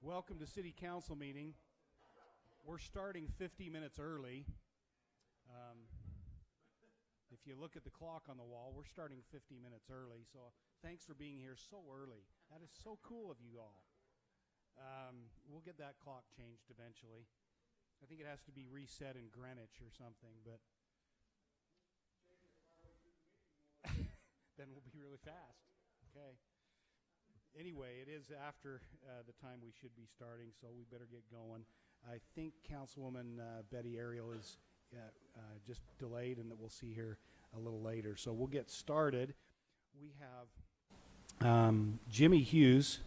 Welcome to City Council meeting. We're starting 50 minutes early. If you look at the clock on the wall, we're starting 50 minutes early. So thanks for being here so early. That is so cool of you all. We'll get that clock changed eventually. I think it has to be reset in Greenwich or something, but then we'll be really fast. Okay. Anyway, it is after the time we should be starting, so we better get going. I think Councilwoman Betty Ariel is just delayed, and that we'll see her a little later. So we'll get started. We have Jimmy Hughes.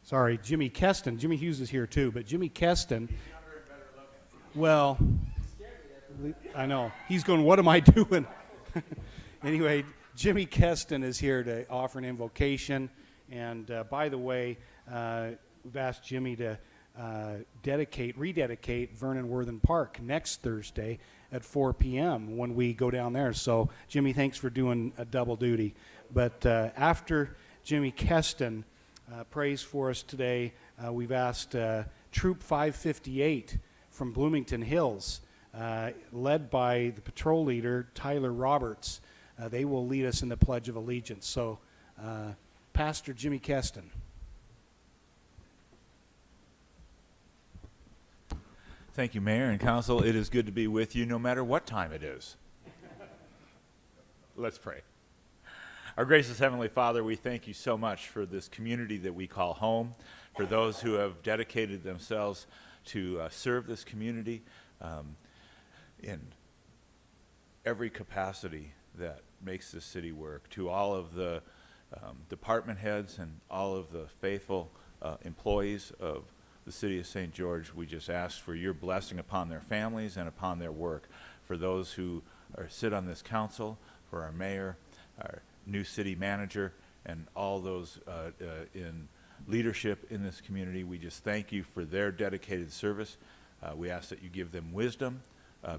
Sorry, Jimmy Keston. Jimmy Hughes is here too, but Jimmy Keston. Well, I know. He's going, what am I doing? Anyway, Jimmy Keston is here to offer an invocation. And by the way, we've asked Jimmy to rededicate Vernon Worthen Park next Thursday at 4 p.m. when we go down there. So, Jimmy, thanks for doing a double duty. But after Jimmy Keston prays for us today, we've asked Troop 558 from Bloomington Hills, led by the patrol leader, Tyler Roberts. They will lead us in the Pledge of Allegiance. So, Pastor Jimmy Keston. Thank you, Mayor and Council. It is good to be with you no matter what time it is. Let's pray. Our gracious Heavenly Father, we thank you so much for this community that we call home, for those who have dedicated themselves to serve this community in every capacity that makes this city work, to all of the department heads and all of the faithful employees of the City of St. George. We just ask for your blessing upon their families and upon their work, for those who sit on this council, for our mayor, our new city manager, and all those in leadership in this community. We just thank you for their dedicated service. We ask that you give them wisdom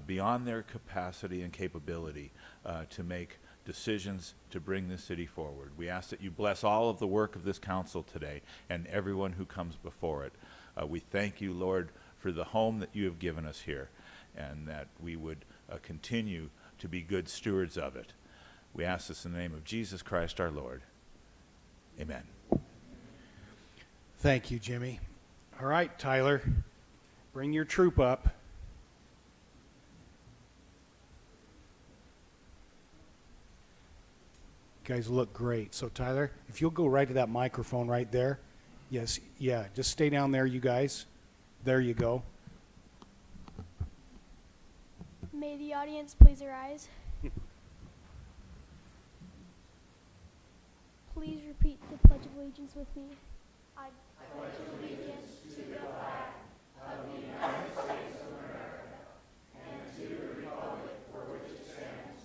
beyond their capacity and capability to make decisions to bring this city forward. We ask that you bless all of the work of this council today and everyone who comes before it. We thank you, Lord, for the home that you have given us here, and that we would continue to be good stewards of it. We ask this in the name of Jesus Christ our Lord. Amen. Thank you, Jimmy. All right, Tyler, bring your troop up. You guys look great. So, Tyler, if you'll go right to that microphone right there. Yes, yeah, just stay down there, you guys. There you go. May the audience please arise. Please repeat the Pledge of Allegiance with me. I pledge allegiance to the flag of the United States of America and to the republic for which it stands,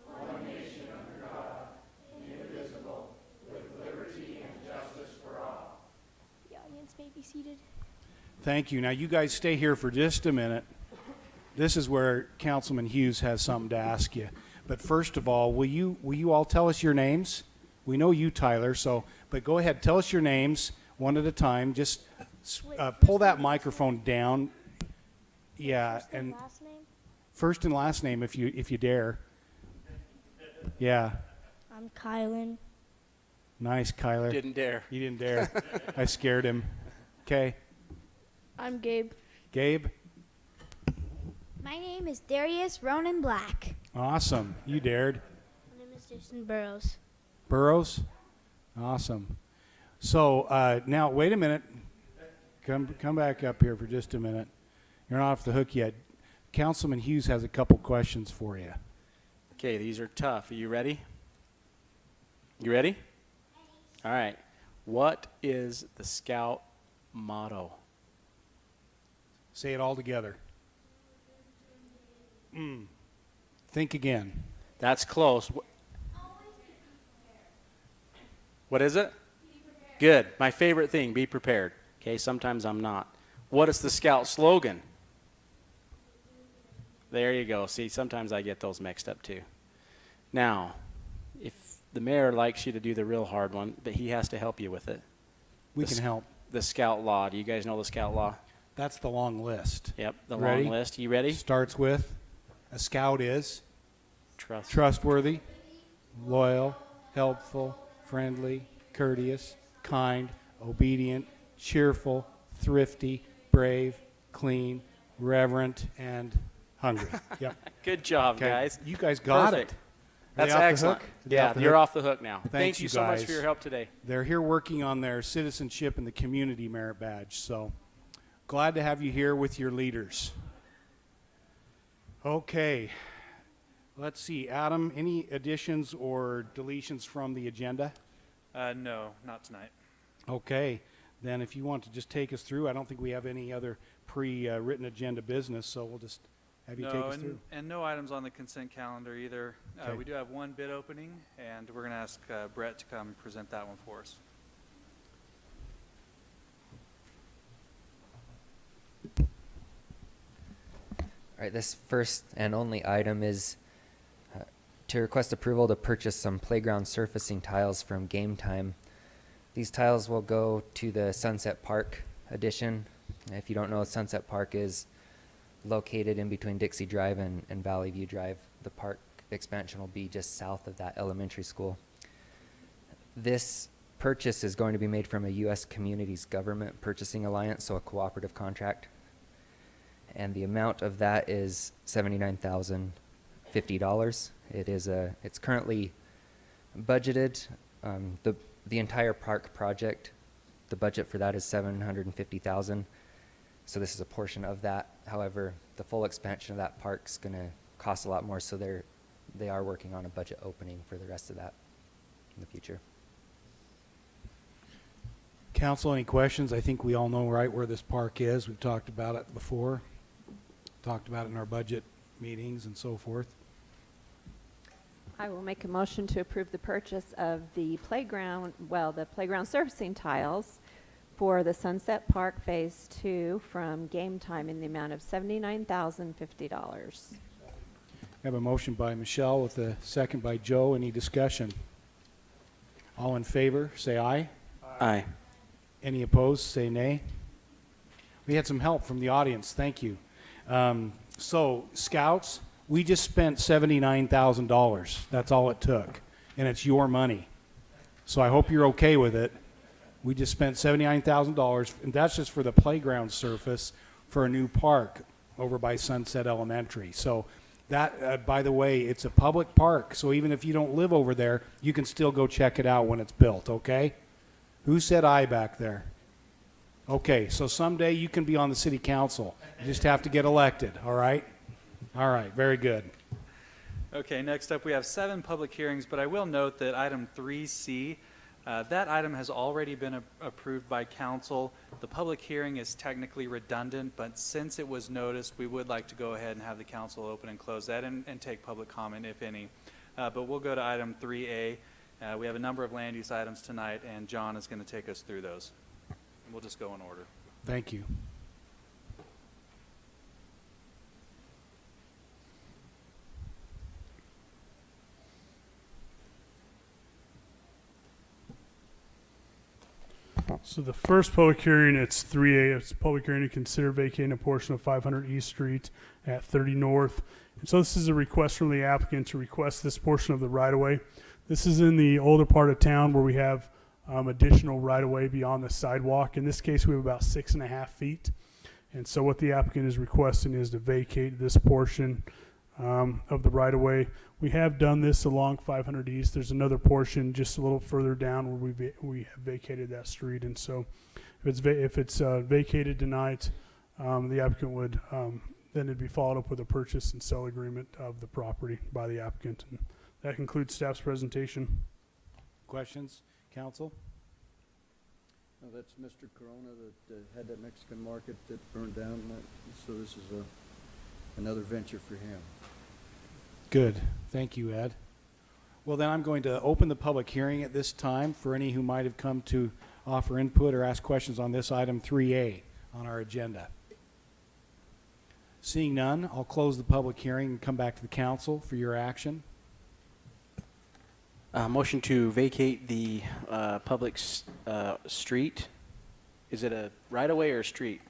one nation under God, indivisible, with liberty and justice for all. The audience may be seated. Thank you. Now, you guys stay here for just a minute. This is where Councilman Hughes has something to ask you. But first of all, will you all tell us your names? We know you, Tyler, but go ahead, tell us your names one at a time. Just pull that microphone down. Yeah, and last name? First and last name if you dare. Yeah. I'm Kylan. Nice, Kyler. Didn't dare. He didn't dare. I scared him. Okay. I'm Gabe. Gabe? My name is Darius Ronan Black. Awesome. You dared. My name is Jason Burrows. Burrows? Awesome. So now, wait a minute. Come back up here for just a minute. You're not off the hook yet. Councilman Hughes has a couple questions for you. Okay, these are tough. Are you ready? You ready? All right. What is the Scout motto? Say it all together. Think again. That's close. What is it? Good. My favorite thing, be prepared. Okay, sometimes I'm not. What is the Scout slogan? There you go. See, sometimes I get those mixed up too. Now, if the mayor likes you to do the real hard one, but he has to help you with it. We can help. the Scout Law. Do you guys know the Scout Law? That's the long list. Yep, the Ready? long list. You ready? Starts with, a scout is Trust. trustworthy, loyal, helpful, friendly, courteous, kind, obedient, cheerful, thrifty, brave, clean, reverent, and hungry. Yep. Good job, Okay. guys. You guys got Perfect. it. Are That's they off the excellent. hook? Are they Yeah, off the you're hook? off the hook now. Thanks, Thank you you so much guys. for your help today. They're here working on their citizenship and the community merit badge. So glad to have you here with your leaders. Okay. Let's see. Adam, any additions or deletions from the agenda? No, not tonight. Okay. Then if you want to just take us through, I don't think we have any other pre-written agenda business, so we'll just have you take us through. And no items on the consent calendar either. Okay. We do have one bid opening, and we're going to ask Brett to come present that one for us. All right, this first and only item is to request approval to purchase some playground surfacing tiles from Game Time. These tiles will go to the Sunset Park addition. If you don't know, Sunset Park is located in between Dixie Drive and Valley View Drive. The park expansion will be just south of that elementary school. This purchase is going to be made from a U.S. Communities Government Purchasing Alliance, so a cooperative contract. And the amount of that is $79,050. It's currently budgeted. The entire park project, the budget for that is $750,000. So this is a portion of that. However, the full expansion of that park's going to cost a lot more. So they are working on a budget opening for the rest of that in the future. Council, any questions? I think we all know right where this park is. We've talked about it before. Talked about it in our budget meetings and so forth. I will make a motion to approve the purchase of the playground surfacing tiles for the Sunset Park Phase 2 from Game Time in the amount of $79,050. I have a motion by Michelle with a second by Joe. Any discussion? All in favor, say aye. Aye. Any opposed, say nay. We had some help from the audience. Thank you. So, Scouts, we just spent $79,000. That's all it took. And it's your money. So I hope you're okay with it. We just spent $79,000, and that's just for the playground surface for a new park over by Sunset Elementary. So that, by the way, it's a public park. So even if you don't live over there, you can still go check it out when it's built, okay? Who said aye back there? Okay, so someday you can be on the city council. You just have to get elected, all right? All right, very good. Okay, next up we have 7 public hearings, but I will note that item 3C, that item has already been approved by council. The public hearing is technically redundant, but since it was noticed, we would like to go ahead and have the council open and close that and take public comment, if any. But we'll go to item 3A. We have a number of land use items tonight, and John is going to take us through those. We'll just go in order. Thank you. So the first public hearing, it's 3A. It's a public hearing to consider vacating a portion of 500 East Street at 30 North. And so this is a request from the applicant to request this portion of the right-of-way. This is in the older part of town where we have additional right-of-way beyond the sidewalk. In this case, we have about 6.5 feet. And so what the applicant is requesting is to vacate this portion of the right-of-way. We have done this along 500 East. There's another portion just a little further down where we have vacated that street. And so if it's vacated tonight, the applicant would then it'd be followed up with a purchase and sell agreement of the property by the applicant. And that concludes staff's presentation. Questions, council? No, that's Mr. Corona that had that Mexican market that burned down. So this is another venture for him. Good. Thank you, Ed. Well, then I'm going to open the public hearing at this time for any who might have come to offer input or ask questions on this item 3A on our agenda. Seeing none, I'll close the public hearing and come back to the council for your action. Motion to vacate the public street Is it a right-of-way or a street?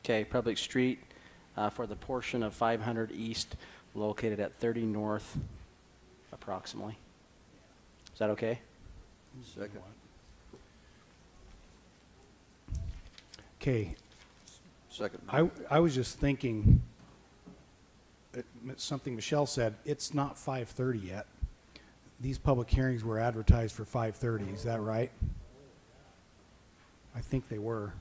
Okay, public street for the portion of 500 East located at 30 North approximately. Is that okay? Second. Okay, Second. I was just thinking, something Michelle said, it's not 5:30 yet. These public hearings were advertised for 5:30, is that right? I think they were.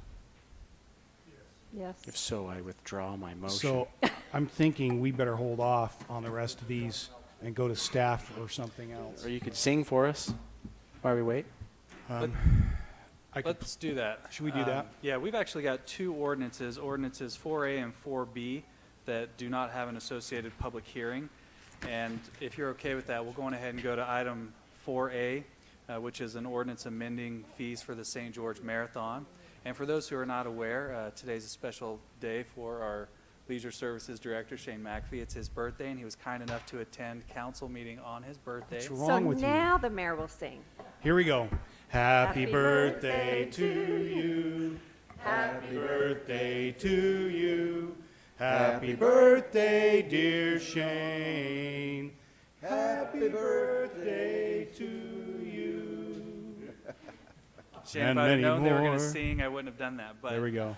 Yes. If so, I withdraw my motion. So I'm thinking we better hold off on the rest of these and go to staff or something else. Or you could sing for us while we wait. I could, Let's do that. Should we do that? Yeah, we've actually got two ordinances, ordinances 4A and 4B, that do not have an associated public hearing. And if you're okay with that, we'll go on ahead and go to item 4A, which is an ordinance amending fees for the St. George Marathon. And for those who are not aware, today's a special day for our Leisure Services Director, Shane McAfee. It's his birthday, and he was kind enough to attend council meeting on his birthday. What's So wrong with you? now the mayor will sing. Here we go. Happy Happy birthday birthday to you. Happy birthday to you. Happy birthday, dear Shane. Happy birthday to you. Shane, And if I had many known they were going more. to sing, I wouldn't have done that. But There we go.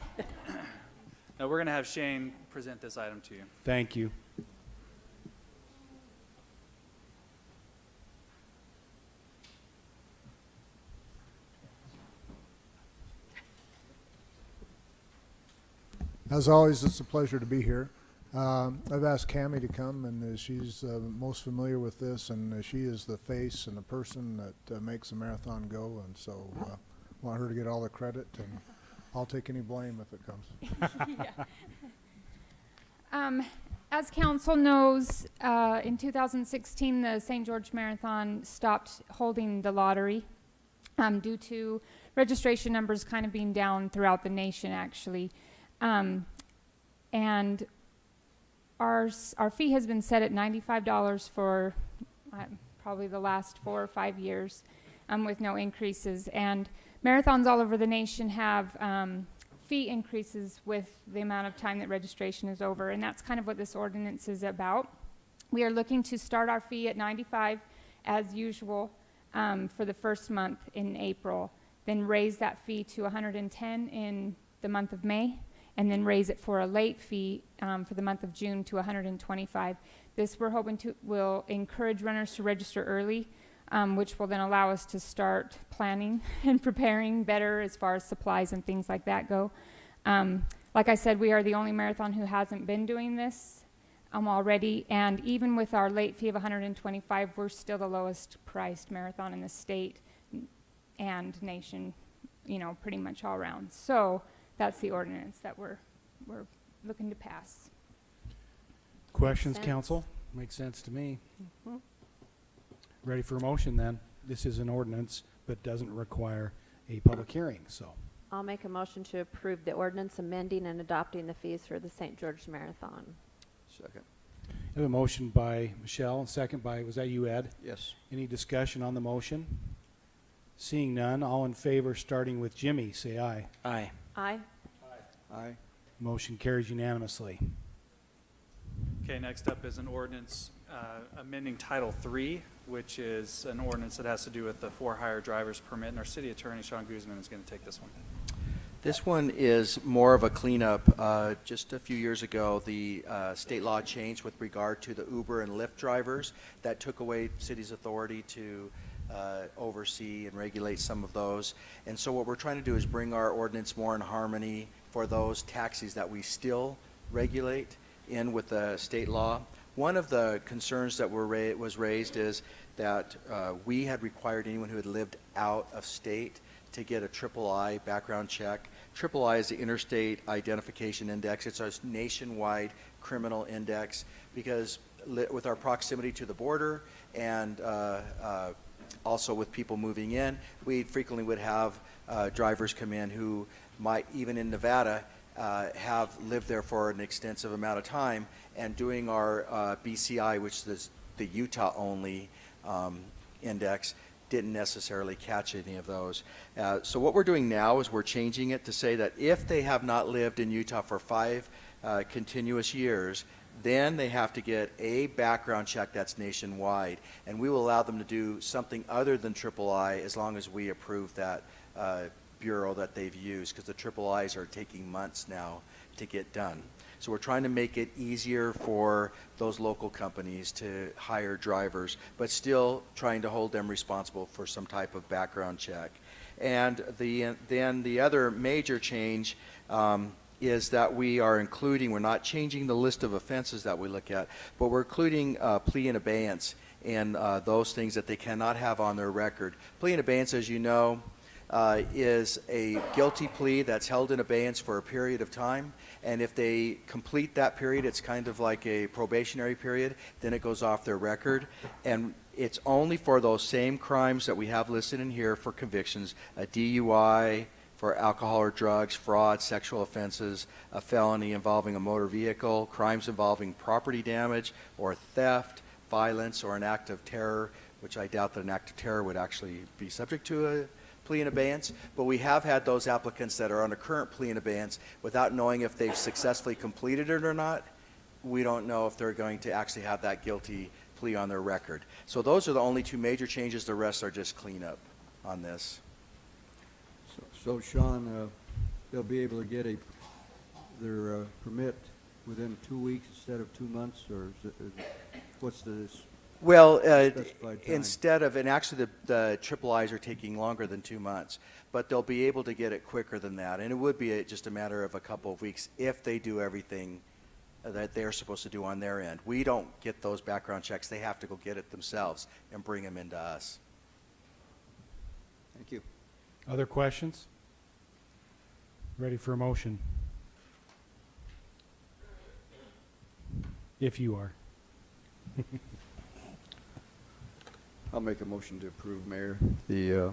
no, we're going to have Shane present this item to you. Thank you. As always, it's a pleasure to be here. I've asked Cammie to come, and she's most familiar with this, and she is the face and the person that makes the marathon go, and so want her to get all the credit, and I'll take any blame if it comes. As council knows, in 2016, the St. George Marathon stopped holding the lottery due to registration numbers kind of being down throughout the nation, actually. And our fee has been set at $95 for probably the last 4 or 5 years, with no increases. And marathons all over the nation have fee increases with the amount of time that registration is over, and that's kind of what this ordinance is about. We are looking to start our fee at $95 as usual for the first month in April, then raise that fee to $110 in the month of May, and then raise it for a late fee for the month of June to $125. This we're hoping will encourage runners to register early, which will then allow us to start planning and preparing better as far as supplies and things like that go. Like I said, we are the only marathon who hasn't been doing this already, and even with our late fee of $125, we're still the lowest priced marathon in the state and nation, pretty much all around. So that's the ordinance that we're looking to pass. Questions, Sense. council? Makes sense to me. Ready for a motion then? This is an ordinance, but doesn't require a public hearing, so. I'll make a motion to approve the ordinance amending and adopting the fees for the St. George Marathon. Second. I have a motion by Michelle and second by, was that you, Ed? Yes. Any discussion on the motion? Seeing none, all in favor, starting with Jimmy, say aye. Aye. Aye. Aye. Motion carries unanimously. Okay, next up is an ordinance amending Title III, which is an ordinance that has to do with the for-hire driver's permit, and our city attorney, Sean Guzman, is going to take this one. This one is more of a cleanup. Just a few years ago, the state law changed with regard to the Uber and Lyft drivers. That took away city's authority to oversee and regulate some of those. And so what we're trying to do is bring our ordinance more in harmony for those taxis that we still regulate in with the state law. One of the concerns that was raised is that we had required anyone who had lived out of state to get a III background check. III is the Interstate Identification Index. It's our nationwide criminal index because with our proximity to the border and also with people moving in, we frequently would have drivers come in who might, even in Nevada, have lived there for an extensive amount of time, and doing our BCI, which is the Utah-only index, didn't necessarily catch any of those. So what we're doing now is we're changing it to say that if they have not lived in Utah for 5 continuous years, then they have to get a background check that's nationwide, and we will allow them to do something other than III as long as we approve that bureau that they've used, because the IIIs are taking months now to get done. So we're trying to make it easier for those local companies to hire drivers, but still trying to hold them responsible for some type of background check. And then the other major change is that we are including, we're not changing the list of offenses that we look at, but we're including plea in abeyance and those things that they cannot have on their record. Plea in abeyance, as you know, is a guilty plea that's held in abeyance for a period of time, and if they complete that period, it's kind of like a probationary period, then it goes off their record, and it's only for those same crimes that we have listed in here for convictions: a DUI, for alcohol or drugs, fraud, sexual offenses, a felony involving a motor vehicle, crimes involving property damage or theft, violence, or an act of terror, which I doubt that an act of terror would actually be subject to a plea in abeyance. But we have had those applicants that are on a current plea in abeyance without knowing if they've successfully completed it or not. We don't know if they're going to actually have that guilty plea on their record. So those are the only 2 major changes. The rest are just cleanup on this. So Sean, they'll be able to get their permit within 2 weeks instead of 2 months, or what's the Well, specified time? instead of, and actually the IIIs are taking longer than 2 months, but they'll be able to get it quicker than that. And it would be just a matter of a couple of weeks if they do everything that they're supposed to do on their end. We don't get those background checks. They have to go get it themselves and bring them into us. Thank you. Other questions? Ready for a motion? If you are. I'll make a motion to approve, Mayor, the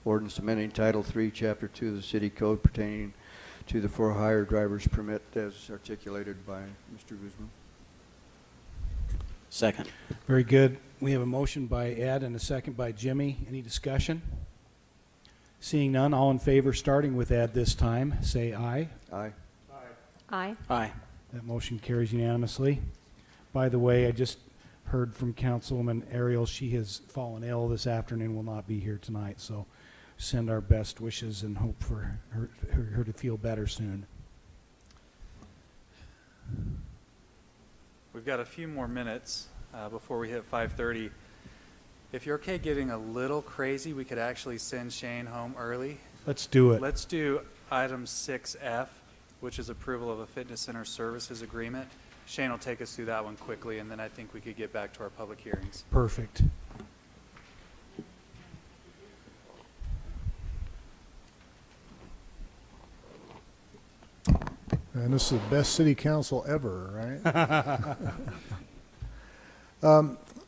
ordinance amending Title III, Chapter 2 of the City Code pertaining to the for-hire driver's permit as articulated by Mr. Guzman. Second. Very good. We have a motion by Ed and a second by Jimmy. Any discussion? Seeing none, all in favor, starting with Ed this time, say aye. Aye. Aye. Aye. That motion carries unanimously. By the way, I just heard from Councilwoman Ariel, she has fallen ill this afternoon, will not be here tonight, so send our best wishes and hope for her to feel better soon. We've got a few more minutes before we hit 5:30. If you're okay getting a little crazy, we could actually send Shane home early. Let's do it. Let's do item 6F, which is approval of a fitness center services agreement. Shane will take us through that one quickly, and then I think we could get back to our public hearings. Perfect. And this is the best city council ever, right?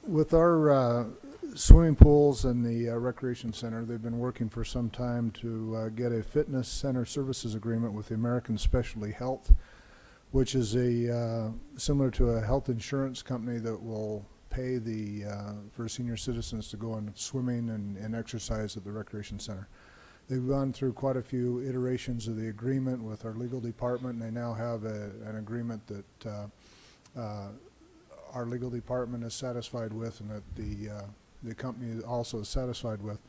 With our swimming pools and the recreation center, they've been working for some time to get a fitness center services agreement with the American Specialty Health, which is a similar to a health insurance company that will pay for senior citizens to go on swimming and exercise at the recreation center. They've gone through quite a few iterations of the agreement with our legal department, and they now have an agreement that our legal department is satisfied with, and that the company also is satisfied with.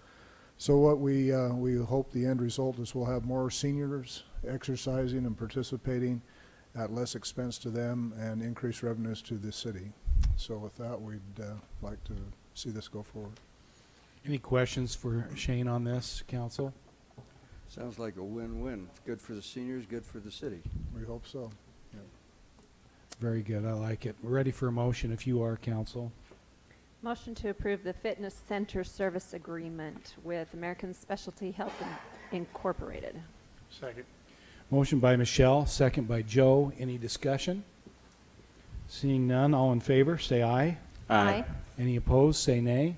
So what we hope the end result is we'll have more seniors exercising and participating at less expense to them and increase revenues to the city. So with that, we'd like to see this go forward. Any questions for Shane on this, council? Sounds like a win-win. It's good for the seniors, good for the city. We hope so. Very good. I like it. We're ready for a motion if you are, council. Motion to approve the fitness center service agreement with American Specialty Health Incorporated. Second. Motion by Michelle, second by Joe. Any discussion? Seeing none, all in favor, say aye. Aye. Any opposed, say nay.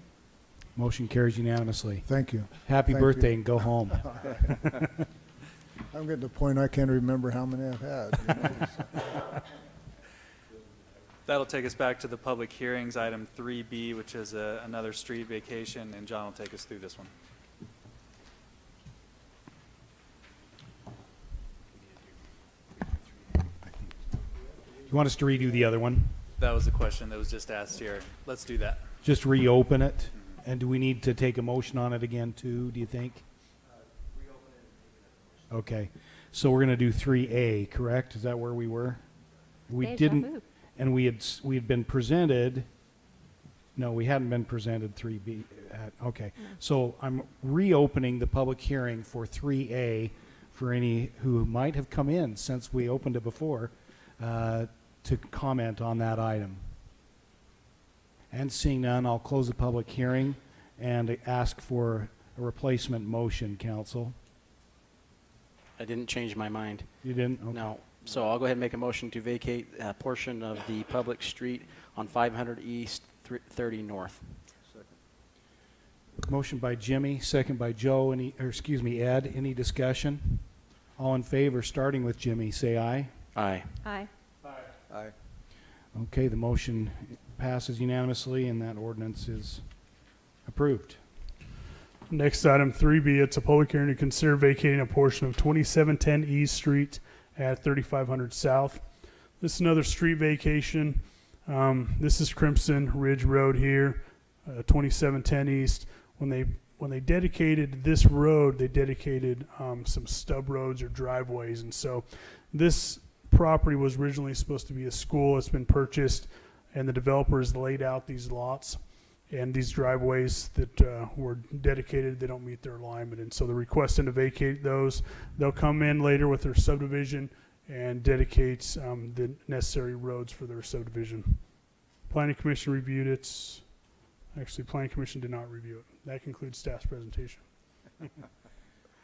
Motion carries unanimously. Thank you. Happy Thank birthday you. and go home. I'm getting to the point I can't remember how many I've had. That'll take us back to the public hearings, item 3B, which is another street vacation, and John will take us through this one. You want us to redo the other one? That was the question that was just asked here. Let's do that. Just reopen it? And do we need to take a motion on it again too, do you think? Okay, so we're gonna do 3A, correct? Is that where we were? We Deja didn't, vu. and we had been presented, no, we hadn't been presented 3B. Okay, so I'm reopening the public hearing for 3A for any who might have come in since we opened it before to comment on that item. And seeing none, I'll close the public hearing and ask for a replacement motion, council. I didn't change my mind. You didn't? Okay. No. So I'll go ahead and make a motion to vacate a portion of the public street on 500 East, 30 North. Motion by Jimmy, second by Joe. Ed. Any discussion? All in favor, starting with Jimmy, say aye. Aye. Aye. Aye. Okay, the motion passes unanimously and that ordinance is approved. Next item 3B, it's a public hearing to consider vacating a portion of 2710 East Street at 3500 South. This is another street vacation. This is Crimson Ridge Road here, 2710 East. When they dedicated this road, they dedicated some stub roads or driveways, and so this property was originally supposed to be a school. It's been purchased, and the developers laid out these lots and these driveways that were dedicated. They don't meet their alignment, and so they're requesting to vacate those. They'll come in later with their subdivision and dedicate the necessary roads for their subdivision. Planning Commission reviewed it. Actually, Planning Commission did not review it. That concludes staff's presentation.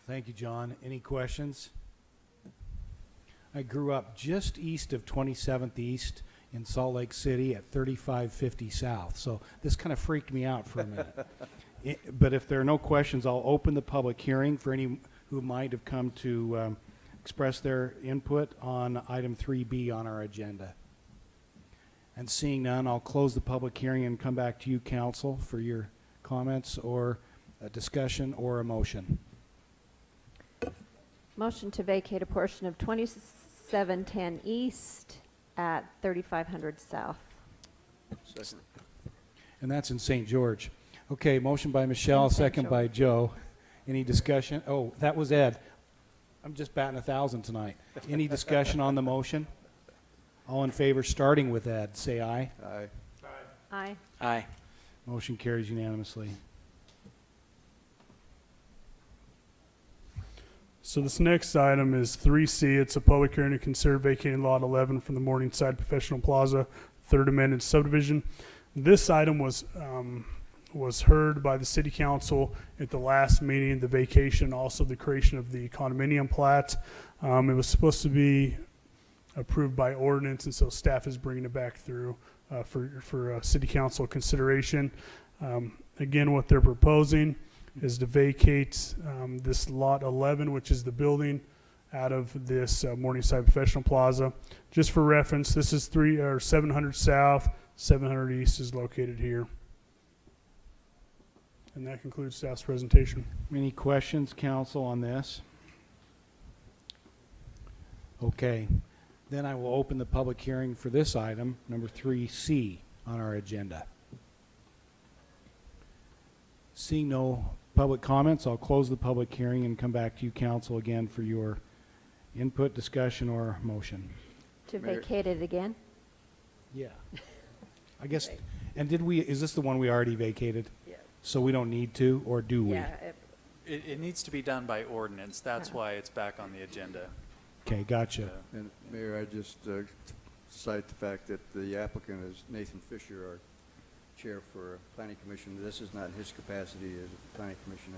Thank you, John. Any questions? I grew up just east of 27th East in Salt Lake City at 3550 South, so this kind of freaked me out for a minute. But if there are no questions, I'll open the public hearing for any who might have come to express their input on item 3B on our agenda. And seeing none, I'll close the public hearing and come back to you, council, for your comments or a discussion or a motion. Motion to vacate a portion of 2710 East at 3500 South. Second. And that's in St. George. Okay, motion by Michelle, In St. second by Joe. Any discussion? Oh, that was Ed. I'm just batting 1,000 tonight. Any discussion on the motion? All in favor, starting with Ed, say aye. Aye. Aye. Aye. Motion carries unanimously. So this next item is 3C. It's a public hearing to consider vacating Lot 11 from the Morningside Professional Plaza, third amended subdivision. This item was heard by the City Council at the last meeting, the vacation, also the creation of the condominium plat. It was supposed to be approved by ordinance, and so staff is bringing it back through for City Council consideration. Again, what they're proposing is to vacate this lot 11, which is the building, out of this Morningside Professional Plaza. Just for reference, this is 700 South, 700 East is located here. And that concludes staff's presentation. Any questions, council, on this? Okay. Then I will open the public hearing for this item, number 3C on our agenda. Seeing no public comments, I'll close the public hearing and come back to you, council, again for your input, discussion, or motion. To Mayor. vacate it again? Yeah. I guess, and is this the one we already vacated? Yeah. So we don't need to, or do we? It needs to be done by ordinance. That's why it's back on the agenda. Okay, gotcha. And Mayor, I just cite the fact that the applicant is Nathan Fisher, our chair for Planning Commission. This is not in his capacity as a Planning Commission.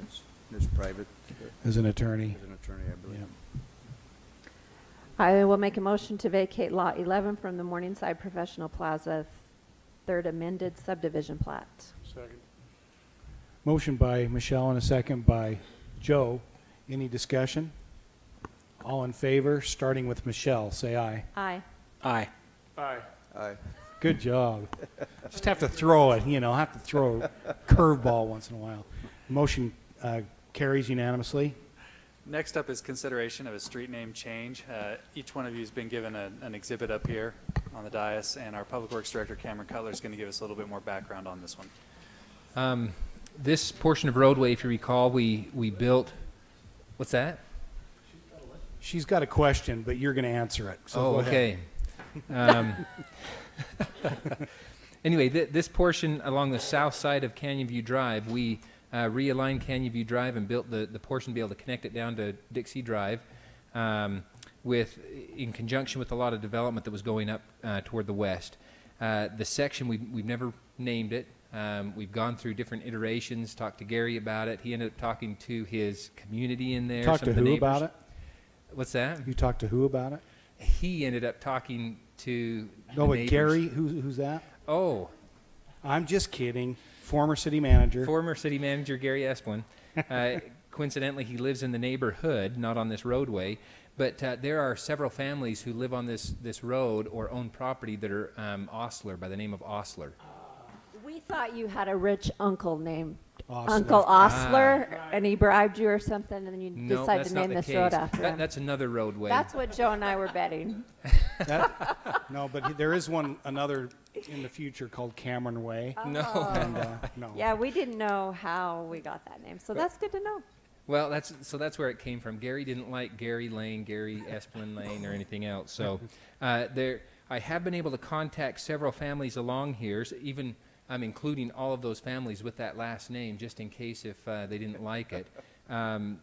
It's private. As an attorney. As an attorney, I believe. Yeah. I will make a motion to vacate Lot 11 from the Morningside Professional Plaza, third amended subdivision plat. Second. Motion by Michelle and a second by Joe. Any discussion? All in favor, starting with Michelle, say aye. Aye. Aye. Aye. Aye. Good job. Just have to throw it, have to throw a curveball once in a while. Motion carries unanimously. Next up is consideration of a street name change. Each one of you has been given an exhibit up here on the dais, and our Public Works Director, Cameron Cutler, is going to give us a little bit more background on this one. This portion of roadway, if you recall, we built, what's that? She's got a question, but you're going to answer it. So Oh, go ahead. okay. Anyway, this portion along the south side of Canyon View Drive, we realigned Canyon View Drive and built the portion to be able to connect it down to Dixie Drive in conjunction with a lot of development that was going up toward the west. The section, we've never named it. We've gone through different iterations, talked to Gary about it. He ended up talking to his community in there. Talk some to of the who neighbors. about it? What's that? You talked to who about it? He ended up talking to No, the but neighbors. Gary, who's that? Oh, I'm just kidding. Former city manager. former city manager Gary Esplin. Coincidentally, he lives in the neighborhood, not on this roadway. But there are several families who live on this road or own property that are Osler, by the name of Osler. We thought you had a rich uncle named Osler. Uncle Osler, and he bribed you or something, and then you No, decided that's to not name the this case. road after him. That's another roadway. That's what Joe and I were betting. No, but there is another in the future called Cameron Way. No. And, no. Yeah, we didn't know how we got that name, so that's good to know. Well, that's where it came from. Gary didn't like Gary Lane, Gary Esplin Lane, or anything else. So I have been able to contact several families along here, so even including all of those families with that last name, just in case if they didn't like it.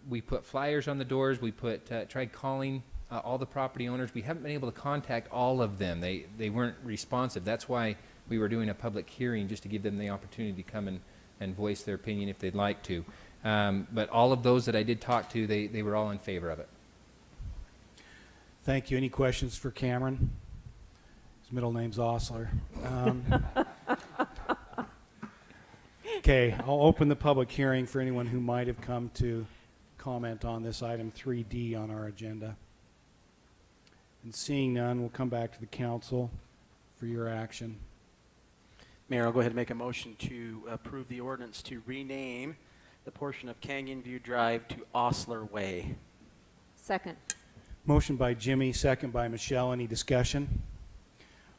We put flyers on the doors. We tried calling all the property owners. We haven't been able to contact all of them. They weren't responsive. That's why we were doing a public hearing, just to give them the opportunity to come and voice their opinion if they'd like to. But all of those that I did talk to, they were all in favor of it. Thank you. Any questions for Cameron? His middle name's Osler. Okay, I'll open the public hearing for anyone who might have come to comment on this item 3D on our agenda. And seeing none, we'll come back to the council for your action. Mayor, I'll go ahead and make a motion to approve the ordinance to rename the portion of Canyon View Drive to Osler Way. Second. Motion by Jimmy, second by Michelle. Any discussion?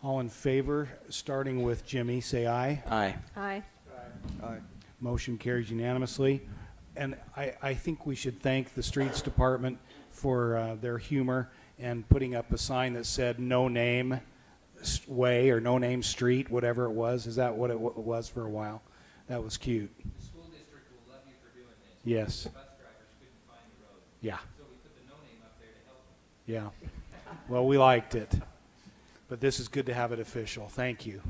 All in favor, starting with Jimmy, say aye. Aye. Aye. Aye. Motion carries unanimously. And I think we should thank the Streets Department for their humor and putting up a sign that said no name way or no name street, whatever it was. Is that what it was for a while? That was cute. The school district will love you for doing this. Yes. Bus drivers couldn't find the road. Yeah. So we put the no name up there to help them. Yeah. Well, we liked it. But this is good to have it official. Thank you.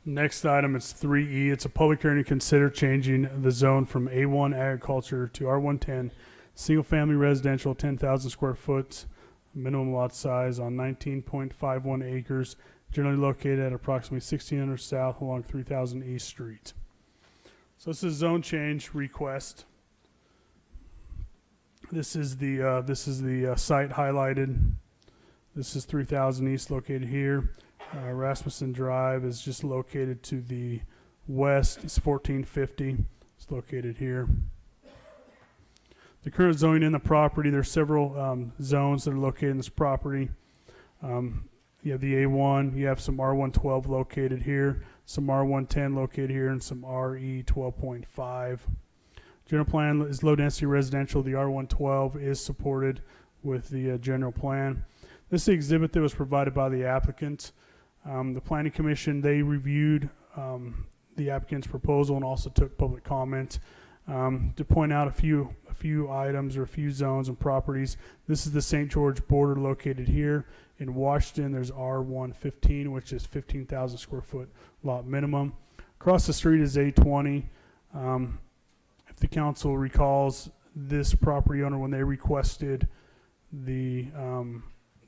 Next item is 3E. It's a public hearing to consider changing the zone from A1 agriculture to R110, single-family residential, 10,000 square foot, minimum lot size on 19.51 acres, generally located at approximately 1600 South along 3000 East Street. So this is a zone change request. This is the site highlighted. This is 3000 East located here. Rasmussen Drive is just located to the west. It's 1450. It's located here. The current zoning in the property, there's several zones that are located in this property. You have the A1, you have some R112 located here, some R110 located here, and some RE 12.5. General plan is low density residential. The R112 is supported with the general plan. This is the exhibit that was provided by the applicant. The Planning Commission, they reviewed the applicant's proposal and also took public comment. To point out a few items or a few zones and properties, this is the St. George border located here. In Washington, there's R115, which is 15,000 square foot lot minimum. Across the street is A20. If the council recalls, this property owner, when they requested the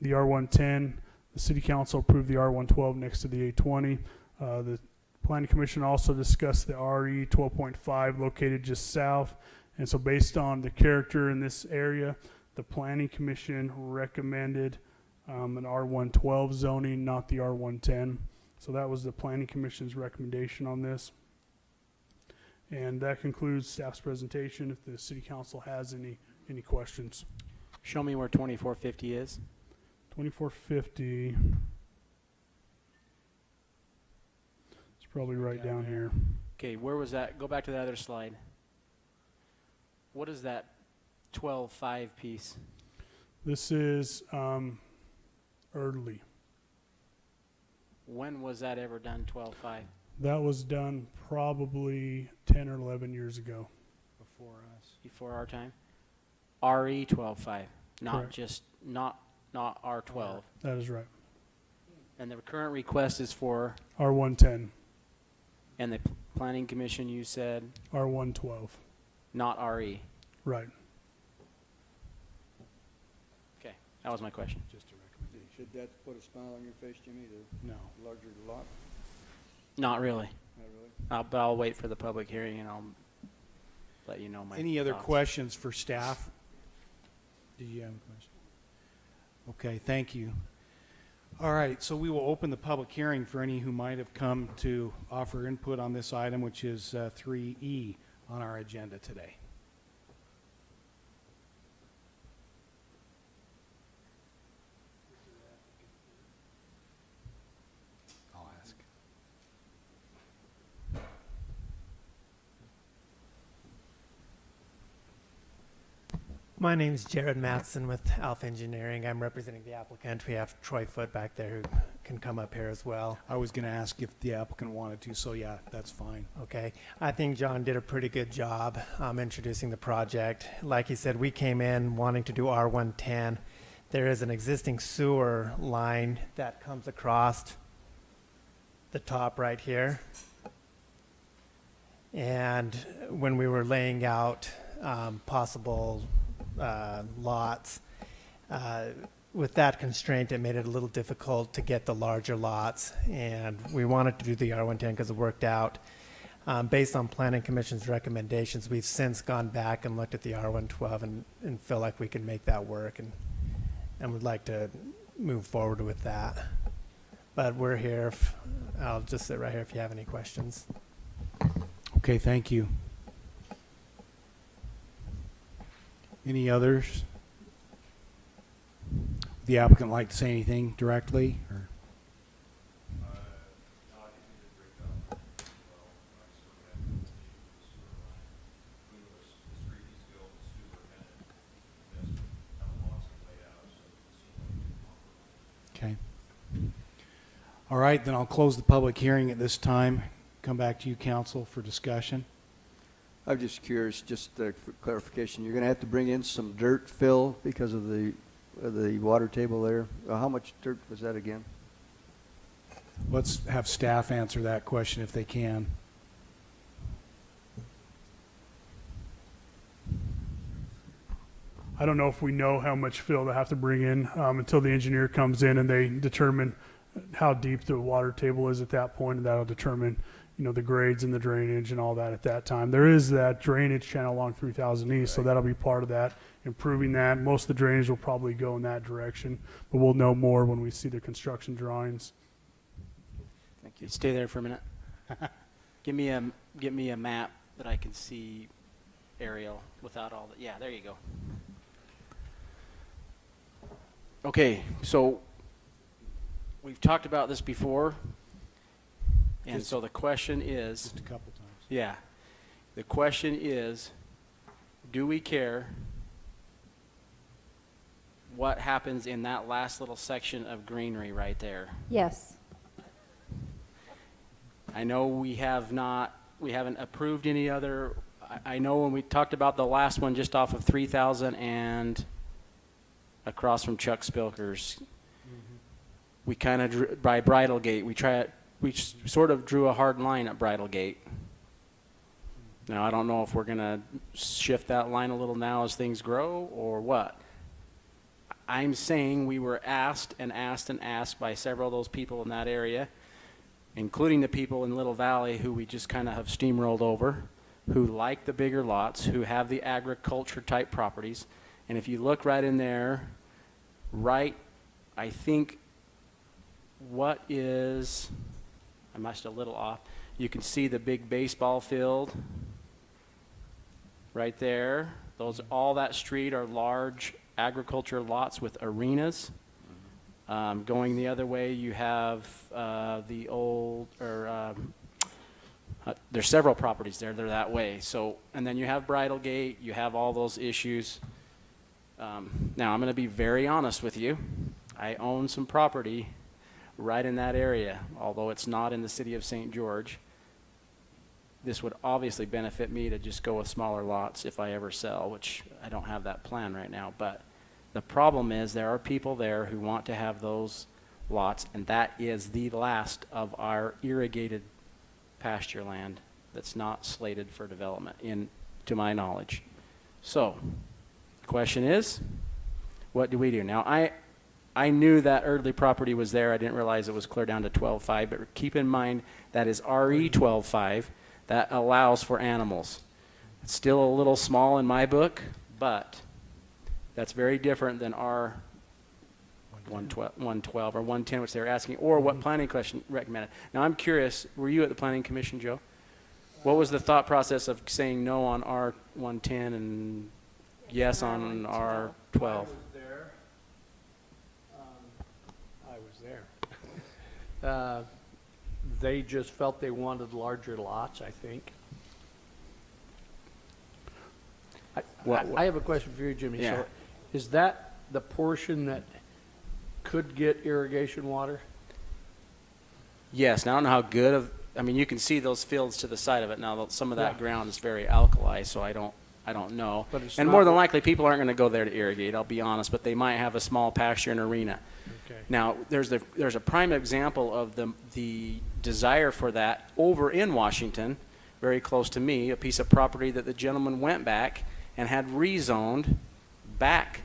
R110, the city council approved the R112 next to the A20. The Planning Commission also discussed the RE 12.5 located just south. And so based on the character in this area, the Planning Commission recommended an R112 zoning, not the R110. So that was the Planning Commission's recommendation on this. And that concludes staff's presentation. If the city council has any questions. Show me where 2450 is. 2450. It's probably right down here. Okay, where was that? Go back to the other slide. What is that 12.5 piece? This is Erdley. When was that ever done, 12.5? That was done probably 10 or 11 years ago. Before us. Before our time? RE 12.5, not Correct. just, not R12. That is right. And the current request is for, R110, and the planning commission, you said, R112. not RE. Right. Okay, that was my question. Just a recommendation. Should that put a smile on your face, Jimmy, the No. larger lot? Not really. Not really? But I'll wait for the public hearing and I'll let you know my Any other thoughts. questions for staff? Do you have a question? Okay, thank you. All right, so we will open the public hearing for any who might have come to offer input on this item, which is 3E on our agenda today. I'll ask. My name is Jared Matson with Alpha Engineering. I'm representing the applicant. We have Troy Foote back there who can come up here as well. I was going to ask if the applicant wanted to, so yeah, that's fine. Okay. I think John did a pretty good job introducing the project. Like he said, we came in wanting to do R110. There is an existing sewer line that comes across the top right here. And when we were laying out possible lots, with that constraint, it made it a little difficult to get the larger lots, and we wanted to do the R110 because it worked out. Based on Planning Commission's recommendations, we've since gone back and looked at the R112 and feel like we can make that work, and would like to move forward with that. But we're here. I'll just sit right here if you have any questions. Okay, thank you. Any others? Would the applicant like to say anything directly? Or? Okay. All right, then I'll close the public hearing at this time. Come back to you, council, for discussion. I'm just curious, just for clarification, you're going to have to bring in some dirt fill because of the water table there. How much dirt was that again? Let's have staff answer that question if they can. I don't know if we know how much fill they have to bring in until the engineer comes in and they determine how deep the water table is at that point, and that'll determine, you know, the grades and the drainage and all that at that time. There is that drainage channel along 3000 East, so that'll be part of that, improving that. Most of the drainage will probably go in that direction, but we'll know more when we see the construction drawings. Thank you. Stay there for a minute. Give me a map that I can see aerial without all the, yeah, there you go. Okay, so we've talked about this before, and Just- so the question is, Just a couple times. yeah, the question is, do we care what happens in that last little section of greenery right there? Yes. I know we haven't approved any other, I know when we talked about the last one just off of 3000 and across from Chuck Spilker's, we kind of drew, by Bridal Gate, we sort of drew a hard line at Bridal Gate. Now, I don't know if we're going to shift that line a little now as things grow or what. I'm saying we were asked and asked and asked by several of those people in that area, including the people in Little Valley who we just kind of have steamrolled over, who like the bigger lots, who have the agriculture type properties. And if you look right in there, right I think what is, I'm actually a little off. You can see the big baseball field right there. All that street are large agriculture lots with arenas. Going the other way, you have the old, there's several properties there. They're that way. So, and then you have Bridal Gate. You have all those issues. Now, I'm going to be very honest with you. I own some property right in that area, although it's not in the city of St. George. This would obviously benefit me to just go with smaller lots if I ever sell, which I don't have that plan right now. But the problem is there are people there who want to have those lots, and that is the last of our irrigated pasture land that's not slated for development, to my knowledge. So, the question is, what do we do? Now, I knew that Erdley property was there. I didn't realize it was clear down to 12.5, but keep in mind that is RE 12.5. That allows for animals. It's still a little small in my book, but that's very different than our 112 or 110, which they were asking, or what planning commission recommended. Now, I'm curious, were you at the planning commission, Joe? What was the thought process of saying no on R110 and yes on R12? I was there. They just felt they wanted larger lots, I think. I have a question for you, Jimmy. Yeah. So is that the portion that could get irrigation water? Yes. Now, I don't know how good of, I mean, you can see those fields to the side of it. Now, some of that ground is very alkali, so I don't know. But it's And not more than likely, people aren't going to go there to irrigate, I'll be honest, but they might have a small pasture and arena. Okay. Now, there's a prime example of the desire for that over in Washington, very close to me, a piece of property that the gentleman went back and had rezoned back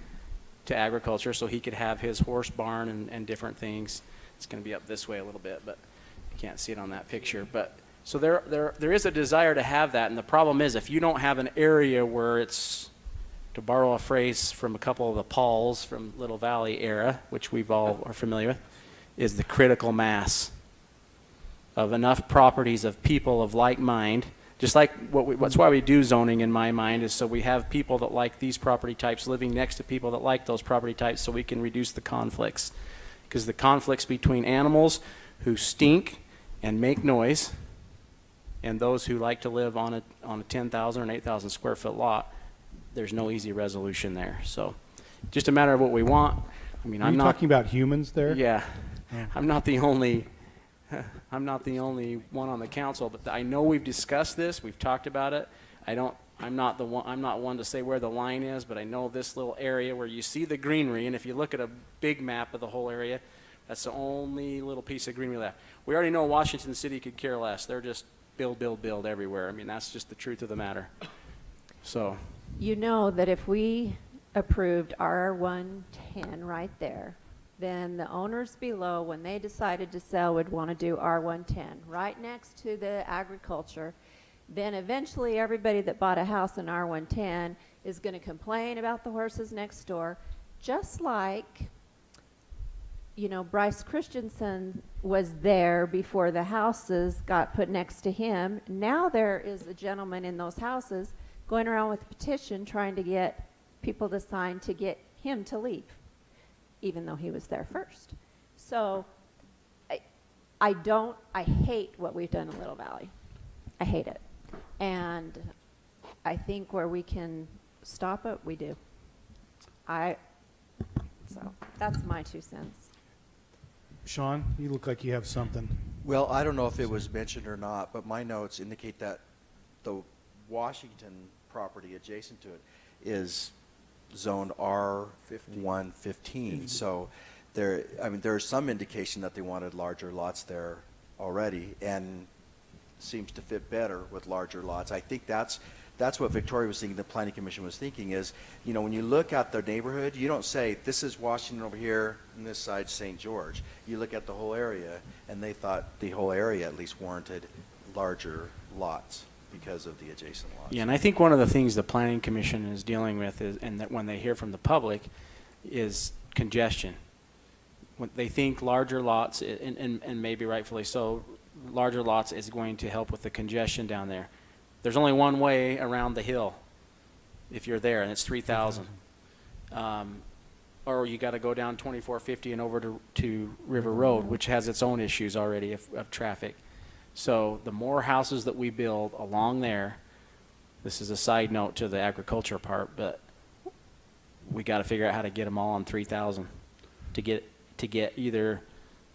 to agriculture so he could have his horse barn and different things. It's going to be up this way a little bit, but you can't see it on that picture. But so there is a desire to have that, and the problem is if you don't have an area where it's, to borrow a phrase from a couple of the Pauls from Little Valley era, which we've all are familiar with, is the critical mass of enough properties of people of like mind. Just like that's why we do zoning in my mind, is so we have people that like these property types living next to people that like those property types, so we can reduce the conflicts. Because the conflicts between animals who stink and make noise and those who like to live on a 10,000 or an 8,000 square foot lot, there's no easy resolution there. So just a matter of what we want. I mean, Are you talking about humans there? Yeah. I'm not the only one on the council, but I know we've discussed this, we've talked about it. I'm not one to say where the line is, but I know this little area where you see the greenery, and if you look at a big map of the whole area, that's the only little piece of greenery left. We already know Washington City could care less. They're just build everywhere. I mean, that's just the truth of the matter. So. You know that if we approved R110 right there, then the owners below, when they decided to sell, would want to do R110 right next to the agriculture. Then eventually everybody that bought a house in R110 is going to complain about the horses next door, just like, you know, Bryce Christensen was there before the houses got put next to him. Now there is a gentleman in those houses going around with a petition trying to get people to sign to get him to leave, even though he was there first. So I hate what we've done in Little Valley. I hate it. And I think where we can stop it, we do. So that's my 2 cents. Sean, you look like you have something. Well, I don't know if it was mentioned or not, but my notes indicate that the Washington property adjacent to it is zoned R115. So there's some indication that they wanted larger lots there already, and seems to fit better with larger lots. I think that's what Victoria was thinking, the Planning Commission was thinking is, you know, when you look at the neighborhood, you don't say, this is Washington over here, and this side's St. George. You look at the whole area, and they thought the whole area at least warranted larger lots because of the adjacent lots. Yeah, and I think one of the things the Planning Commission is dealing with is, and that when they hear from the public, is congestion. when they think larger lots, and maybe rightfully so, larger lots is going to help with the congestion down there. There's only one way around the hill if you're there, and it's 3,000. Or you got to go down 2450 and over to River Road, which has its own issues already of traffic. So the more houses that we build along there, this is a side note to the agriculture part, but we got to figure out how to get them all on 3,000 to get either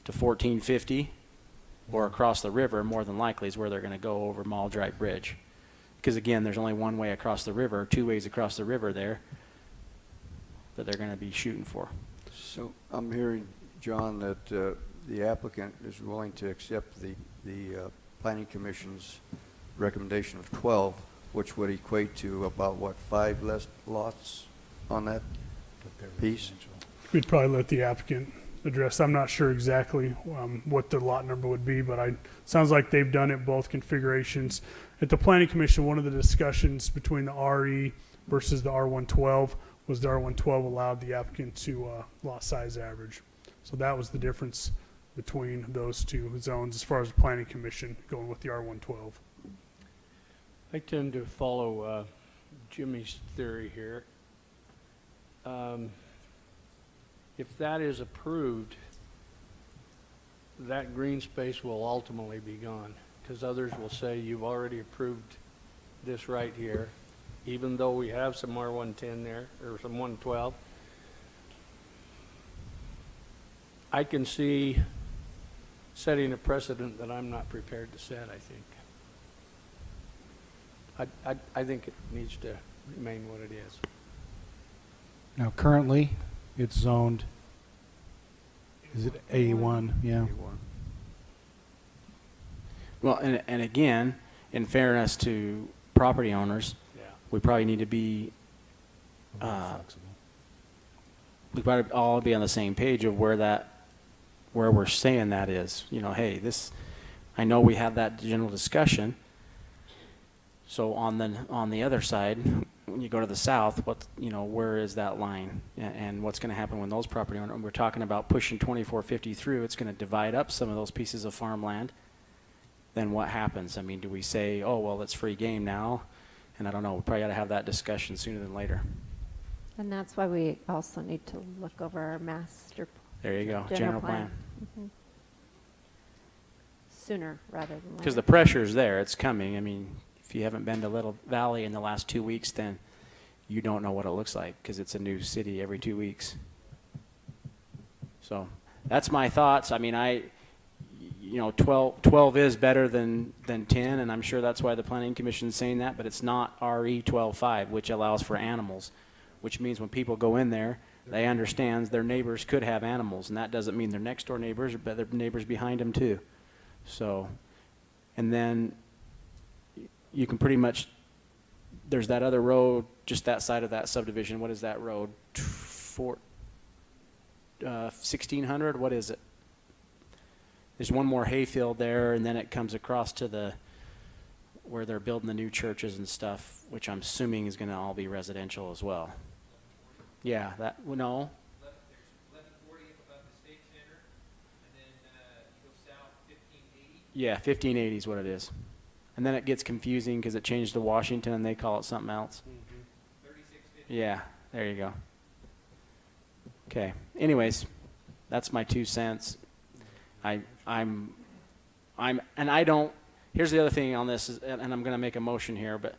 to 1450 or across the river. More than likely is where they're going to go over Maldrite Bridge, because again, there's only one way across the river, 2 ways across the river there that they're going to be shooting for. So I'm hearing, John, that the applicant is willing to accept the Planning Commission's recommendation of 12, which would equate to about, what, 5 less lots on that piece? We'd probably let the applicant address. I'm not sure exactly what the lot number would be, but sounds like they've done it both configurations. At the Planning Commission, one of the discussions between the RE versus the R112 was the R112 allowed the applicant to lot size average. So that was the difference between those two zones as far as the Planning Commission going with the R112. I tend to follow Jimmy's theory here. If that is approved, that green space will ultimately be gone, because others will say, you've already approved this right here, even though we have some R110 there, or some 112. I can see setting a precedent that I'm not prepared to set, I think. I think it needs to remain what it is. Now, currently, it's zoned, is it A1? Yeah. Well, and again, in fairness to property owners, Yeah. we probably need to be, we probably all be on the same page of where we're saying that is. You know, hey, I know we had that general discussion. So on the other side, when you go to the south, where is that line, and what's going to happen when those property owners? We're talking about pushing 2450 through. It's going to divide up some of those pieces of farmland. Then what happens? I mean, do we say, oh well, it's free game now? And I don't know. We probably got to have that discussion sooner than later. And that's why we also need to look over our master. There you go, general plan. Mhm. Sooner rather than later. Because the pressure is there. It's coming. I mean, if you haven't been to Little Valley in the last 2 weeks, then you don't know what it looks like, because it's a new city every 2 weeks. So that's my thoughts. I mean, 12 is better than 10, and I'm sure that's why the Planning Commission is saying that, but it's not RE 12.5, which allows for animals, which means when people go in there, they understand their neighbors could have animals, and that doesn't mean their next door neighbors, but their neighbors behind them too. So, and then you can pretty much, there's that other road, just that side of that subdivision. What is that road? 1600? What is it? There's one more hayfield there, and then it comes across to where they're building the new churches and stuff, which I'm assuming is going to all be residential as well. Yeah, no. There's 1140 above the State Center, and then you go south 1580. Yeah, 1580 is what it is. And then it gets confusing because it changed to Washington and they call it something else. 3650. Yeah, there you go. Okay. Anyways, that's my 2 cents. Here's the other thing on this, and I'm going to make a motion here, but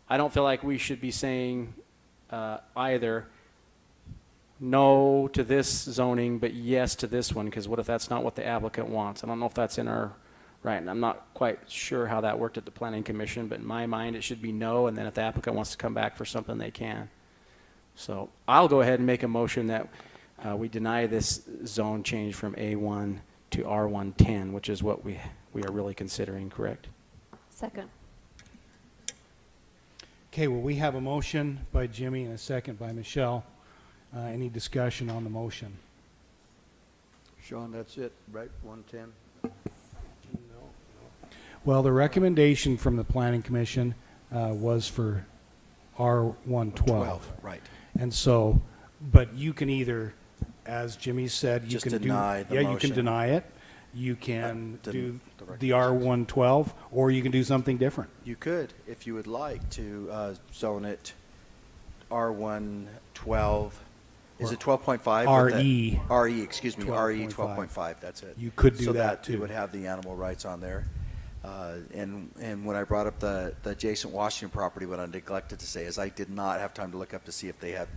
I don't feel like we should be saying either no to this zoning, but yes to this one, because what if that's not what the applicant wants? I don't know if that's in our right, and I'm not quite sure how that worked at the Planning Commission, but in my mind it should be no, and then if the applicant wants to come back for something, they can. So I'll go ahead and make a motion that we deny this zone change from A1 to R110, which is what we are really considering, correct? Second. Okay, well, we have a motion by Jimmy and a second by Michelle. Any discussion on the motion? Sean, that's it, right? 110? Well, the recommendation from the Planning Commission was for R112. Right. And so, but you can either as Jimmy said, you Just can deny do, the yeah, you motion. can deny it. You can Den- do the the R112, or you can do something different. You could, if you would like, to zone it R112. Is it 12.5? RE. RE, excuse me, RE 12.5. 12.5, that's it. You could do so that, it too. would have the animal rights on there. And when I brought up the adjacent Washington property, what I neglected to say is I did not have time to look up to see if they had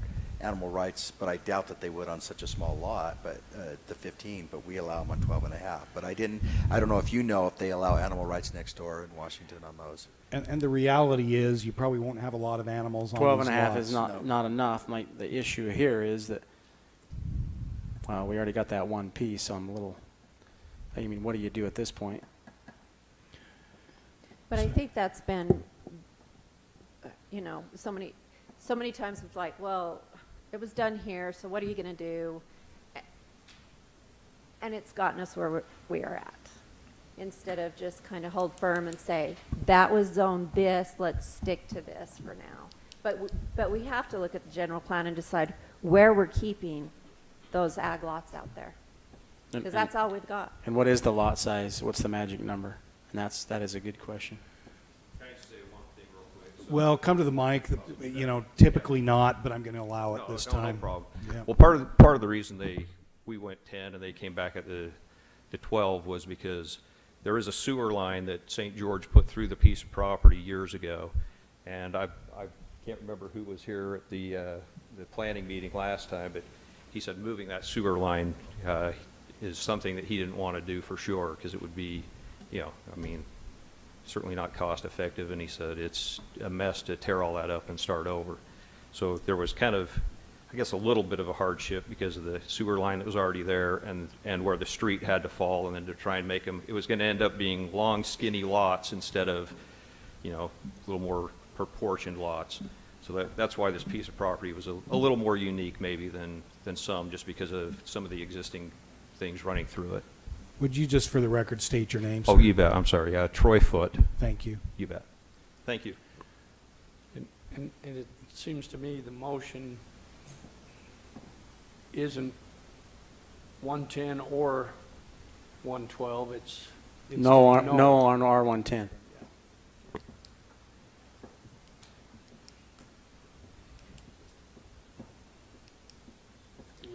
animal rights, but I doubt that they would on such a small lot, but the 15, but we allow them on 12 and a half. But I don't know if you know if they allow animal rights next door in Washington on those. And the reality is, you probably won't have a lot of animals on 12 these and a half lots. is not enough. The issue here is that, well, we already got that one piece, so I'm a little, I mean, what do you do at this point? But I think that's been, so many times it's like, well, it was done here, so what are you going to do? And it's gotten us where we are at. Instead of just kind of hold firm and say, that was zone this, let's stick to this for now. But we have to look at the general plan and decide where we're keeping those ag lots out there. Because that's all we've got. And what is the lot size? What's the magic number? And that is a good question. Well, come to the mic. Typically not, but I'm going to allow it this time. No problem. Yeah. Well, part of the reason we went 10 and they came back at the 12 was because there is a sewer line that St. George put through the piece of property years ago, and I can't remember who was here at the planning meeting last time, but he said moving that sewer line is something that he didn't want to do for sure, because it would be, certainly not cost effective, and he said it's a mess to tear all that up and start over. So there was kind of, I guess, a little bit of a hardship because of the sewer line that was already there and where the street had to fall, and then to try and make them, it was going to end up being long, skinny lots instead of, a little more proportioned lots. So that's why this piece of property was a little more unique maybe than some, just because of some of the existing things running through it. Would you just, for the record, state your name? Oh, sir? you bet. I'm sorry. Troy Foote. Thank you. You bet. Thank you. And it seems to me the motion isn't 110 or 112. It's No on R110.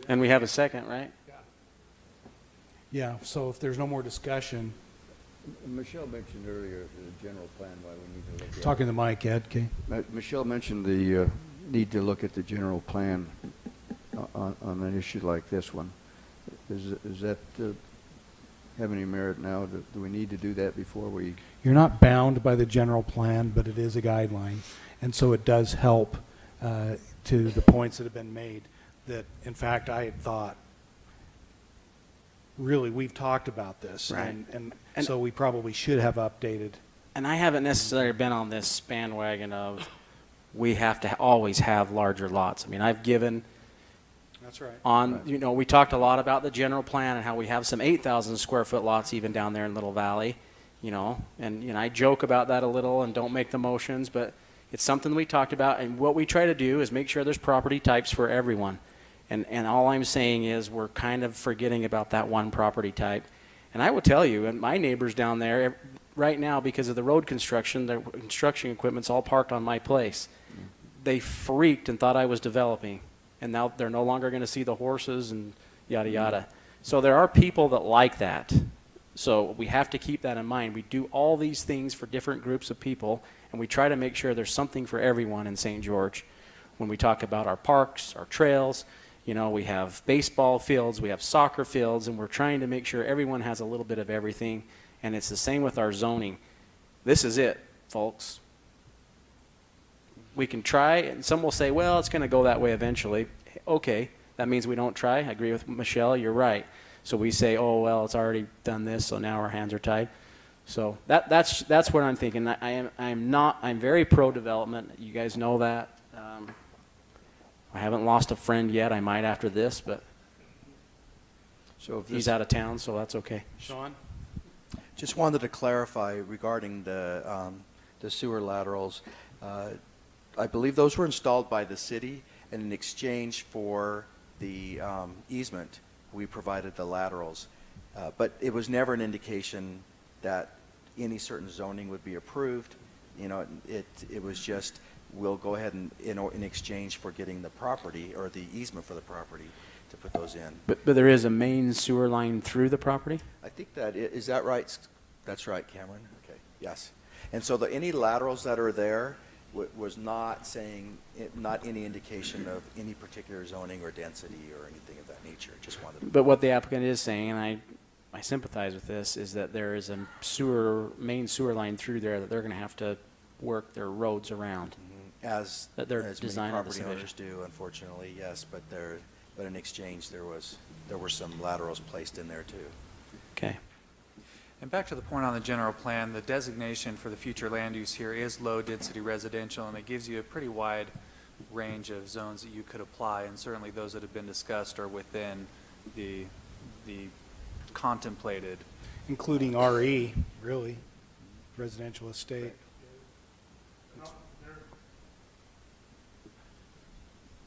And we have a second, right? Yeah, so if there's no more discussion, Michelle mentioned earlier the general plan, why we need to look at. talking to the mic, Ed, okay? Michelle mentioned the need to look at the general plan on an issue like this one. Is that have any merit now? Do we need to do that before we? You're not bound by the general plan, but it is a guideline. And so it does help to the points that have been made that, in fact, I had thought, really, we've talked about this. Right. And so we probably should have updated. And I haven't necessarily been on this bandwagon of we have to always have larger lots. I mean, I've given That's right. on, we talked a lot about the general plan and how we have some 8,000 square foot lots even down there in Little Valley, and I joke about that a little and don't make the motions, but it's something we talked about. And what we try to do is make sure there's property types for everyone. And all I'm saying is we're kind of forgetting about that one property type. And I will tell you, and my neighbors down there, right now, because of the road construction, the construction equipment's all parked on my place. They freaked and thought I was developing. And now they're no longer going to see the horses and yada, yada. So there are people that like that. So we have to keep that in mind. We do all these things for different groups of people, and we try to make sure there's something for everyone in St. George. When we talk about our parks, our trails, we have baseball fields, we have soccer fields, and we're trying to make sure everyone has a little bit of everything. And it's the same with our zoning. This is it, folks. We can try, and some will say, well, it's going to go that way eventually. Okay, that means we don't try. I agree with Michelle, you're right. So we say, oh, well, it's already done this, so now our hands are tied. So that's what I'm thinking. I'm very pro-development. You guys know that. I haven't lost a friend yet. I might after this, but he's out of town, so that's okay. Sean? Just wanted to clarify regarding the sewer laterals. I believe those were installed by the city, and in exchange for the easement, we provided the laterals. But it was never an indication that any certain zoning would be approved. You know, it was just, we'll go ahead and, in exchange for getting the property or the easement for the property, to put those in. But there is a main sewer line through the property? I think that, is that right? That's right, Cameron? Okay, yes. And so any laterals that are there was not saying, not any indication of any particular zoning or density or anything of that nature. Just wanted to. But what the applicant is saying, and I sympathize with this, is that there is a main sewer line through there that they're going to have to work their roads around. As That they're many designing the property owners do, unfortunately, yes, but in exchange, there were some laterals placed in there too. Okay. And back to the point on the general plan, the designation for the future land use here is low-density residential, and it gives you a pretty wide range of zones that you could apply, and certainly those that have been discussed are within the contemplated. Including RE, really, residential estate.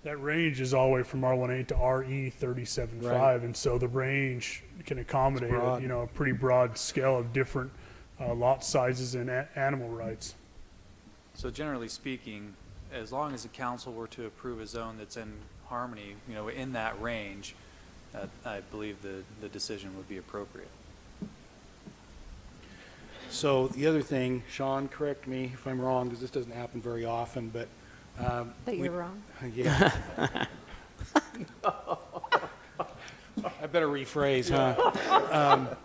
That range is all the way from R18 to RE 37.5, Right. and so the range can accommodate, It's broad. a pretty broad scale of different lot sizes and animal rights. So generally speaking, as long as the council were to approve a zone that's in harmony, in that range, I believe the decision would be appropriate. So the other thing, Sean, correct me if I'm wrong, because this doesn't happen very often, but. That you're wrong. Yeah. I better rephrase, huh?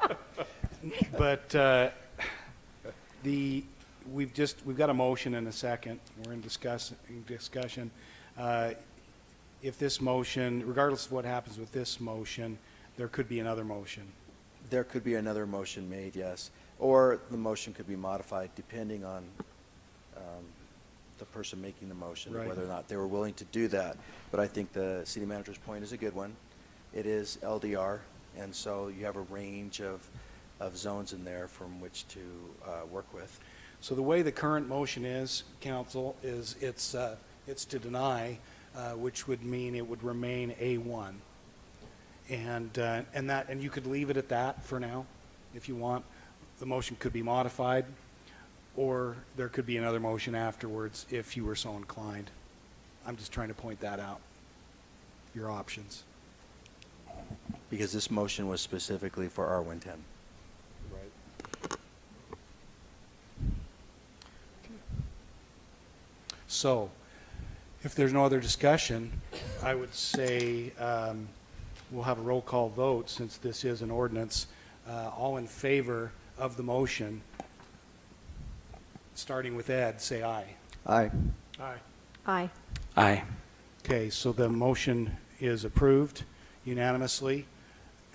But we've got a motion and a second. We're in discussion. If this motion, regardless of what happens with this motion, there could be another motion. There could be another motion made, yes, or the motion could be modified depending on the person making the motion, Right. whether or not they were willing to do that. But I think the city manager's point is a good one. It is LDR, and so you have a range of zones in there from which to work with. So the way the current motion is, council, is it's to deny, which would mean it would remain A1. And you could leave it at that for now, if you want. The motion could be modified, or there could be another motion afterwards if you were so inclined. I'm just trying to point that out, your options. Because this motion was specifically for R110. Right. So, if there's no other discussion, I would say we'll have a roll call vote since this is an ordinance. All in favor of the motion, starting with Ed, say aye. Aye. Aye. Aye. Aye. Okay, so the motion is approved unanimously.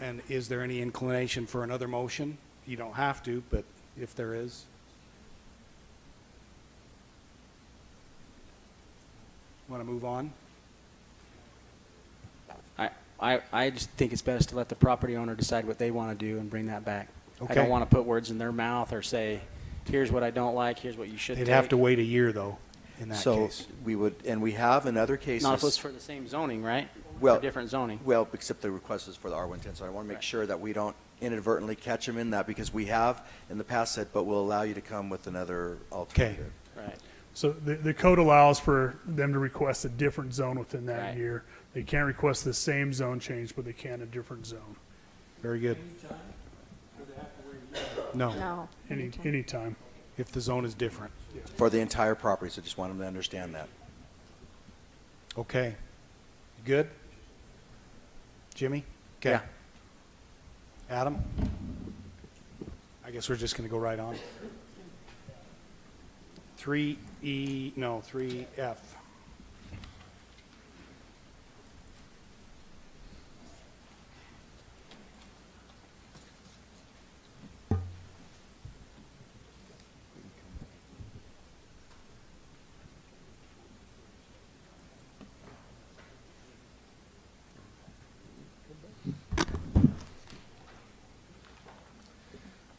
And is there any inclination for another motion? You don't have to, but if there is. Want to move on? I just think it's best to let the property owner decide what they want to do and bring that back. I Okay. don't want to put words in their mouth or say, here's what I don't like, here's what you should They'd take. have to wait a year, though, in that So case. we would, and we have in other cases. Not if it's for the same zoning, right? Well, For different zoning. Well, except the request is for the R110, so I want to make sure that we don't inadvertently catch them in that, because we have in the past said, but we'll allow you to come with another alternative. Right. So the code allows for them to request a different zone within that Right. year. They can't request the same zone change, but they can a different zone. Very good. No, No. Anytime. if the zone is different. For the entire property, so just want them to understand that. Okay. Good? Jimmy? Okay. Yeah. Adam? I guess we're just going to go right on. 3F.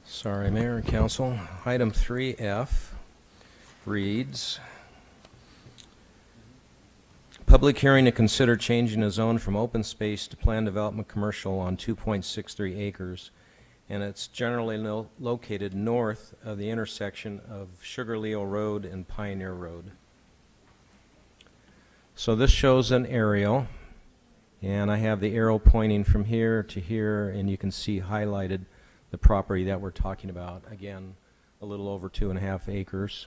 Sorry, Mayor and Council. Item 3F reads, Public hearing to consider changing the zone from open space to planned development commercial on 2.63 acres, and it's generally located north of the intersection of Sugar Leo Road and Pioneer Road. So this shows an aerial, and I have the arrow pointing from here to here, and you can see highlighted the property that we're talking about. Again, a little over 2.5 acres.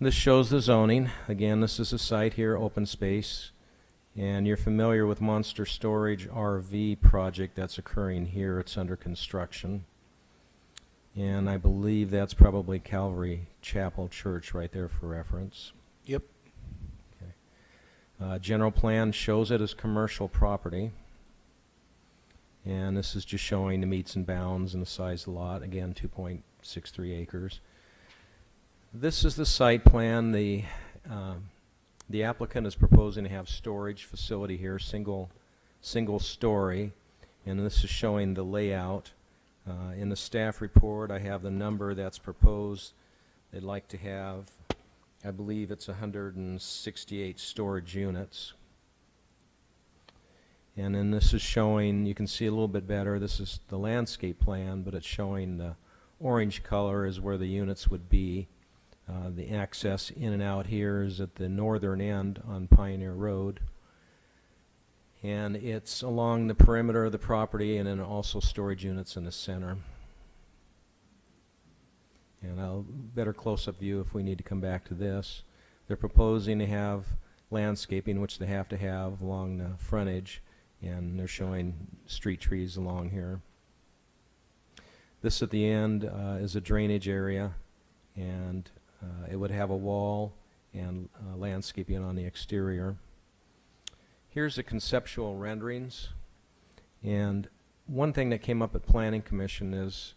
This shows the zoning. Again, this is a site here, open space, and you're familiar with Monster Storage RV project that's occurring here. It's under construction, and I believe that's probably Calvary Chapel Church right there for reference. Yep. General plan shows it as commercial property, and this is just showing the meets and bounds and the size of the lot. Again, 2.63 acres. This is the site plan. The applicant is proposing to have storage facility here, single story, and this is showing the layout. In the staff report, I have the number that's proposed. They'd like to have, I believe it's 168 storage units. And then this is showing, you can see a little bit better, this is the landscape plan, but it's showing the orange color is where the units would be. The access in and out here is at the northern end on Pioneer Road. And it's along the perimeter of the property, and then also storage units in the center. And I'll better close-up view if we need to come back to this. They're proposing to have landscaping, which they have to have along the frontage, and they're showing street trees along here. This at the end is a drainage area, and it would have a wall and landscaping on the exterior. Here's the conceptual renderings, and one thing that came up at Planning Commission is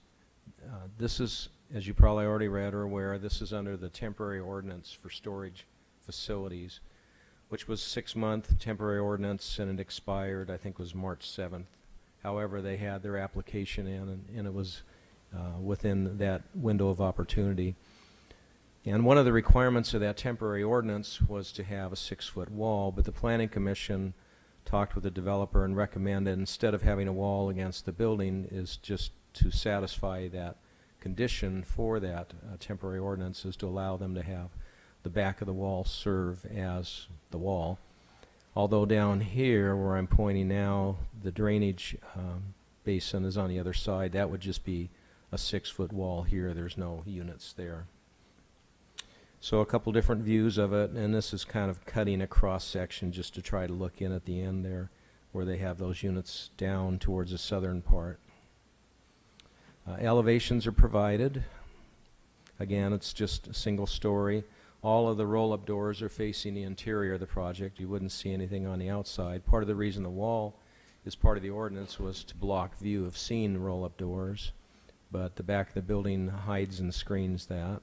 this is, as you probably already read or aware, this is under the temporary ordinance for storage facilities, which was 6-month temporary ordinance, and it expired, I think, was March 7th. However, they had their application in, and it was within that window of opportunity. And one of the requirements of that temporary ordinance was to have a 6-foot wall, but the Planning Commission talked with the developer and recommended, instead of having a wall against the building, is just to satisfy that condition for that temporary ordinance, is to allow them to have the back of the wall serve as the wall. Although down here, where I'm pointing now, the drainage basin is on the other side. That would just be a 6-foot wall here. There's no units there. So a couple different views of it, and this is kind of cutting a cross-section just to try to look in at the end there, where they have those units down towards the southern part. Elevations are provided. Again, it's just a single story. All of the roll-up doors are facing the interior of the project. You wouldn't see anything on the outside. Part of the reason the wall is part of the ordinance was to block view of seeing roll-up doors, but the back of the building hides and screens that.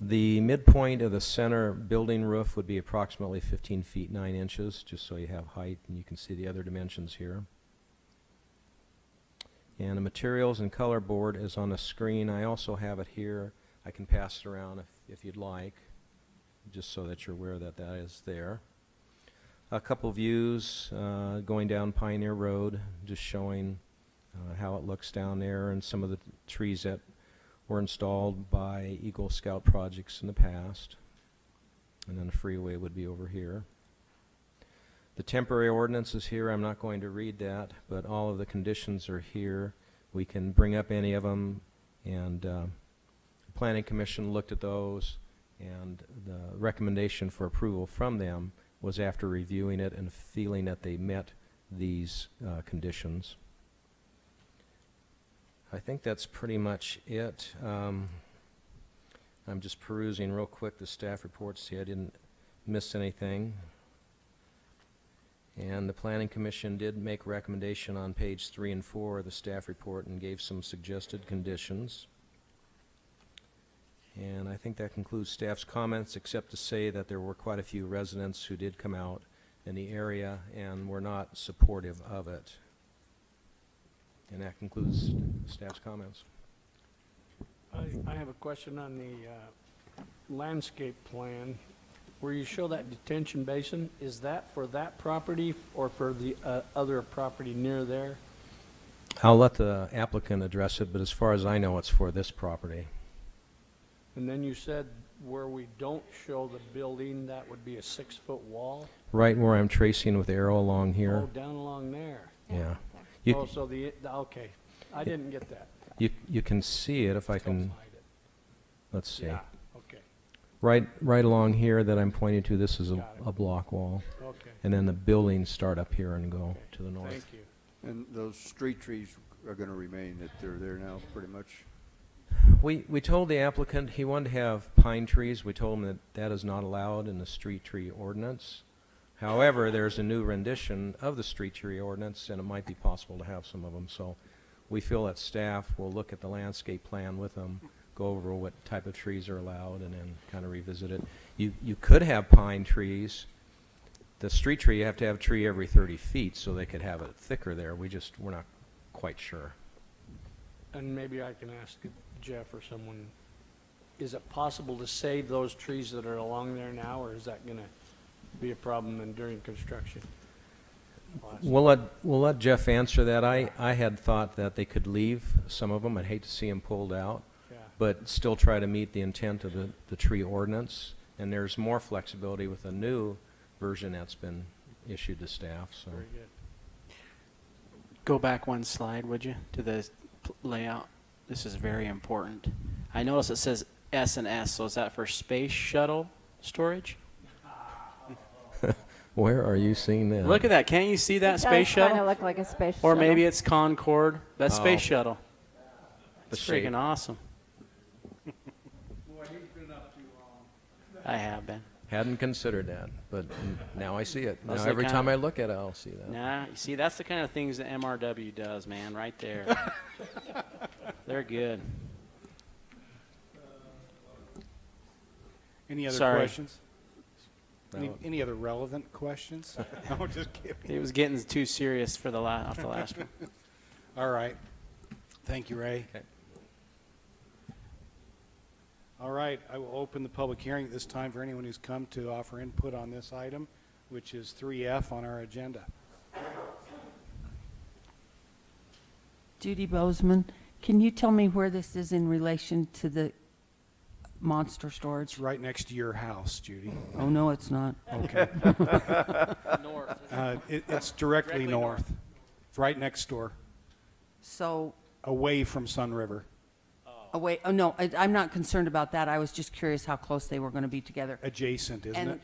The midpoint of the center building roof would be approximately 15 feet 9 inches, just so you have height, and you can see the other dimensions here. And the materials and color board is on the screen. I also have it here. I can pass it around if you'd like, just so that you're aware that that is there. A couple views going down Pioneer Road, just showing how it looks down there, and some of the trees that were installed by Eagle Scout projects in the past. And then the freeway would be over here. The temporary ordinance is here. I'm not going to read that, but all of the conditions are here. We can bring up any of them, and the Planning Commission looked at those, and the recommendation for approval from them was after reviewing it and feeling that they met these conditions. I think that's pretty much it. I'm just perusing real quick the staff report, see I didn't miss anything. And the Planning Commission did make recommendation on page 3 and 4 of the staff report and gave some suggested conditions. And I think that concludes staff's comments, except to say that there were quite a few residents who did come out in the area and were not supportive of it. And that concludes staff's comments. I have a question on the landscape plan, where you show that detention basin, is that for that property or for the other property near there? I'll let the applicant address it, but as far as I know, it's for this property. And then you said where we don't show the building, that would be a 6-foot wall? Right where I'm tracing with the arrow along here. Oh, down along there. Yeah. Oh, so okay. I didn't get that. You can see it if I can, Don't hide it. let's see. Yeah, okay. Right along here that I'm pointing to, this is Got it. a block wall. Okay. And then the buildings start up here and go to the north. Thank you. And those street trees are going to remain, that they're there now, pretty much? We told the applicant he wanted to have pine trees. We told him that that is not allowed in the street tree ordinance. However, there's a new rendition of the street tree ordinance, and it might be possible to have some of them. So we feel that staff will look at the landscape plan with them, go over what type of trees are allowed, and then kind of revisit it. You could have pine trees. The street tree, you have to have a tree every 30 feet, so they could have it thicker there. We're not quite sure. And maybe I can ask Jeff or someone, is it possible to save those trees that are along there now, or is that going to be a problem then during construction? We'll let Jeff answer that. I had thought that they could leave some of them. I'd hate to see them pulled out, Yeah. but still try to meet the intent of the tree ordinance. And there's more flexibility with a new version that's been issued to staff. So Very good. Go back one slide, would you, to the layout? This is very important. I notice it says S&S, so is that for space shuttle storage? where are you seeing that? Look at that. Can't you see that space It does kind shuttle? of look like a space Or shuttle. maybe it's Concorde. That's Oh. space shuttle. The It's shape. freaking awesome. I have been. Hadn't considered that, but now I see it. Those Now are the every kind time of- I look at it, I'll see that. Nah, you see, that's the kind of things that MRW does, man, right there. They're good. Any other Sorry. questions? Any other relevant questions? No, just kidding. It was getting too serious for off the last one. All right. Thank you, Ray. Okay. All right, I will open the public hearing at this time for anyone who's come to offer input on this item, which is 3F on our agenda. Judy Bozeman, can you tell me where this is in relation to the monster storage? It's right next to your house, Judy. Oh, no, it's not. Okay. North. It's directly north. It's right next door, So, away from Sun River, wait, oh, no, I'm not concerned about that. I was just curious how close they were going to be together. adjacent, isn't And- it?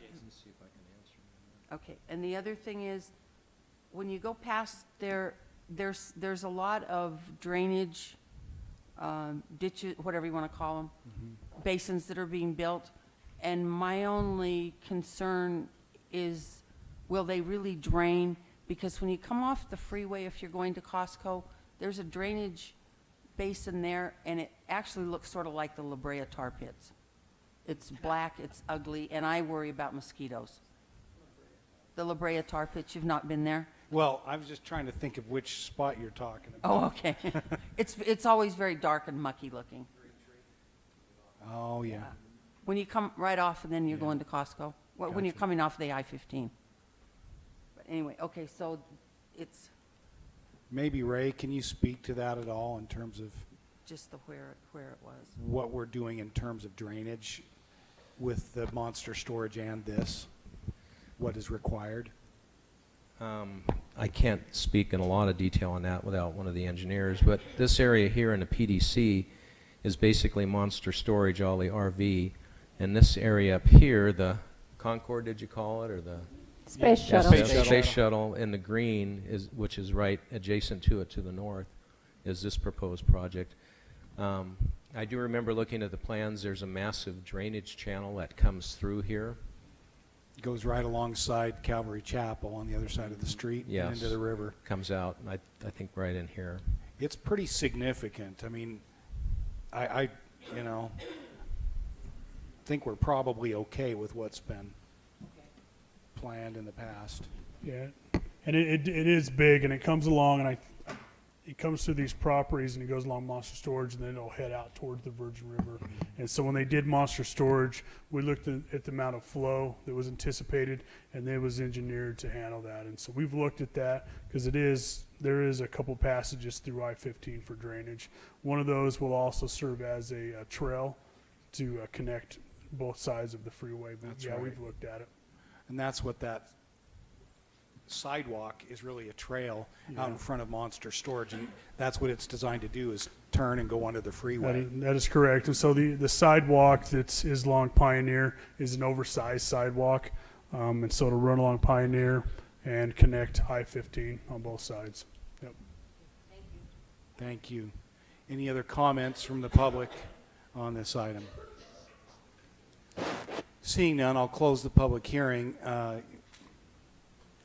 Okay, and the other thing is, when you go past there, there's a lot of drainage, ditches, whatever you want to call them, basins that are being built, and my only concern is, will they really drain? Because when you come off the freeway, if you're going to Costco, there's a drainage basin there, and it actually looks sort of like the La Brea tar pits. It's black, it's ugly, and I worry about mosquitoes. The La Brea tar pits, you've not been there? Well, I was just trying to think of which spot you're talking about. Oh, okay. It's always very dark and mucky looking. Oh, yeah. When you come right off and then you're going to Costco, when you're Gotcha. coming off the I-15. But anyway, okay, so it's Maybe, Ray, can you speak to that at all in terms of just the where it was. what we're doing in terms of drainage with the monster storage and this? What is required? I can't speak in a lot of detail on that without one of the engineers, but this area here in the PDC is basically monster storage, all the RV. And this area up here, the Concorde, did you call it, or the? Space Yeah, shuttle. Space shuttle in the green, which is right adjacent to it to the north, is this proposed project. I do remember looking at the plans, there's a massive drainage channel that comes through here. Goes right alongside Calvary Chapel on the other side of the street and Yes. into the river. Comes out, I think right in here. It's pretty significant. I mean, I think we're probably okay with what's been planned in the past. Yeah, and it is big, and it comes along, and it comes through these properties and it goes along Monster Storage, and then it'll head out towards the Virgin River. And so when they did Monster Storage, we looked at the amount of flow that was anticipated, and it was engineered to handle that. And so we've looked at that because there is a couple passages through I-15 for drainage. One of those will also serve as a trail to connect both sides of the freeway. But That's yeah, right. we've looked at it. And that's what that sidewalk is, really a trail out in front of Monster Storage, and that's what it's designed to do, is turn and go under the freeway. That is correct. And so the sidewalk that is along Pioneer is an oversized sidewalk. And so it'll run along Pioneer and connect I-15 on both sides. Yep. Thank you. Any other comments from the public on this item? Seeing none, I'll close the public hearing.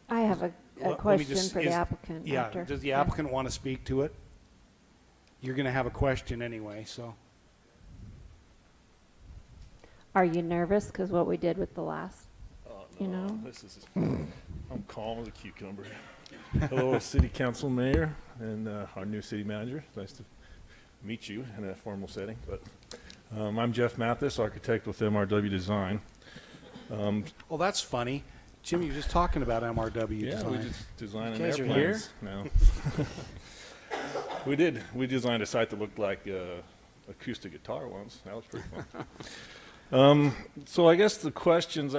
I have a Let me question just- for the is- applicant Yeah, after. does the Yeah. applicant want to speak to it? You're going to have a question anyway, so. Are you nervous because what we did with the last, you know? This is, I'm calm as a cucumber. Hello, City Council Mayor and our new city manager. Nice to meet you in a formal setting. But I'm Jeff Mathis, architect with MRW Design. Oh, that's funny. Jim, you were just talking about MRW Yeah, design. we just designed You an guys are airplanes. No. We did. We designed a site that looked like acoustic guitar once. That was pretty fun. So I guess the questions,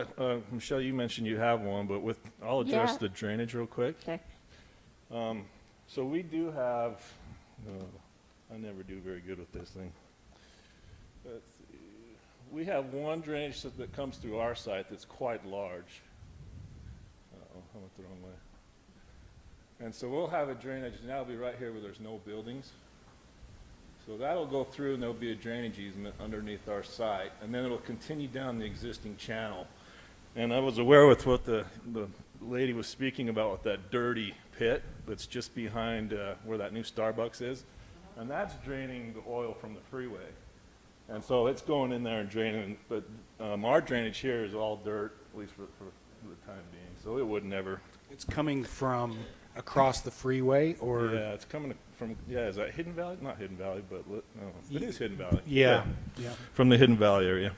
Michelle, you mentioned you have one, but I'll address Yeah. the drainage real quick. Okay. So we do have, I never do very good with this thing. Let's see. We have one drainage that comes through our site that's quite large. Uh-oh, I went the wrong way. And so we'll have a drainage, and that'll be right here where there's no buildings. So that'll go through, and there'll be a drainage easement underneath our site, and then it'll continue down the existing channel. And I was aware with what the lady was speaking about with that dirty pit that's just behind where that new Starbucks is, and that's draining the oil from the freeway. And so it's going in there and draining, but our drainage here is all dirt, at least for the time being, so it would never. It's coming from across the freeway, or? Yeah, it's coming from, is that Hidden Valley? Not Hidden Valley, but it is Hidden Valley. Yeah. From the Hidden Valley area.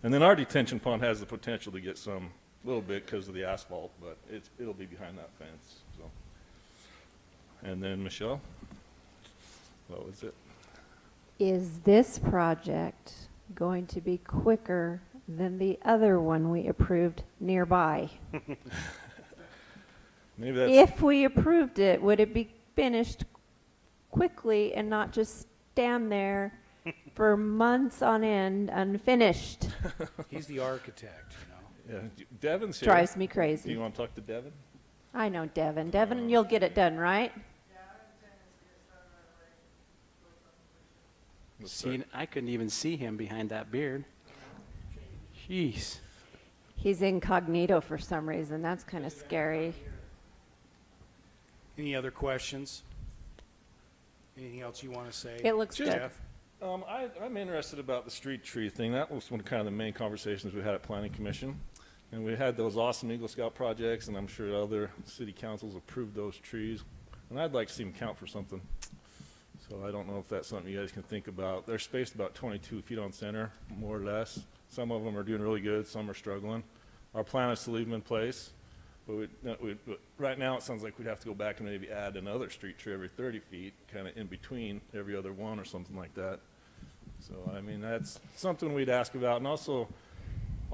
And then our detention pond has the potential to get some, a little bit because of the asphalt, but it'll be behind that fence, so. And then Michelle, what was it? Is this project going to be quicker than the other one we approved nearby? Maybe that's. If we approved it, would it be finished quickly and not just stand there for months on end unfinished? He's the architect, you know. Yeah, Devin's here. Drives me crazy. Do you want to talk to Devin? I know Devin. Devin, you'll get it done, right? See, I couldn't even see him behind that beard. Jeez. He's incognito for some reason. That's kind of scary. Any other questions? Anything else you want to say? It looks good. Jeff? I'm interested about the street tree thing. That was one of kind of the main conversations we had at Planning Commission. And we had those awesome Eagle Scout projects, and I'm sure other city councils approved those trees. And I'd like to see them count for something. So I don't know if that's something you guys can think about. They're spaced about 22 feet on center, more or less. Some of them are doing really good, some are struggling. Our plan is to leave them in place, but right now it sounds like we'd have to go back and maybe add another street tree every 30 feet, kind of in between every other one or something like that. So, I mean, that's something we'd ask about. And also,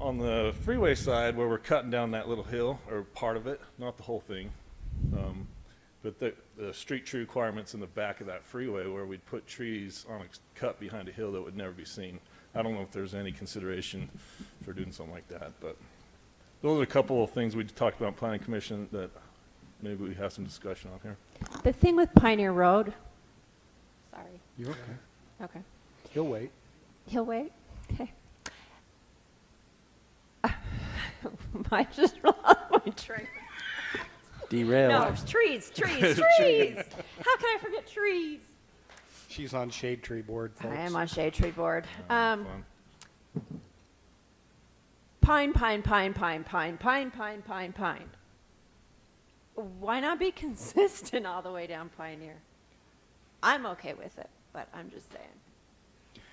on the freeway side, where we're cutting down that little hill, or part of it, not the whole thing, but the street tree requirements in the back of that freeway where we'd put trees on a cut behind a hill that would never be seen. I don't know if there's any consideration for doing something like that, but those are a couple of things we talked about in Planning Commission that maybe we have some discussion on here. The thing with Pioneer Road. Sorry. You're okay. Okay. He'll wait. He'll wait? Okay. I just lost my train. Derailed. No, trees. How can I forget trees? She's on Shade Tree Board, folks. I am on Shade Tree Board. Fun. Pine. why not be consistent all the way down Pioneer? I'm okay with it, but I'm just saying.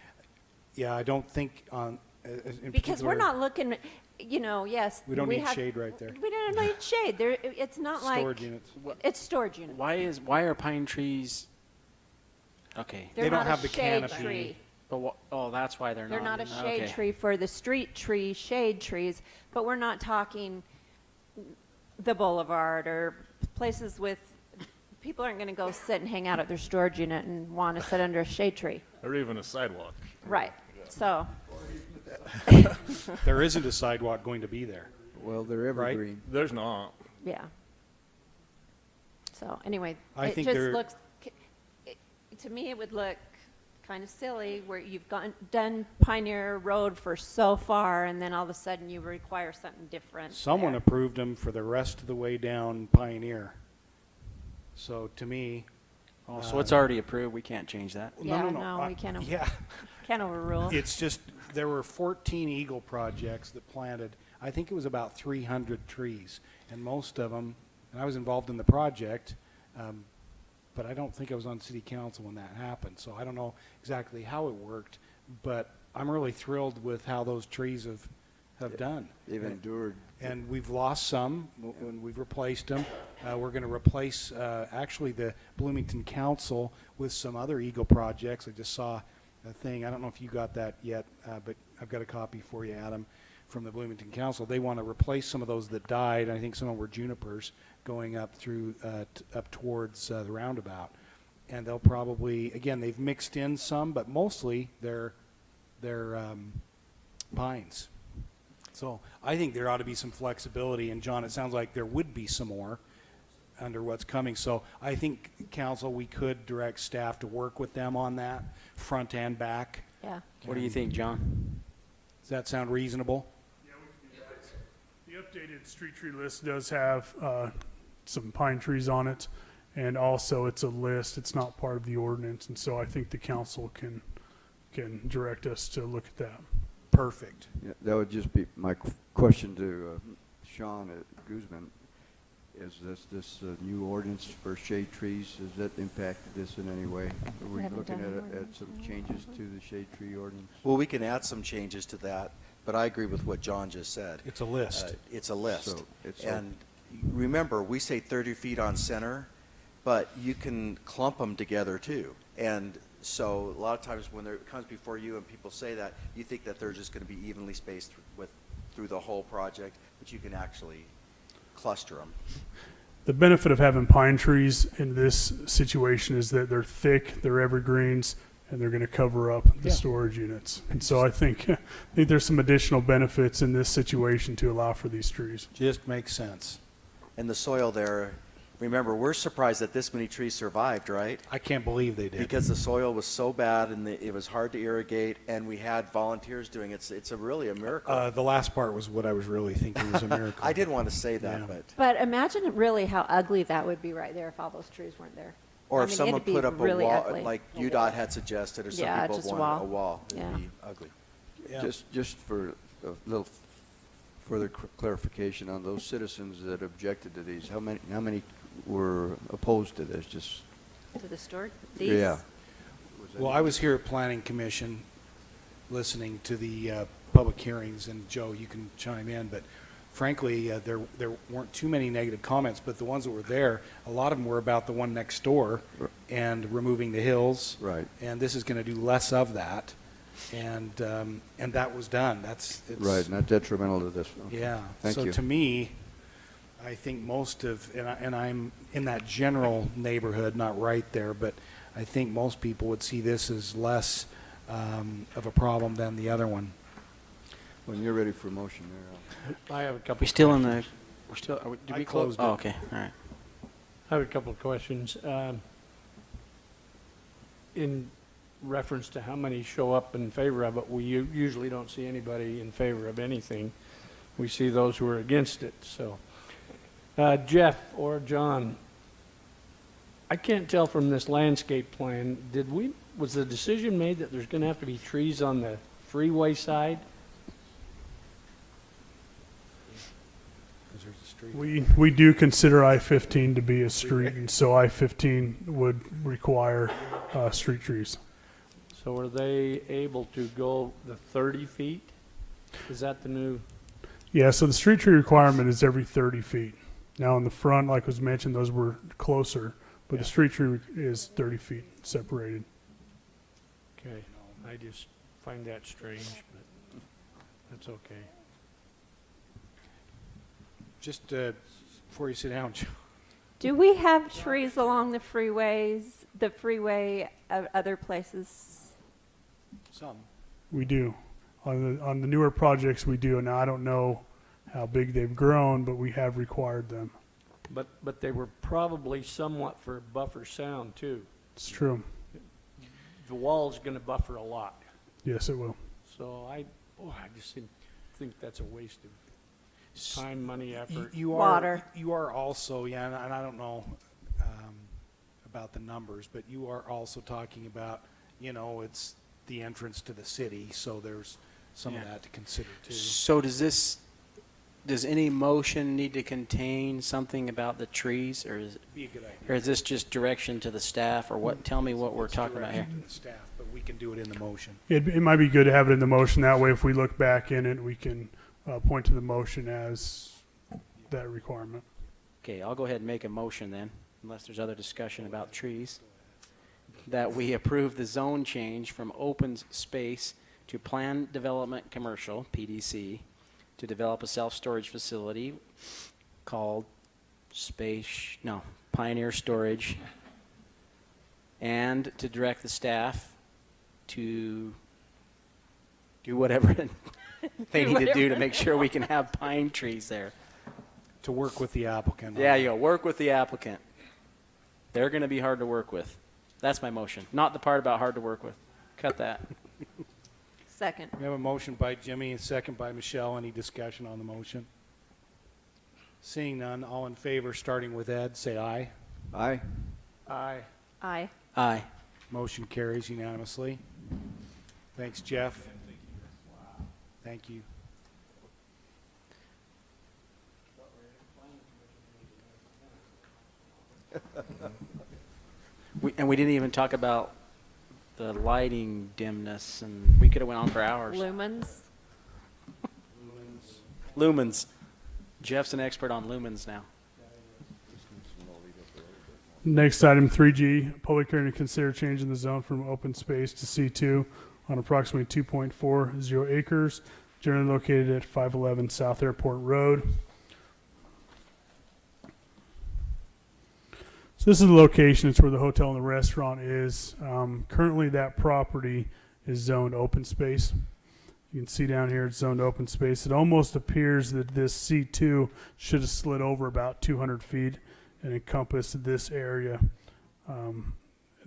Yeah, I don't think on, in Because we're particular- not looking, yes. We don't need have- shade right there. We don't need shade. There, it's not like. Storage units. It's storage units. Why are pine trees, okay. They're They don't not have a the shade canopy. tree. But that's why they're They're not a shade Okay. tree for the street tree, shade trees, but we're not talking the boulevard or places with, people aren't going to go sit and hang out at their storage unit and want to sit under a shade tree. Or even a sidewalk. Right, so, There isn't a sidewalk going to be there. Well, they're Right? evergreen. There's not. yeah. So, anyway, I it think just there- looks, to me, it would look kind of silly where you've done Pioneer Road for so far, and then all of a sudden you require something different. Someone there. approved them for the rest of the way down Pioneer. So to me. Oh, so it's already approved, we can't change that? Yeah, no, we can't, Yeah. can't overrule. It's just, there were 14 Eagle projects that planted, I think it was about 300 trees. And most of them, and I was involved in the project, but I don't think I was on city council when that happened. So I don't know exactly how it worked, but I'm really thrilled with how those trees have done. They've endured. And we've lost some when we've replaced them. We're going to replace, actually, the Bloomington Council with some other Eagle projects. I just saw a thing. I don't know if you got that yet, but I've got a copy for you, Adam, from the Bloomington Council. They want to replace some of those that died. I think some of them were junipers going up through, up towards the roundabout. And they'll probably, again, they've mixed in some, but mostly they're pines. So I think there ought to be some flexibility, and John, it sounds like there would be some more under what's coming. So I think, council, we could direct staff to work with them on that, front and back. Yeah. What do you think, John? Does that sound reasonable? Yeah, we can do that. The updated street tree list does have some pine trees on it, and also it's a list. It's not part of the ordinance, and so I think the council can direct us to look at that. Perfect. Yeah, that would just be my question to Sean Guzman. Is this new ordinance for shade trees, has that impacted this in any way? Are we haven't looking done the at ordinance. some changes to the shade tree ordinance? Well, we can add some changes to that, but I agree with what John just said. It's a list. It's a list. So it's And remember, we say 30 feet on center, but you can clump them together too. And so a lot of times when it comes before you and people say that, you think that they're just going to be evenly spaced through the whole project, but you can actually cluster them. The benefit of having pine trees in this situation is that they're thick, they're evergreens, and they're going to cover up the Yeah. storage units. And so I think there's some additional benefits in this situation to allow for these trees. Just makes sense. And the soil there, remember, we're surprised that this many trees survived, right? I can't believe they did. Because the soil was so bad and it was hard to irrigate, and we had volunteers doing it. It's really a miracle. The last part was what I was really thinking was a miracle. I didn't want to say that, Yeah. but. But imagine really how ugly that would be right there if all those trees weren't there. Or I if mean, someone it'd be put up a really wall, ugly. like UDOT had suggested, or some Yeah, people just a want wall. a wall, it'd Yeah. be ugly. Yeah. Just for a little further clarification on those citizens that objected to these, how many were opposed to this? Just To the storage, these? yeah. Well, I was here at Planning Commission listening to the public hearings, and Joe, you can chime in, but frankly, there weren't too many negative comments, but the ones that were there, a lot of them were about the one next door and removing the hills. Right. And this is going to do less of that, and that was done. It's Right, not detrimental to this. Okay. Yeah. Thank so you. to me, I think most of, and I'm in that general neighborhood, not right there, but I think most people would see this as less of a problem than the other one. When you're ready for a motion there, I have a couple. We still in the, we're still, are we, did I we close? closed Oh, it. okay, all right. I have a couple of questions. In reference to how many show up in favor of it, we usually don't see anybody in favor of anything. We see those who are against it, so. Jeff or John, I can't tell from this landscape plan, was the decision made that there's going to have to be trees on the freeway side? Because there's a street. We do consider I-15 to be a street, and so I-15 would require street trees. So are they able to go the 30 feet? Is that the new? Yeah, so the street tree requirement is every 30 feet. Now in the front, like was mentioned, those were closer, but the street tree is 30 feet separated. Okay, I just find that strange, but that's okay. Just before you sit down, Joe. Do we have trees along the freeway of other places? Some. We do. On the newer projects, we do. And I don't know how big they've grown, but we have required them. But they were probably somewhat for buffer sound too. It's true. The wall's gonna buffer a lot. Yes, it will. So I just think that's a waste of time, money, effort. You are, Water. You are also, yeah, and I don't know about the numbers, but you are also talking about, it's the entrance to the city, so there's some of that to consider too. So does any motion need to contain something about the trees, or Be a good idea. or is this just direction to the staff, or what? Tell me what we're It's talking about here. direction to the staff, but we can do it in the motion. It might be good to have it in the motion. That way, if we look back in it, we can point to the motion as that requirement. Okay, I'll go ahead and make a motion then, unless there's other discussion about trees, that we approve the zone change from open space to planned development commercial, PDC, to develop a self-storage facility called Pioneer Storage, and to direct the staff to do whatever they need to do to make sure we can have pine trees there. To work with the applicant. Yeah, you go, work with the applicant. They're going to be hard to work with. That's my motion, not the part about hard to work with. Cut that. Second. We have a motion by Jimmy and a second by Michelle. Any discussion on the motion? Seeing none, all in favor, starting with Ed, say aye. Aye. Aye. Aye. Aye. Motion carries unanimously. Thanks, Jeff. Thank you. We didn't even talk about the lighting dimness, and we could have went on for hours. Lumens. Lumens. Jeff's an expert on lumens now. Next item, 3G, public hearing to consider changing the zone from open space to C2 on approximately 2.40 acres, generally located at 511 South Airport Road. So this is the location. It's where the hotel and the restaurant is. Currently, that property is zoned open space. You can see down here it's zoned open space. It almost appears that this C2 should have slid over about 200 feet and encompass this area. And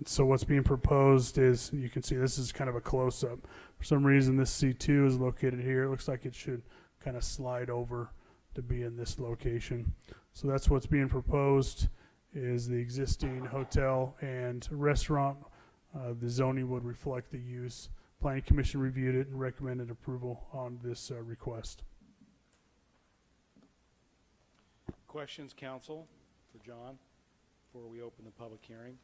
so what's being proposed is, you can see this is kind of a close-up. For some reason, this C2 is located here. It looks like it should kind of slide over to be in this location. So that's what's being proposed, is the existing hotel and restaurant. The zoning would reflect the use. Planning Commission reviewed it and recommended approval on this request. Questions, council, for John, before we open the public hearing?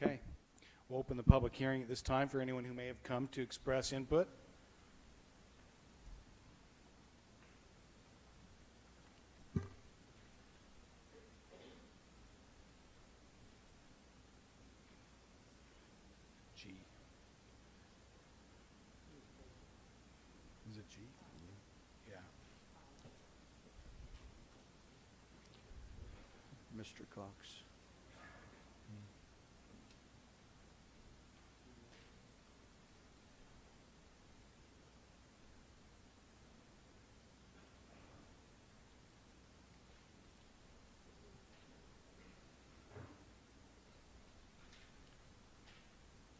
Okay. We'll open the public hearing at this time for anyone who may have come to express input. G. Is it G? Yeah. Mr. Cox.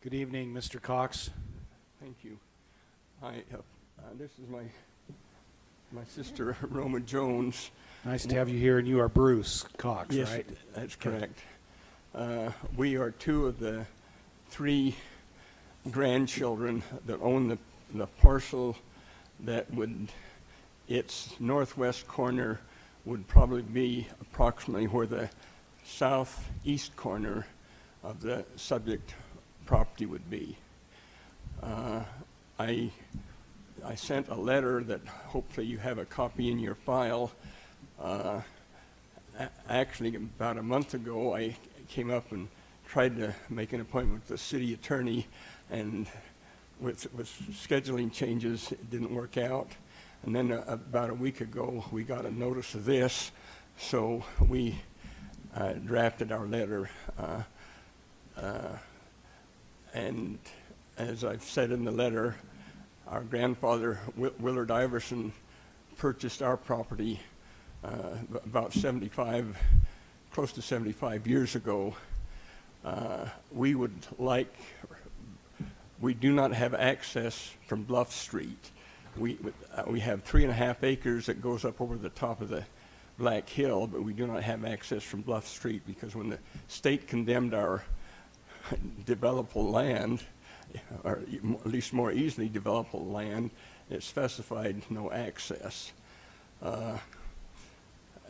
Good evening, Mr. Cox. Thank you. This is my sister, Roma Jones. Nice to have you here, and you are Bruce Cox, Yes, right? that's correct. We are two of the three grandchildren that own the parcel that would, its northwest corner would probably be approximately where the southeast corner of the subject property would be. I sent a letter that hopefully you have a copy in your file. Actually, about a month ago, I came up and tried to make an appointment with the city attorney, and with scheduling changes, it didn't work out. And then about a week ago, we got a notice of this, so we drafted our letter. And as I've said in the letter, our grandfather, Willard Iverson, purchased our property about close to 75 years ago. We do not have access from Bluff Street. We have 3.5 acres that goes up over the top of the Black Hill, but we do not have access from Bluff Street because when the state condemned our developable land, or at least more easily developable land, it specified no access.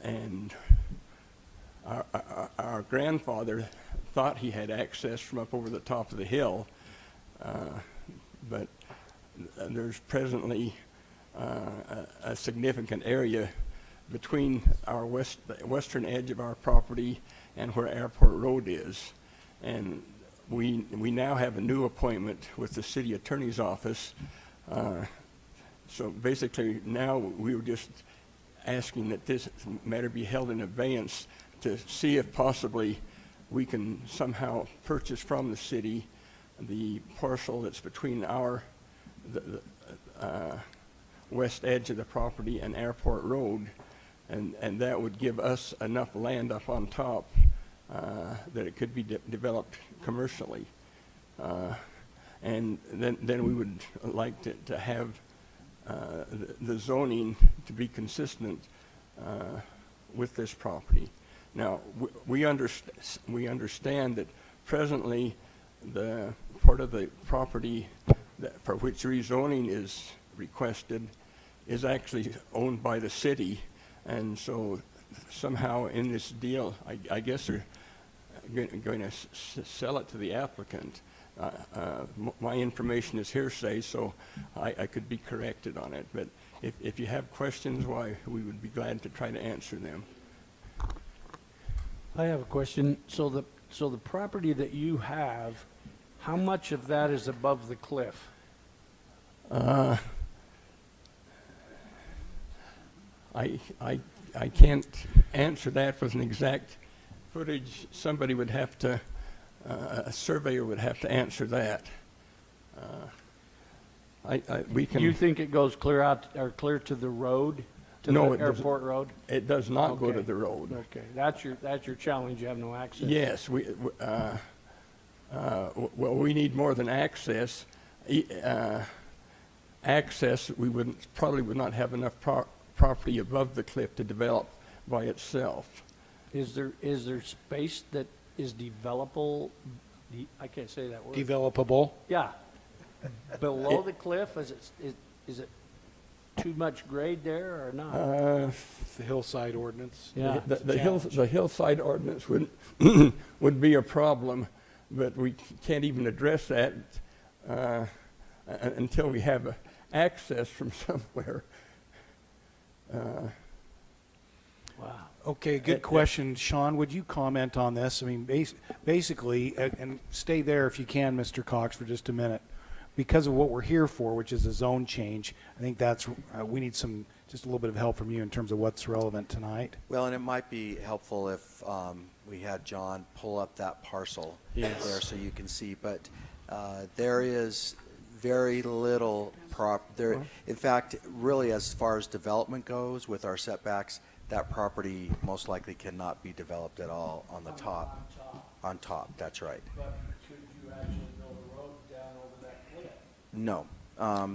And our grandfather thought he had access from up over the top of the hill, but there's presently a significant area between our western edge of our property and where Airport Road is. And we now have a new appointment with the city attorney's office. So basically now we were just asking that this matter be held in abeyance to see if possibly we can somehow purchase from the city the parcel that's between our west edge of the property and Airport Road, and that would give us enough land up on top that it could be developed commercially. And then we would like to have the zoning to be consistent with this property. Now, we understand that presently the part of the property for which rezoning is requested is actually owned by the city, and so somehow in this deal, I guess they're going to sell it to the applicant. My information is hearsay, so I could be corrected on it, but if you have questions, why, we would be glad to try to answer them. I have a question. So the property that you have, how much of that is above the cliff? I can't answer that with an exact footage. Somebody would have to, a surveyor would have to answer that. We can. You think it goes clear out or clear to the road, to No, the airport road? It does not go to Okay. the road. Okay, that's your challenge. You have no access. Yes, well, we need more than access. Access, we probably would not have enough property above the cliff to develop by itself. Is there space that is developable? I can't say that word. Developable? Yeah. Below the cliff, is it too much grade there or not? The hillside ordinance. Yeah. The hillside ordinance would would be a problem, but we can't even address that until we have access from somewhere. Wow. Okay, good question. Sean, would you comment on this? I mean, basically, and stay there if you can, Mr. Cox, for just a minute. Because of what we're here for, which is a zone change, I think that's, we need just a little bit of help from you in terms of what's relevant tonight. Well, and it might be helpful if we had John pull up that parcel Yes. there so you can see. But there is very little in fact, really, as far as development goes with our setbacks, that property most likely cannot be developed at all on the top. On top, that's right. But could you actually build a road down over that cliff? No.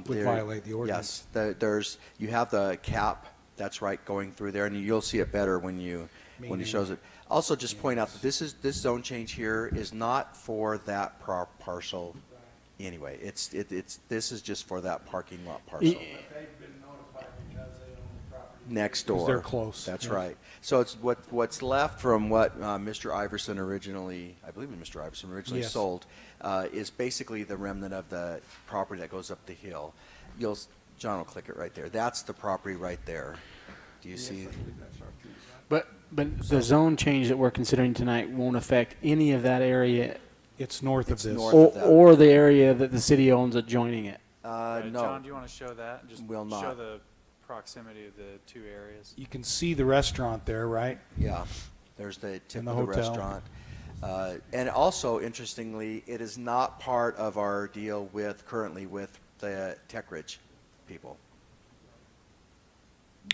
Would violate the ordinance. Yes, you have the cap, that's right, going through there, and you'll see it better when he shows it. Also, just point out that this zone change here is not for that parcel anyway. This is just for that parking lot parcel. next 'Cause door. they're close, That's yes. right. So it's what's left from what Mr. Iverson originally, I believe Mr. Iverson originally Yes. sold, is basically the remnant of the property that goes up the hill. John will click it right there. That's the property right there. Do you see? But the zone change that we're considering tonight won't affect any of that area It's north of It's this. north of that. or the area that the city owns adjoining it. No. John, do you want to show that? Just Will show not. the proximity of the two areas. You can see the restaurant there, right? Yeah, there's the tip And the of the hotel. restaurant. And also, interestingly, it is not part of our deal currently with the Tech Ridge people.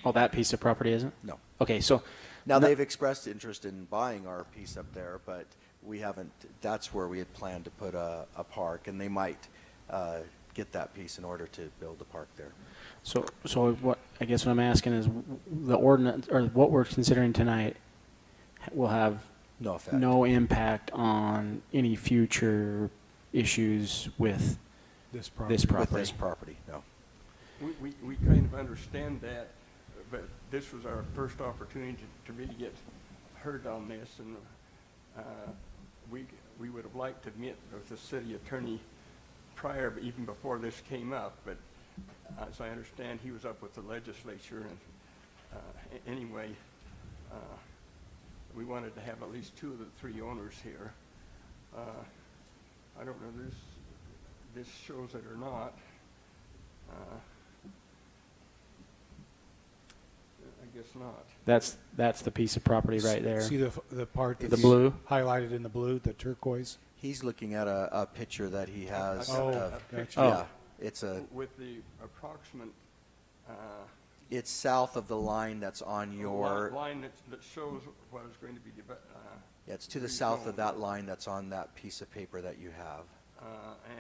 Oh, that piece of property isn't? No. Okay, so Now, no- they've expressed interest in buying our piece up there, but we haven't, that's where we had planned to put a park, and they might get that piece in order to build the park there. So what I guess what I'm asking is the ordinance or what we're considering tonight will have No effect. no impact on any future issues with This property. this property. With this property, no. We kind of understand that, but this was our first opportunity to really get heard on this, and we would have liked to meet with the city attorney prior, even before this came up, but as I understand, he was up with the legislature, and anyway, we wanted to have at least two of the three owners here. I don't know, this shows it or not. I guess not. That's the piece of property right there. See the part The that's blue? highlighted in the blue, the turquoise? He's looking at a picture that he has. Oh, of- gotcha. Yeah, it's With the approximate it's south of the line that's on your, line that shows what is going to be yeah, it's to the south of that line that's on that piece of paper that you have.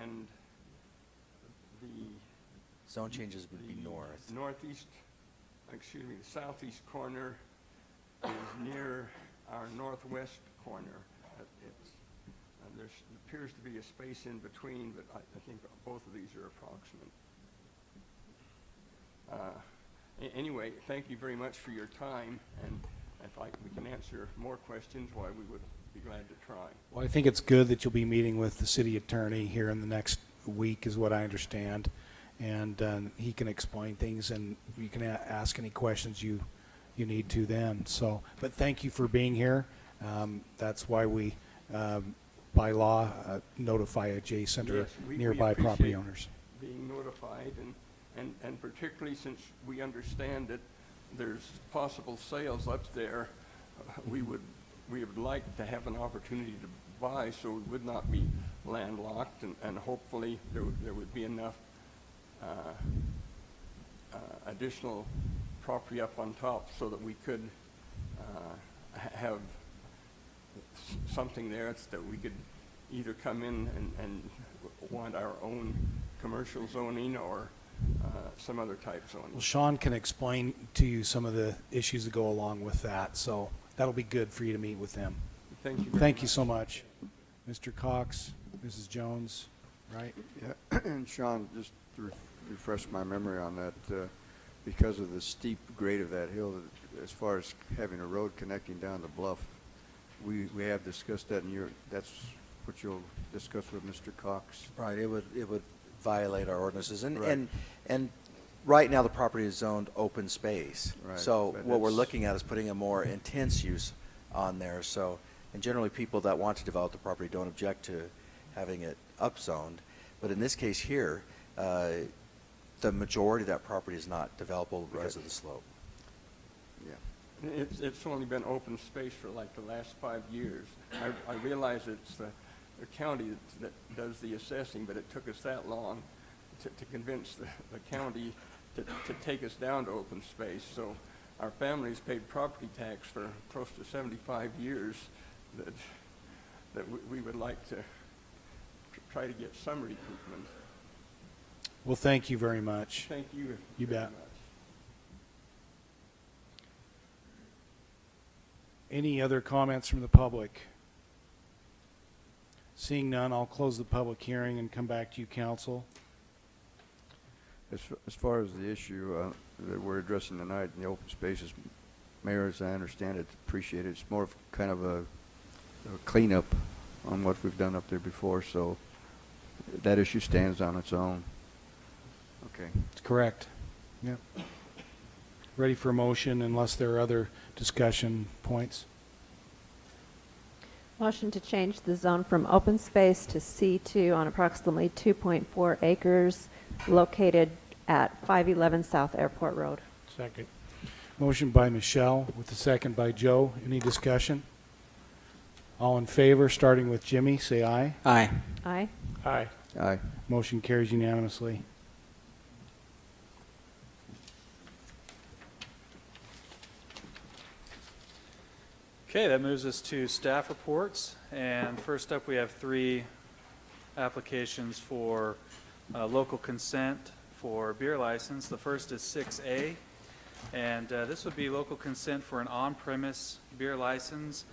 and the Zone changes would be north. northeast, excuse me, the southeast corner is near our northwest corner. It's, there appears to be a space in between, but I think both of these are approximate. Anyway, thank you very much for your time, and if we can answer more questions, why we would be glad to try. Well, I think it's good that you'll be meeting with the city attorney here in the next week, is what I understand. And he can explain things, and you can ask any questions you need to then. So, but thank you for being here. That's why we, by law, notify adjacent or Yes, we nearby property appreciate owners. being notified, and particularly since we understand that there's possible sales up there, we would like to have an opportunity to buy, so we would not be landlocked, and hopefully there would be enough additional property up on top so that we could have something there that we could either come in and want our own commercial zoning or some other type zoning. Well, Sean can explain to you some of the issues that go along with that, so that'll be good for you to meet with them. Thank you very Thank you much. so much. Mr. Cox, Mrs. Jones, right? Yeah, and Sean, just to refresh my memory on that, because of the steep grade of that hill, as far as having a road connecting down the bluff, we have discussed that, and that's what you'll discuss with Mr. Cox. Right, it would violate our ordinances, Right. and right now the property is zoned open space. Right, So but what we're it's- looking at is putting a more intense use on there, so, and generally people that want to develop the property don't object to having it upzoned. But in this case here, the majority of that property is not developable because of the slope. Yeah. It's only been open space for like the last 5 years. I realize it's the county that does the assessing, but it took us that long to convince the county to take us down to open space. So our family's paid property tax for close to 75 years that we would like to try to get some recoupment. Well, thank you very much. Thank you. You very bet. much. Any other comments from the public? Seeing none, I'll close the public hearing and come back to you, council. As far as the issue, that we're addressing tonight in the open spaces, Mayor, as I understand it, appreciate it. It's more of kind of a cleanup on what we've done up there before, so that issue stands on its own. Okay. That's correct. Yep. Ready for a motion unless there are other discussion points? Motion to change the zone from open space to C2 on approximately 2.4 acres located at 511 South Airport Road. Second. Motion by Michelle with a second by Joe. Any discussion? All in favor, starting with Jimmy, say aye. Aye. Aye. Aye. Aye. Motion carries unanimously. Okay, that moves us to staff reports. And first up, we have 3 applications for local consent for beer license. The first is 6A, and this would be local consent for an on-premise beer license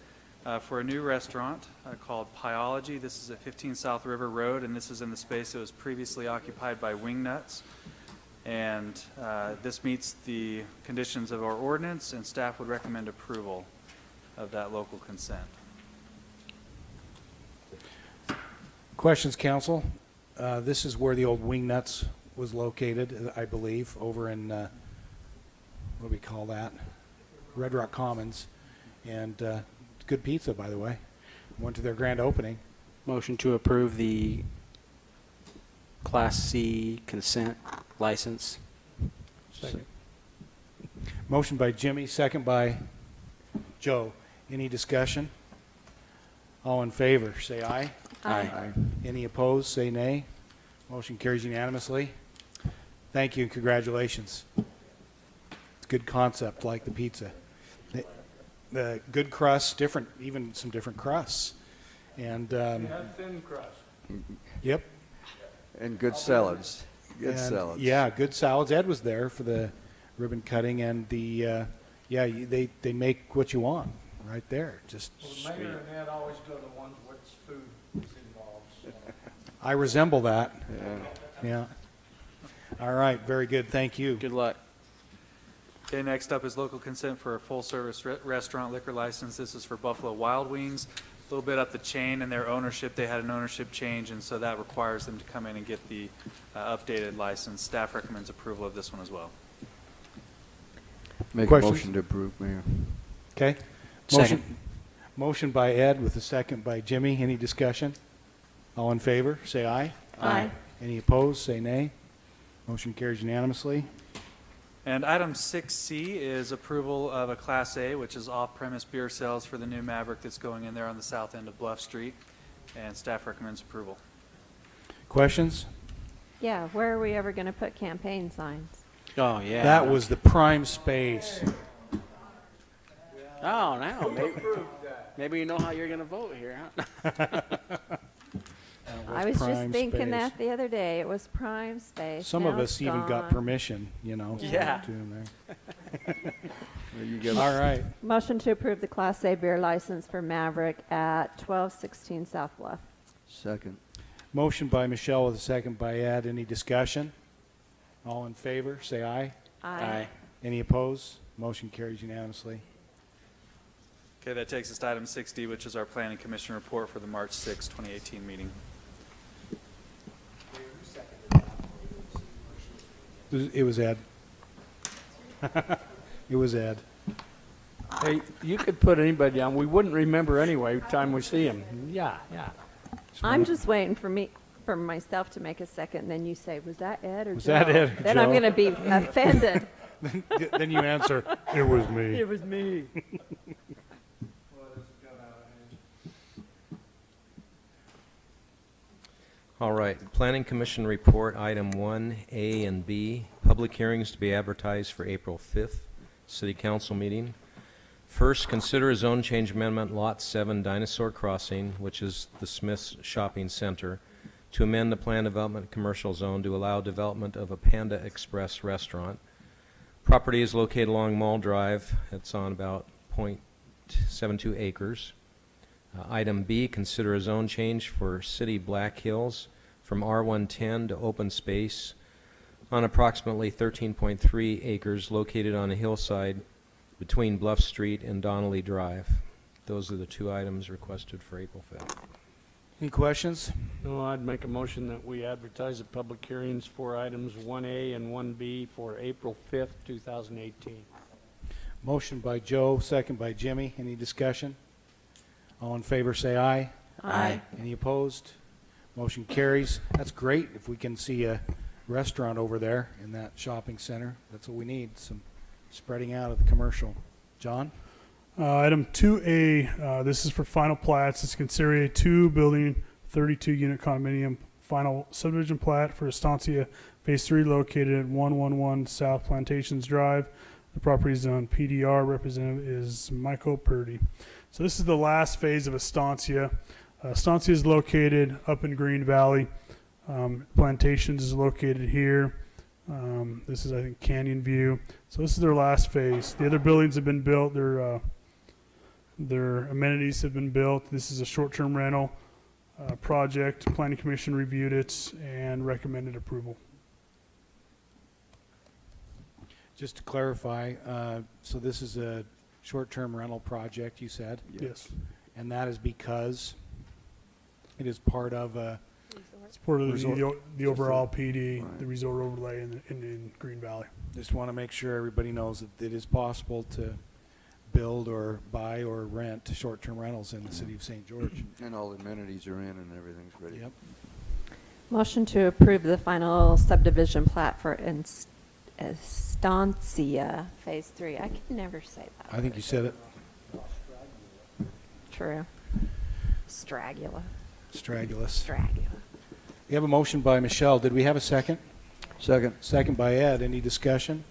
for a new restaurant called Pyology. This is at 15 South River Road, and this is in the space that was previously occupied by Wingnuts. And this meets the conditions of our ordinance, and staff would recommend approval of that local consent. Questions, council? This is where the old Wingnuts was located, I believe, over in, what do we call that? Red Rock Commons. And good pizza, by the way. Went to their grand opening. Motion to approve the Class C consent license. Second. Motion by Jimmy, second by Joe. Any discussion? All in favor, say aye. Aye. Any opposed, say nay. Motion carries unanimously. Thank you and congratulations. It's a good concept, like the pizza. The good crust, different, even some different crusts. And, thin crust. yep. And good salads. Good And, salads. Yeah, good salads. Ed was there for the ribbon cutting, and the they make what you want right there. Just Well, the mayor and Ed always go to the ones where food is involved. So. I resemble that. Yeah. Yeah. All right. Very good. Thank you. Good luck. Okay, next up is local consent for a full-service restaurant liquor license. This is for Buffalo Wild Wings. A little bit up the chain in their ownership. They had an ownership change, and so that requires them to come in and get the updated license. Staff recommends approval of this one as well. Make Questions? a motion to approve, Mayor. Okay. Second. Motion by Ed with a second by Jimmy. Any discussion? All in favor, say aye. Aye. Any opposed, say nay. Motion carries unanimously. And item 6C is approval of a Class A, which is off-premise beer sales for the new Maverick that's going in there on the south end of Bluff Street. And staff recommends approval. Questions? Yeah, where are we ever going to put campaign signs? Oh, yeah. That was the prime space. Oh, now maybe you know how you're going to vote here, huh? I was just prime thinking space. that the other day. It was prime space. Some Now of it's us even got gone. permission, you know. Yeah. To in there. You get All right. Motion to approve the Class A beer license for Maverick at 1216 South Bluff. Second. Motion by Michelle with a second by Ed. Any discussion? All in favor, say aye. Aye. Any opposed? Motion carries unanimously. Okay, that takes us to item 6D, which is our Planning Commission report for the March 6, 2018 meeting. It was Ed. It was Ed. Hey, you could put anybody down. We wouldn't remember anyway time we see him. Yeah, yeah. I'm just waiting for myself to make a second, and then you say, was that Ed or Was Joe? that Ed or Then I'm Joe? going to be offended. Then you answer, it was me. It was me. All right, Planning Commission report, item 1A and B, public hearings to be advertised for April 5th, City Council meeting. First, consider a zone change amendment, Lot 7 Dinosaur Crossing, which is the Smith's Shopping Center, to amend the planned development commercial zone to allow development of a Panda Express restaurant. Property is located along Mall Drive. It's on about 0.72 acres. Item B, consider a zone change for City Black Hills from R110 to open space on approximately 13.3 acres located on a hillside between Bluff Street and Donnelly Drive. Those are the two items requested for April 5th. Any questions? No, I'd make a motion that we advertise the public hearings for items 1A and 1B for April 5th, 2018. Motion by Joe, second by Jimmy. Any discussion? All in favor, say aye. Aye. Any opposed? Motion carries. That's great. If we can see a restaurant over there in that shopping center, that's what we need, some spreading out of the commercial. John? Item 2A, this is for final plats. It's consider a 2-building, 32-unit condominium final subdivision plat for Estancia Phase 3 located at 111 South Plantations Drive. The property is on PDR. Representative is Michael Purdy. So this is the last phase of Estancia. Estancia is located up in Green Valley. Plantations is located here. This is, I think, Canyon View. So this is their last phase. The other buildings have been built. Their amenities have been built. This is a short-term rental project. Planning Commission reviewed it and recommended approval. Just to clarify, so this is a short-term rental project, you said? Yes. And that is because it is part of a... It's part of resort. the overall PD, the resort overlay in Green Valley. Just want to make sure everybody knows that it is possible to build or buy or rent short-term rentals in the city of St. George. And all the amenities are in and everything's ready. Yep. Motion to approve the final subdivision plat for Estancia Phase 3. I can never say that. I think you said it. True. Stragula. Stragulous. Stragula. We have a motion by Michelle. Did we have a second? Second. Second by Ed. Any discussion?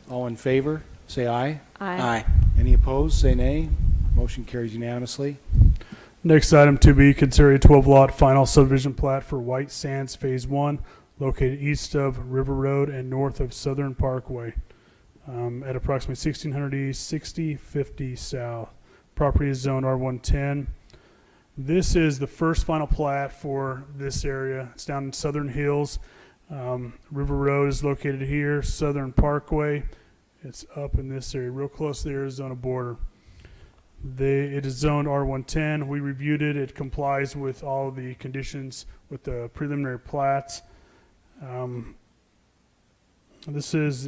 All in favor, say aye. Aye. Any opposed, say nay. Motion carries unanimously. Next item 2B, consider a 12-lot final subdivision plat for White Sands Phase 1 located east of River Road and north of Southern Parkway at approximately 1600 east, 6050 south. Property is zoned R110. This is the first final plat for this area. It's down in Southern Hills. River Road is located here. Southern Parkway, it's up in this area, real close to the Arizona border. It is zoned R110. We reviewed it. It complies with all the conditions with the preliminary plats. This is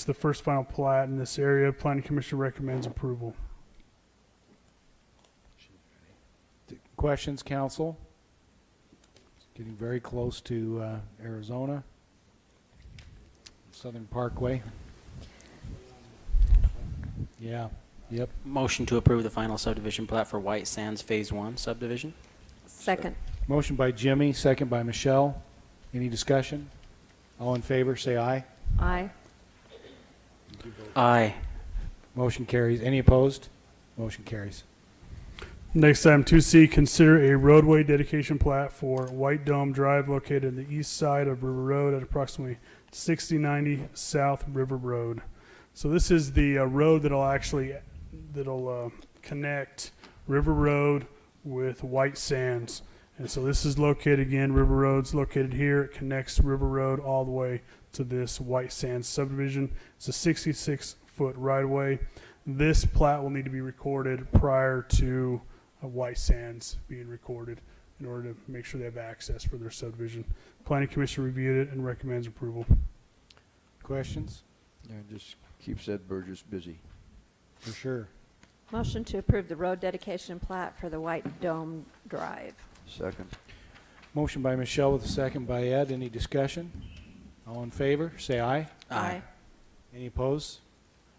the first final plat in this area. Planning Commission recommends approval. Questions, council? It's getting very close to Arizona. Southern Parkway. Yeah. Yep. Motion to approve the final subdivision plat for White Sands Phase 1 subdivision. Second. Motion by Jimmy, second by Michelle. Any discussion? All in favor, say aye. Aye. Aye. Motion carries. Any opposed? Motion carries. Next item 2C, consider a roadway dedication plat for White Dome Drive located on the east side of River Road at approximately 6090 South River Road. So this is the road that'll connect River Road with White Sands. And so this is located again, River Road's located here. It connects River Road all the way to this White Sands subdivision. It's a 66-foot right-of-way. This plat will need to be recorded prior to White Sands being recorded in order to make sure they have access for their subdivision. Planning Commission reviewed it and recommends approval. Questions? Yeah, just keeps Ed Burgess busy. For sure. Motion to approve the road dedication plat for the White Dome Drive. Second. Motion by Michelle with a second by Ed. Any discussion? All in favor, say aye. Aye. Any opposed?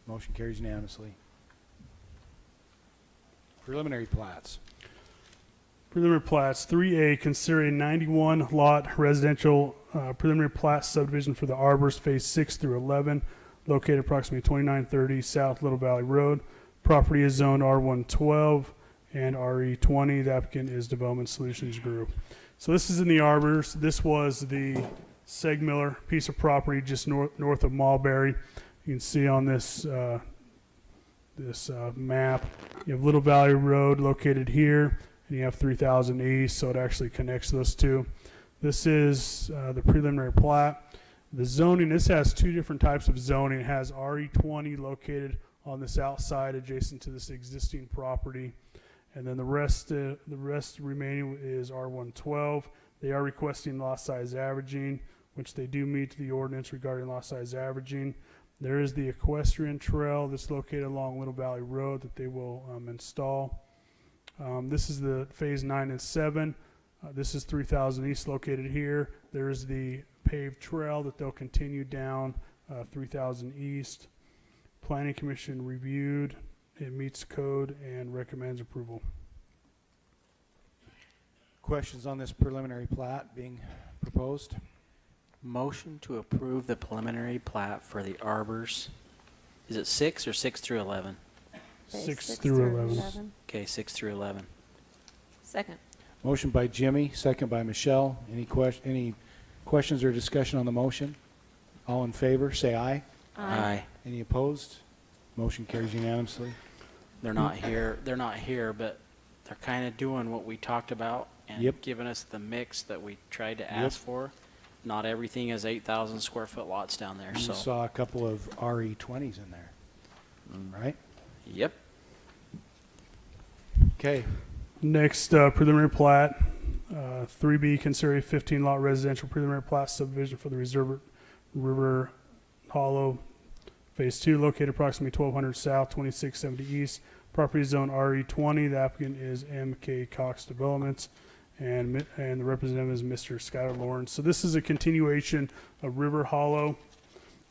Motion carries unanimously. Preliminary plats. Preliminary plats 3A, consider a 91-lot residential preliminary plat subdivision for the Arbors Phase 6 through 11, located approximately 2930 South Little Valley Road. Property is zoned R112 and RE20. The applicant is Development Solutions Group. So this is in the Arbors. This was the Seg Miller piece of property just north of Mulberry. You can see on this map, you have Little Valley Road located here, and you have 3000 East, so it actually connects those two. This is the preliminary plat. The zoning, this has two different types of zoning. It has RE20 located on this outside adjacent to this existing property. And then the rest remaining is R112. They are requesting lot size averaging, which they do meet the ordinance regarding lot size averaging. There is the equestrian trail that's located along Little Valley Road that they will install. This is the phase 9 and 7. This is 3000 East located here. There is the paved trail that they'll continue down 3000 East. Planning Commission reviewed. It meets code and recommends approval. Questions on this preliminary plat being proposed? Motion to approve the preliminary plat for the arbors. Is it 6 or 6 through 11? 6 through 11. Okay, 6 through 11. Second. Motion by Jimmy, second by Michelle. Any questions or discussion on the motion? All in favor, say aye. Aye. Any opposed? Motion carries unanimously. They're not here, but they're kind of doing what we talked about and Yep. giving us the mix that we tried to ask for. Not everything is 8,000 square foot lots down there, We so. saw a couple of RE20s in there, right? Yep. Okay. Next, preliminary plat, 3B, consider a 15-lot residential preliminary plat subdivision for the Reserve River Hollow Phase 2, located approximately 1200 south, 2670 east. Property zone RE20. The applicant is MK Cox Developments, and the representative is Mr. Skylar Lawrence. So this is a continuation of River Hollow.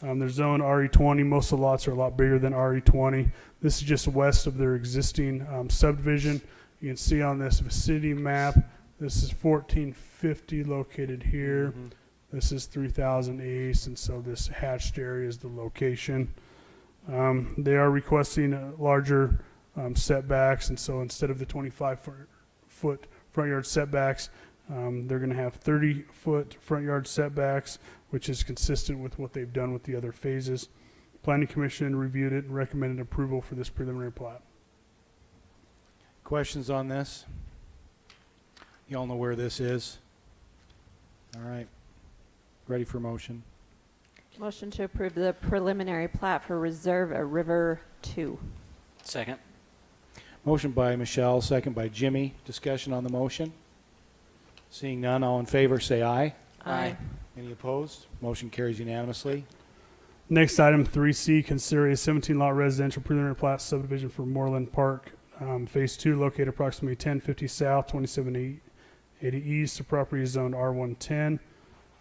Their zone RE20. Most of the lots are a lot bigger than RE20. This is just west of their existing subdivision. You can see on this vicinity map, this is 1450 located here. This is 3000 east, and so this hatched area is the location. They are requesting larger setbacks, and so instead of the 25-foot front yard setbacks, they're going to have 30-foot front yard setbacks, which is consistent with what they've done with the other phases. Planning Commission reviewed it and recommended approval for this preliminary plat. Questions on this? You all know where this is? All right. Ready for motion? Motion to approve the preliminary plat for Reserve River 2. Second. Motion by Michelle, second by Jimmy. Discussion on the motion? Seeing none, all in favor say aye. Aye. Any opposed? Motion carries unanimously. Next item, 3C, consider a 17-lot residential preliminary plat subdivision for Moreland Park, Phase 2, located approximately 1050 south, 2780 east. The property is zoned R110.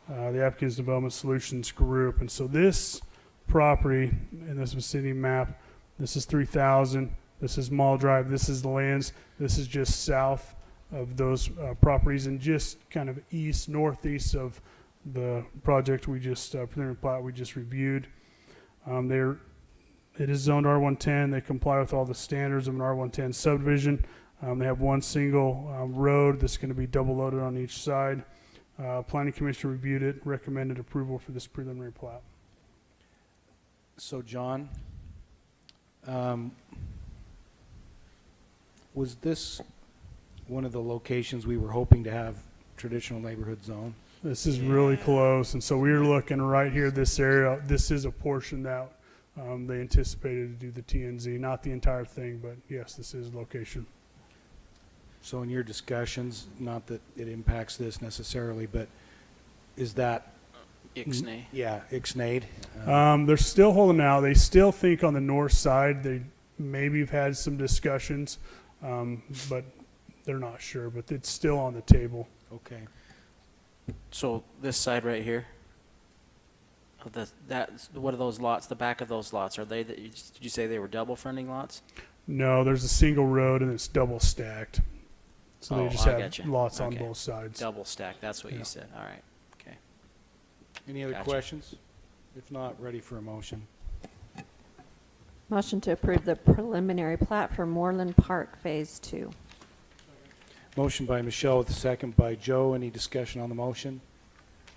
The applicant's Development Solutions Group. And so this property in this vicinity map, this is 3000. This is Mall Drive. This is the lands. This is just south of those properties and just kind of northeast of the project we just, preliminary plat we just reviewed. It is zoned R110. They comply with all the standards of an R110 subdivision. They have one single road that's going to be double loaded on each side. Planning Commission reviewed it, recommended approval for this preliminary plat. So, John, was this one of the locations we were hoping to have traditional neighborhood zone? This is really close, and so we were looking right here, this area. This is a portion that they anticipated to do the TNZ, not the entire thing, but yes, this is location. So in your discussions, not that it impacts this necessarily, but is that Ixnay. Yeah, Ixnade. They're still holding out. They still think on the north side. They maybe have had some discussions, but they're not sure. But it's still on the table. Okay. So this side right here, what are those lots? The back of those lots, are they? Did you say they were double fronting lots? No, there's a single road and it's double stacked. So they just have gotcha. lots on Okay. both sides. Double stack. That's what Yeah. you said. All right. Okay. Any other Gotcha. questions? If not, ready for a motion. Motion to approve the preliminary plat for Moreland Park Phase 2. Motion by Michelle with a second by Joe. Any discussion on the motion?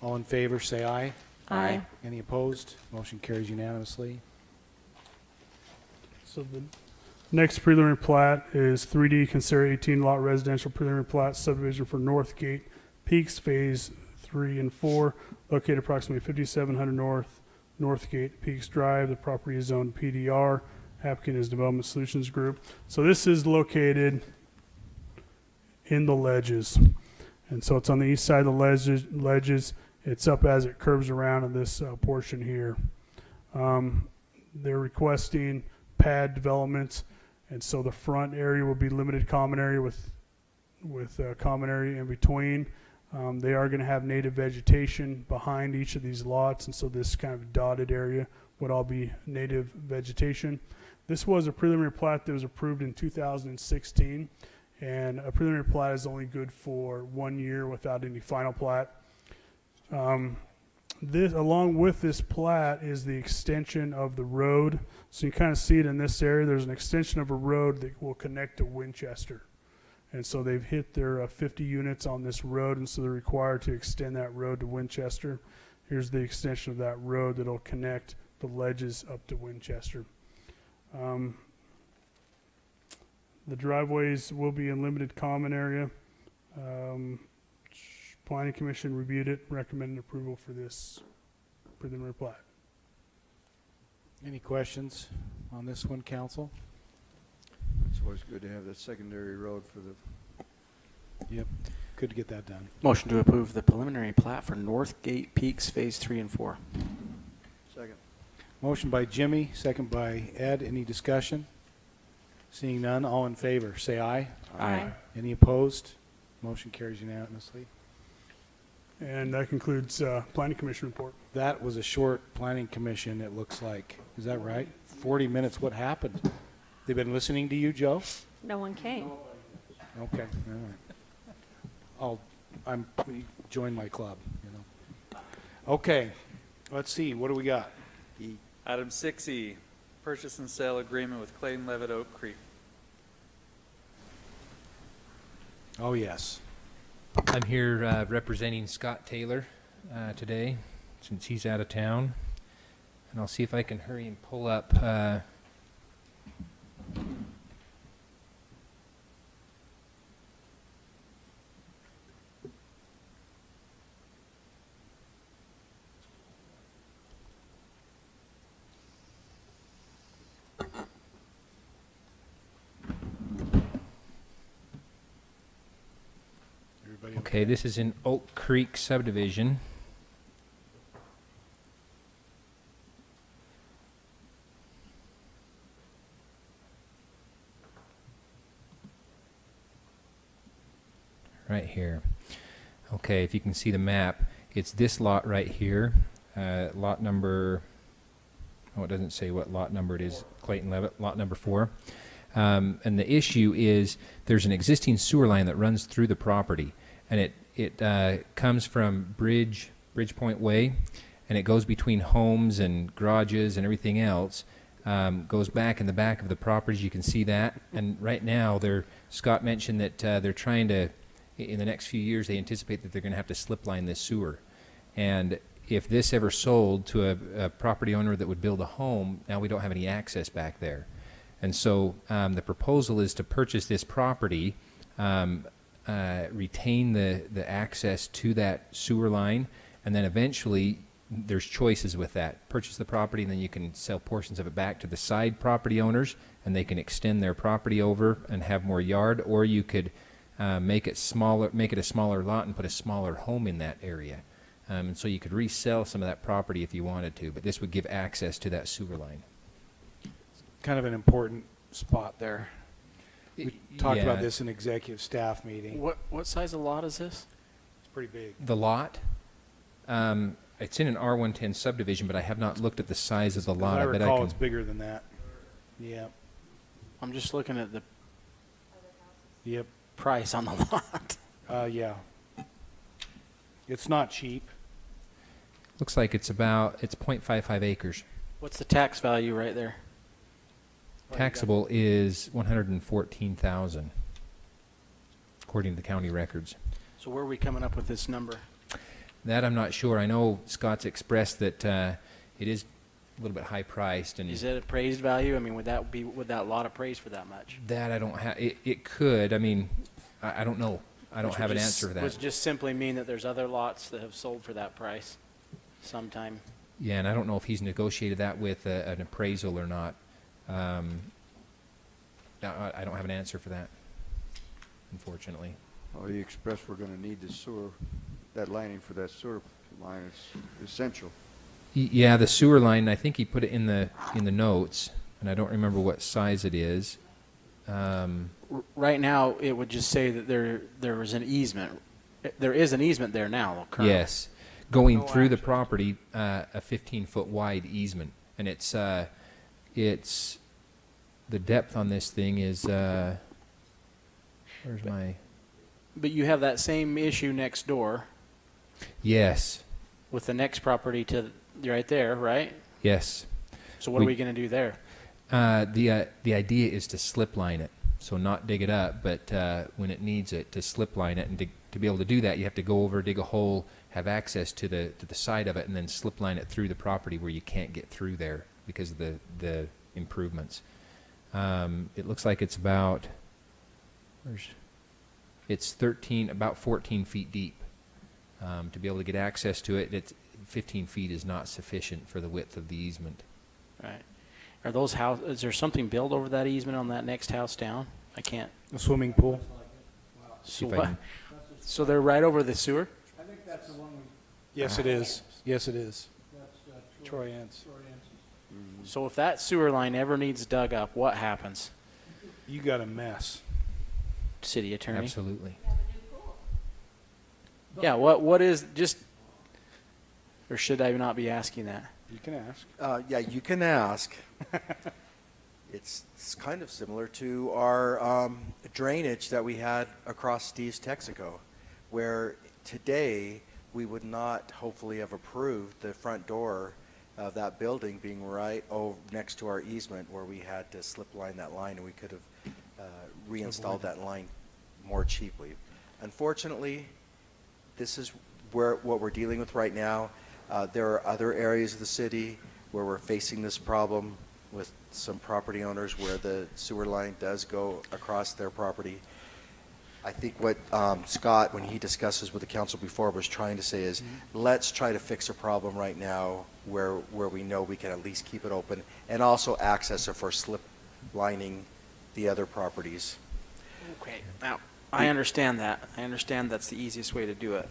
All in favor, say aye. Aye. Any opposed? Motion carries unanimously. So the next preliminary plat is 3D, consider 18-lot residential preliminary plat subdivision for Northgate Peaks Phase 3 and 4, located approximately 5700 North Northgate Peaks Drive. The property is zoned PDR. Applicant is Development Solutions Group. So this is located in the ledges. And so it's on the east side of the ledges. It's up as it curves around in this portion here. They're requesting pad development, and so the front area will be limited common area with common area in between. They are going to have native vegetation behind each of these lots, and so this kind of dotted area would all be native vegetation. This was a preliminary plat that was approved in 2016, and a preliminary plat is only good for 1 year without any final plat. Along with this plat is the extension of the road. So you kind of see it in this area. There's an extension of a road that will connect to Winchester. And so they've hit their 50 units on this road, and so they're required to extend that road to Winchester. Here's the extension of that road that'll connect the ledges up to Winchester. The driveways will be in limited common area. Planning Commission reviewed it, recommended approval for this preliminary plat. Any questions on this one, council? It's always good to have that secondary road for the... Yep, good to get that done. Motion to approve the preliminary plat for Northgate Peaks Phase 3 and 4. Second. Motion by Jimmy, second by Ed. Any discussion? Seeing none, all in favor, say aye. Aye. Any opposed? Motion carries unanimously. And that concludes Planning Commission report. That was a short planning commission, it looks like. Is that right? 40 minutes, what happened? They've been listening to you, Joe? No one came. Okay, all right. I'm join my club, you know. Okay, let's see, what do we got? Item 6E, purchase and sale agreement with Clayton Levitt Oak Creek. Oh, yes. I'm here representing Scott Taylor today, since he's out of town. And I'll see if I can hurry and pull up Okay, this is in Oak Creek subdivision. Right here. Okay, if you can see the map, it's this lot right here. Lot number, oh, it doesn't say what lot number it is, Clayton Levitt, lot number 4. And the issue is there's an existing sewer line that runs through the property. And it comes from Bridgepoint Way, and it goes between homes and garages and everything else. Goes back in the back of the properties. You can see that. And right now, Scott mentioned that they're trying to, in the next few years, they anticipate that they're going to have to slip line this sewer. And if this ever sold to a property owner that would build a home, now we don't have any access back there. And so the proposal is to purchase this property, retain the access to that sewer line, and then eventually there's choices with that. Purchase the property, and then you can sell portions of it back to the side property owners, and they can extend their property over and have more yard, or you could make it a smaller lot and put a smaller home in that area. And so you could resell some of that property if you wanted to, but this would give access to that sewer line. Kind of an important spot there. We talked about Yeah. this in executive staff meeting. What size of lot is this? It's pretty big. The lot, it's in an R110 subdivision, but I have not looked at the size of the lot. As I bet I recall, can. it's bigger than that. Yeah. I'm just looking at the Yep. price on the lot. Yeah. It's not cheap. Looks like it's 0.55 acres. What's the tax value right there? Taxable is $114,000, according to the county records. So where are we coming up with this number? That I'm not sure. I know Scott's expressed that it is a little bit high priced, and Is it appraised value? I mean, would that lot appraised for that much? that I don't have. It could. I mean, I don't know. I don't have an answer for that. Which just simply mean that there's other lots that have sold for that price sometime. Yeah, and I don't know if he's negotiated that with an appraisal or not. I don't have an answer for that, unfortunately. Well, he expressed we're gonna need the sewer, that lining for that sewer line is essential. Yeah, the sewer line, I think he put it in the notes, and I don't remember what size it is. Right now, it would just say that there was an easement. There is an easement there now, currently. Yes, going through the property, a 15-foot wide easement, and it's the depth on this thing is where's my? But you have that same issue next door Yes, with the next property to right there, right? yes. So what are we going to do there? The idea is to slip line it, so not dig it up, but when it needs it, to slip line it, and to be able to do that, you have to go over, dig a hole, have access to the side of it, and then slip line it through the property where you can't get through there because of the improvements. It looks like it's about it's about 14 feet deep. To be able to get access to it, 15 feet is not sufficient for the width of the easement. Right. Are those houses? Is there something built over that easement on that next house down? I can't. A swimming pool. So what? So they're right over the sewer? I think that's the one Yes, it is. Yes, it is. Troy Ants. So if that sewer line ever needs dug up, what happens? You got a mess. City attorney? Absolutely. Yeah, what is just, or should I not be asking that? You can ask. Yeah, you can ask. It's kind of similar to our drainage that we had across Steve's Texaco, where today we would not hopefully have approved the front door of that building being right next to our easement, where we had to slip line that line, and we could have reinstalled that line more cheaply. Unfortunately, this is what we're dealing with right now. There are other areas of the city where we're facing this problem with some property owners where the sewer line does go across their property. I think what Scott, when he discusses with the council before, was trying to say is, let's try to fix a problem right now where we know we can at least keep it open, and also access it for slip lining the other properties. Okay, now, I understand that. I understand that's the easiest way to do it.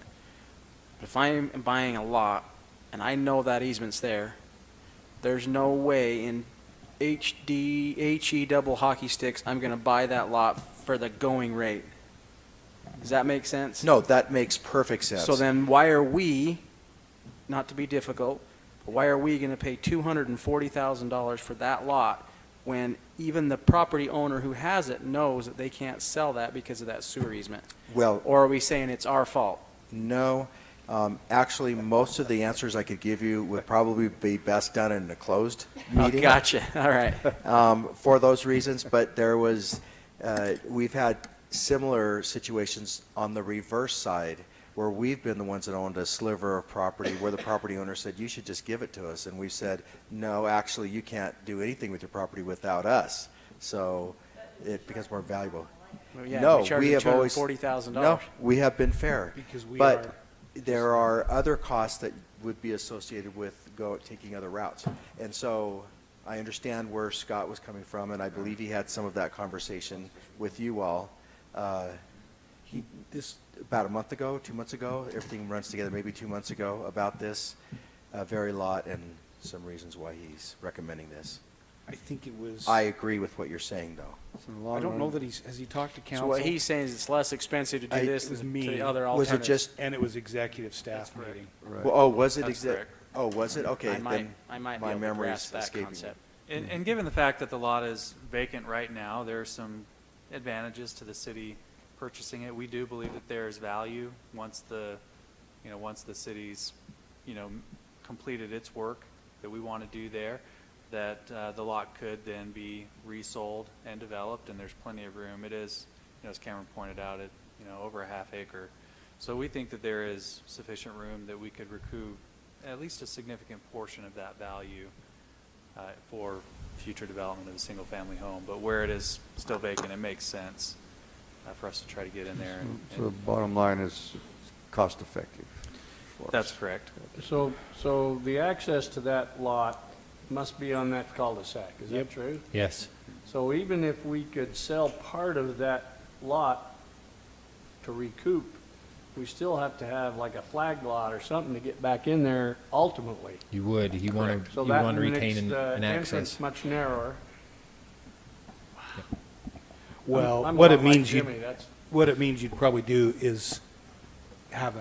If I'm buying a lot, and I know that easement's there, there's no way in HE double hockey sticks I'm going to buy that lot for the going rate. Does that make sense? No, that makes perfect sense. So then why are we, not to be difficult, but why are we going to pay $240,000 for that lot when even the property owner who has it knows that they can't sell that because of that sewer easement? Well, or are we saying it's our fault? No. Actually, most of the answers I could give you would probably be best done in a closed meeting. Oh, gotcha. All right. For those reasons, but there was, we've had similar situations on the reverse side where we've been the ones that owned a sliver of property where the property owner said, you should just give it to us. And we said, no, actually, you can't do anything with your property without us. So it becomes more valuable. Well, yeah, no, we have always $240,000. No, we have been fair. Because we but are there are other costs that would be associated with taking other routes. And so I understand where Scott was coming from, and I believe he had some of that conversation with you all. This about a month ago, 2 months ago, everything runs together, maybe 2 months ago, about this very lot and some reasons why he's recommending this. I think it was. I agree with what you're saying, though. I don't know that has he talked to council? So what he's saying is it's less expensive to do this than the other Was alternatives. it just? And it was executive staff meeting. Right. Well, oh, was it That's correct. Oh, was it? Okay, I might then be my able to memory grasp is that escaping concept. And given the fact that the lot is vacant right now, there are some advantages to the city purchasing it. We do believe that there is value once the city's, completed its work that we want to do there, that the lot could then be resold and developed, and there's plenty of room. It is, as Cameron pointed out, over a half acre. So we think that there is sufficient room that we could recoup at least a significant portion of that value for future development of a single-family home. But where it is still vacant, it makes sense for us to try to get in there. So the bottom line is cost effective. for us. That's correct. So the access to that lot must be on that cul-de-sac, is that true? Yes. So even if we could sell part of that lot to recoup, we still have to have like a flag lot or something to get back in there ultimately. You would. You want So to that retain makes the an entrance access. much narrower. Well, I'm what a it lot like means you, Jimmy, that's- what it means you'd probably do is have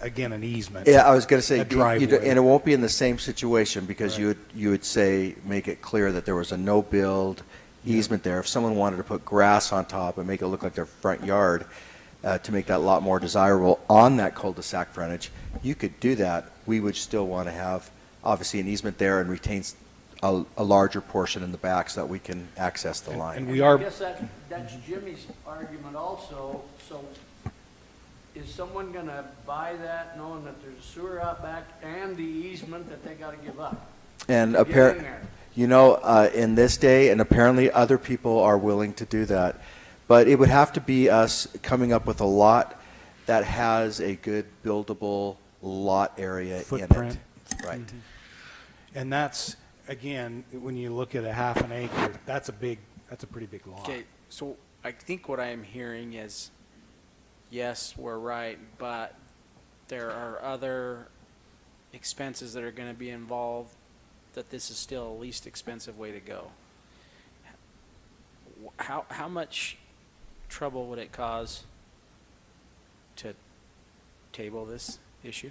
again, an easement. Yeah, I was going to say, A and driveway. it won't be in the same situation because you would say, make it clear that there was a no-build easement there. If someone wanted to put grass on top and make it look like their front yard, to make that lot more desirable on that cul-de-sac frontage, you could do that. We would still want to have, obviously, an easement there and retain a larger portion in the back so that we can access the line. And we are, I guess that's Jimmy's argument also, so is someone gonna buy that knowing that there's a sewer out back and the easement that they gotta give up? And to get in there? in this day, and apparently other people are willing to do that, but it would have to be us coming up with a lot that has a good buildable lot area Footprint. in it. Right. and that's, again, when you look at a half an acre, that's a pretty big lot. Okay, so I think what I am hearing is, yes, we're right, but there are other expenses that are going to be involved, that this is still a least expensive way to go. How much trouble would it cause to table this issue?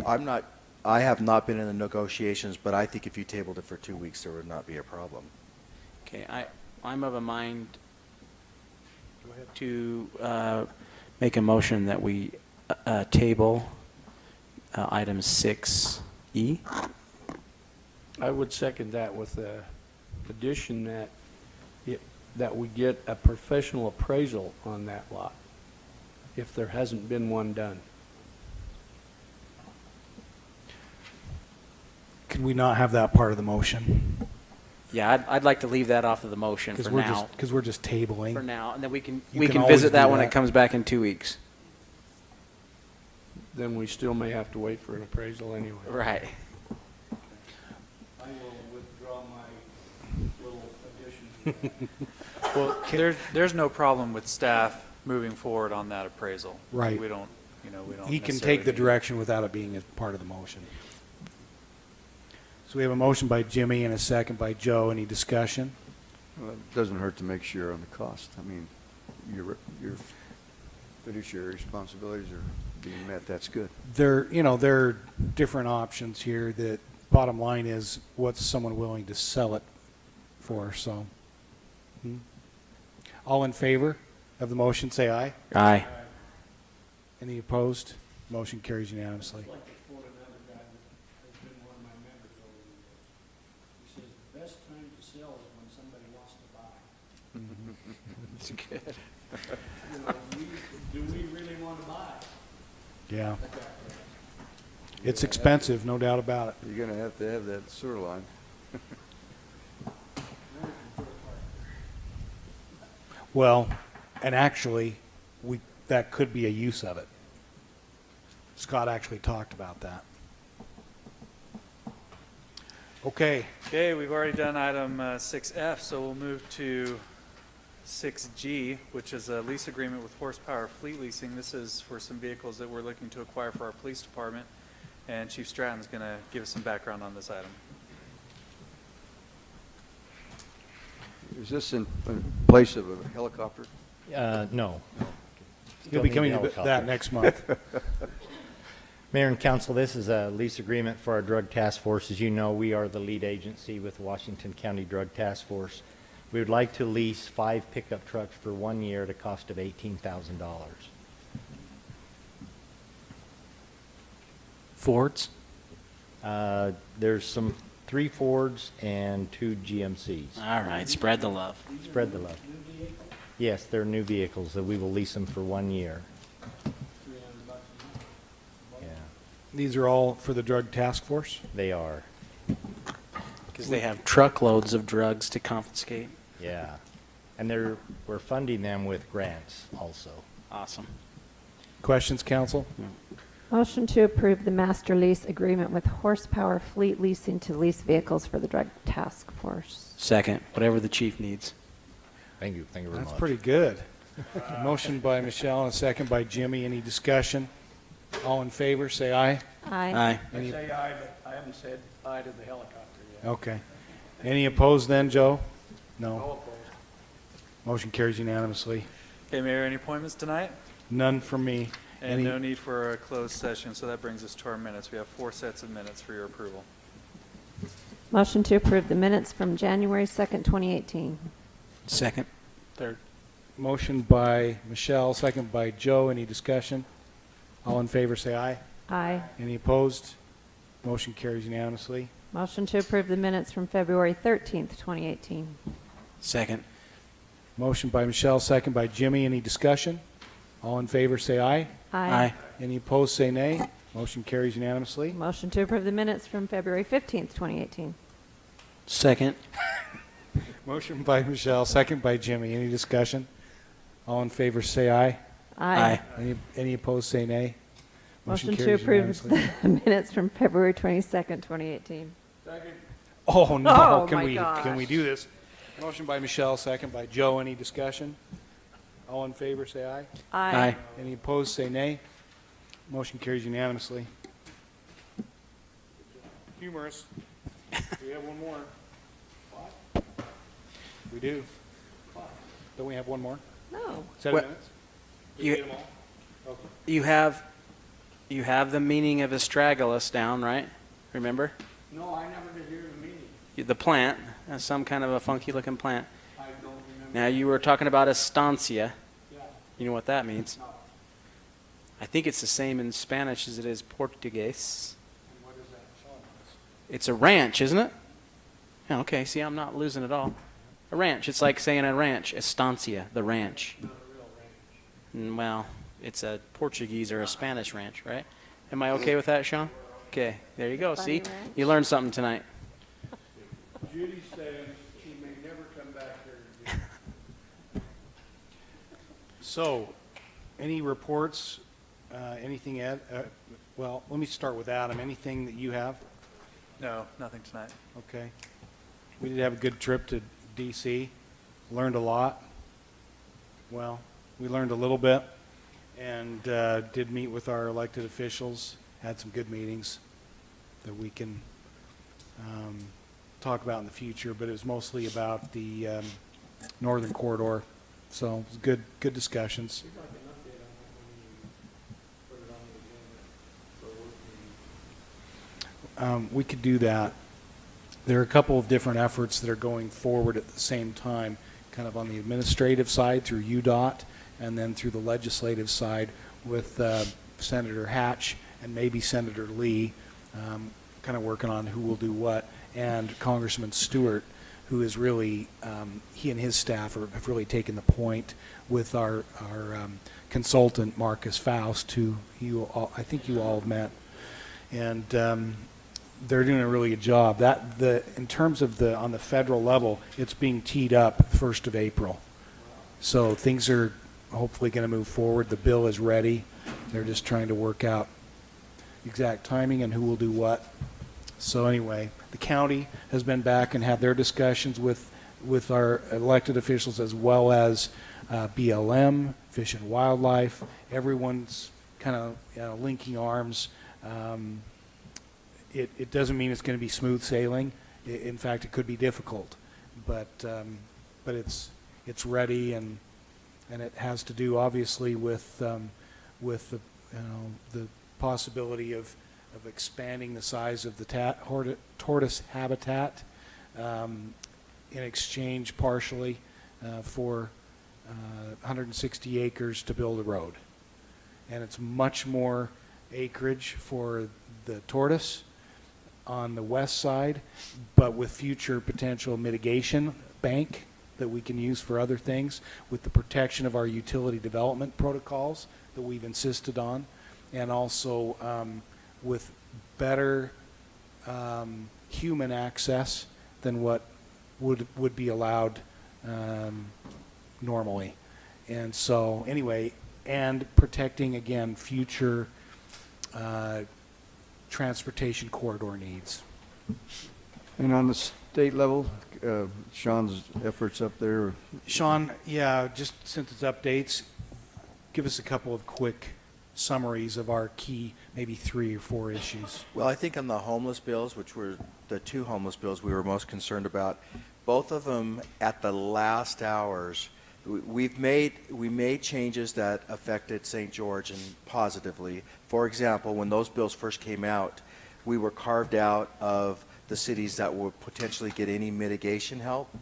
I have not been in the negotiations, but I think if you tabled it for 2 weeks, there would not be a problem. Okay, I'm of a mind to make a motion that we table item 6E. I would second that with the addition that we get a professional appraisal on that lot, if there hasn't been one done. Can we not have that part of the motion? Yeah, I'd like to leave that off of the motion for now. Because we're just tabling. For now, and then we can You can always visit do that when that. it comes back in 2 weeks. Then we still may have to wait for an appraisal anyway. Right. I will withdraw my little addition. Well, there's no problem with staff moving forward on that appraisal. Right. We don't. He can necessarily take the need- direction without it being a part of the motion. So we have a motion by Jimmy and a second by Joe. Any discussion? Well, it doesn't hurt to make sure on the cost. I mean, your fiduciary responsibilities are being met. That's good. There are different options here. The bottom line is, what's someone willing to sell it for? So, all in favor of the motion, say aye. Aye. Any opposed? Motion carries unanimously. Best time to sell is when somebody wants to buy. That's good. Do we really want to buy? Yeah. It's expensive, no doubt about it. You're going to have that sewer line. Well, and actually, that could be a use of it. Scott actually talked about that. Okay. Okay, we've already done item 6F, so we'll move to 6G, which is a lease agreement with Horsepower Fleet Leasing. This is for some vehicles that we're looking to acquire for our police department, and Chief Stratton's going to give us some background on this item. Is this in place of a helicopter? No. He'll be coming to that next month. Mayor and Council, this is a lease agreement for our drug task force. As you know, we are the lead agency with Washington County Drug Task Force. We would like to lease 5 pickup trucks for 1 year at a cost of $18,000. Fords? There's 3 Fords and 2 GMCs. All right, spread the love. Spread the love. Yes, they're new vehicles that we will lease them for 1 year. Yeah, These are all for the drug task force? they are. Because they have truckloads of drugs to confiscate. Yeah. And we're funding them with grants also. Awesome. Questions, council? Motion to approve the master lease agreement with Horsepower Fleet Leasing to lease vehicles for the Drug Task Force. Second, whatever the chief needs. Thank you very much. That's pretty good. Motion by Michelle and a second by Jimmy. Any discussion? All in favor, say aye. Aye. Aye. I Any- say aye, but I haven't said aye to the helicopter yet. Okay. Any opposed then, Joe? No. No opposed. Motion carries unanimously. Okay, Mayor, any appointments tonight? None from me. And Any- no need for a closed session, so that brings us to our minutes. We have 4 sets of minutes for your approval. Motion to approve the minutes from January 2nd, 2018. Second. Third. Motion by Michelle, second by Joe. Any discussion? All in favor, say aye. Aye. Any opposed? Motion carries unanimously. Motion to approve the minutes from February 13th, 2018. Second. Motion by Michelle, second by Jimmy. Any discussion? All in favor, say aye. Aye. Any opposed, say nay. Motion carries unanimously. Motion to approve the minutes from February 15th, 2018. Second. Motion by Michelle, second by Jimmy. Any discussion? All in favor, say aye. Aye. Any opposed, say nay. Motion to carries approve unanimously. the minutes from February 22nd, 2018. Oh, no. Oh, Can my we gosh. do this? Motion by Michelle, second by Joe. Any discussion? All in favor, say aye. Aye. Any opposed, say nay. Motion carries unanimously. Humorous. We have one more. We do. Don't we have one more? No. Set of What- minutes? Did you- we get them all? Okay. You have the meaning of astragalus down, right? Remember? No, I never did hear the meeting. The plant, some kind of a funky looking plant. I don't remember. Now you were talking about estancia. Yeah. You know what that means? No. I think it's the same in Spanish as it is Portuguese. And what is that showing us? It's a ranch, isn't it? Yeah, okay, see, I'm not losing it all. A ranch. It's like saying a ranch. Estancia, the ranch. Not a real range. Well, it's a Portuguese or a Spanish ranch, right? Am I okay with that, Sean? Okay, there you go. Funny See? ranch. You learned something tonight. Judy's saying she may never come back here again. So, any reports, anything, Ed? Well, let me start with Adam. Anything that you have? No, nothing tonight. Okay. We did have a good trip to DC. Learned a lot. Well, we learned a little bit and did meet with our elected officials. Had some good meetings that we can talk about in the future, but it was mostly about the Northern Corridor. So it was good discussions. We'd like an update on that when you put it on the agenda for a work meeting. We could do that. There are a couple of different efforts that are going forward at the same time, kind of on the administrative side through UDOT, and then through the legislative side with Senator Hatch and maybe Senator Lee, kind of working on who will do what, and Congressman Stewart, who is really, he and his staff have really taken the point with our consultant, Marcus Faust, who I think you all have met. And they're doing a really good job. In terms of on the federal level, it's being teed up 1st of April. So things are hopefully going to move forward. The bill is ready. They're just trying to work out exact timing and who will do what. So anyway, the county has been back and had their discussions with our elected officials as well as BLM, Fish and Wildlife. Everyone's kind of linking arms. It doesn't mean it's going to be smooth sailing. In fact, it could be difficult, but it's ready, and it has to do obviously with the possibility of expanding the size of the tortoise habitat in exchange partially for 160 acres to build a road, and it's much more acreage for the tortoise on the west side, but with future potential mitigation bank that we can use for other things, with the protection of our utility development protocols that we've insisted on, and also with better human access than what would be allowed normally. And so, anyway, and protecting, again, future transportation corridor needs. And on the state level, Sean's efforts up there. Sean, yeah, just since it's updates, give us a couple of quick summaries of our key, maybe 3 or 4 issues. Well, I think on the homeless bills, which were the 2 homeless bills we were most concerned about, both of them at the last hours, we made changes that affected St. George and positively. For example, when those bills first came out, we were carved out of the cities that would potentially get any mitigation help,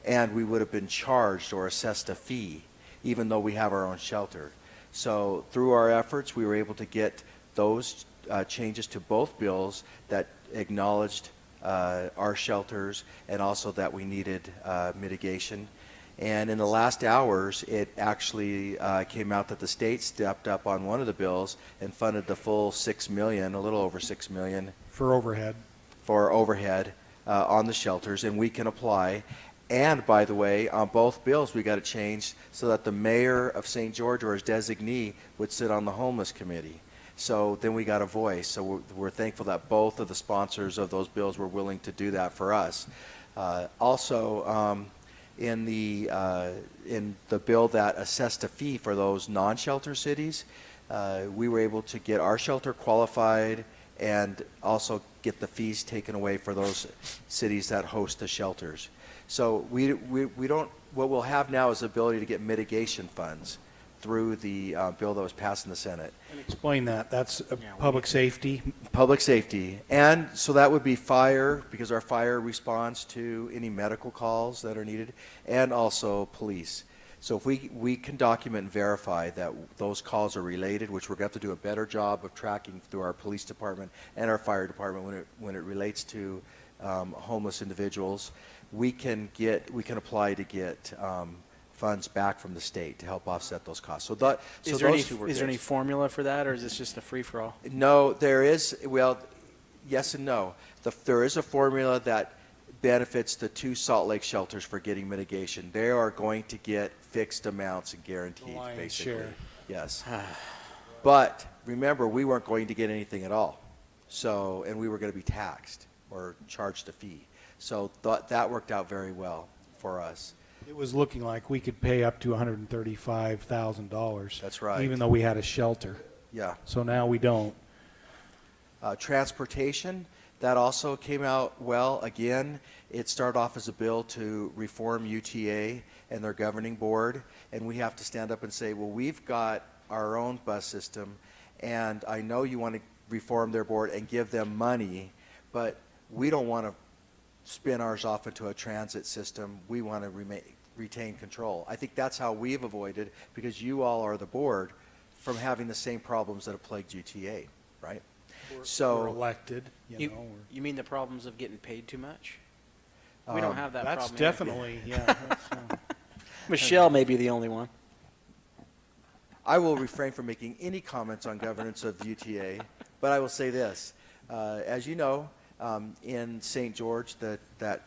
and we would have been charged or assessed a fee, even though we have our own shelter. So through our efforts, we were able to get those changes to both bills that acknowledged our shelters and also that we needed mitigation. And in the last hours, it actually came out that the state stepped up on one of the bills and funded the full $6 million, a little over $6 million. For overhead. For overhead on the shelters, and we can apply. And by the way, on both bills, we got it changed so that the mayor of St. George or his designee would sit on the homeless committee. So then we got a voice. So we're thankful that both of the sponsors of those bills were willing to do that for us. Also, in the bill that assessed a fee for those non-shelter cities, we were able to get our shelter qualified and also get the fees taken away for those cities that host the shelters. So we don't, what we'll have now is the ability to get mitigation funds through the bill that was passed in the Senate. And explain that. That's public safety. Public safety. And so that would be fire, because our fire responds to any medical calls that are needed, and also police. So if we can document and verify that those calls are related, which we're going to have to do a better job of tracking through our police department and our fire department when it relates to homeless individuals, we can apply to get funds back from the state to help offset those costs. So that Is there any formula for that, or is this just a free-for-all? No, there is. Well, yes and no. There is a formula that benefits the 2 Salt Lake shelters for getting mitigation. They are going to get fixed amounts and guaranteed, basically. Share. Yes. But remember, we weren't going to get anything at all. So, and we were going to be taxed or charged a fee. So that worked out very well for us. It was looking like we could pay up to $135,000. That's right. Even though we had a shelter. Yeah. So now we don't. Transportation, that also came out well. Again, it started off as a bill to reform UTA and their governing board, and we have to stand up and say, well, we've got our own bus system, and I know you want to reform their board and give them money, but we don't want to spin ours off into a transit system. We want to retain control. I think that's how we've avoided, because you all are the board, from having the same problems that have plagued UTA, right? We're elected. You mean the problems of getting paid too much? We don't have that that's problem. Definitely, yeah. Michelle may be the only one. I will refrain from making any comments on governance of UTA, but I will say this. As you know, in St. George, the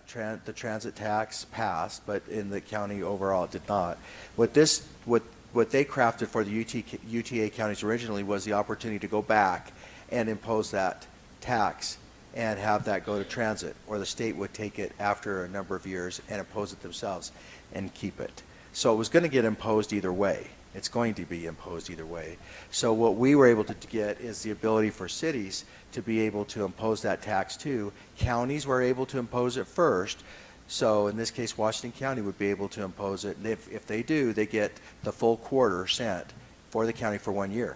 transit tax passed, but in the county overall it did not. What they crafted for the UTA counties originally was the opportunity to go back and impose that tax and have that go to transit, or the state would take it after a number of years and impose it themselves and keep it. So it was going to get imposed either way. It's going to be imposed either way. So what we were able to get is the ability for cities to be able to impose that tax too. Counties were able to impose it first. So in this case, Washington County would be able to impose it. And if they do, they get the full quarter sent for the county for 1 year.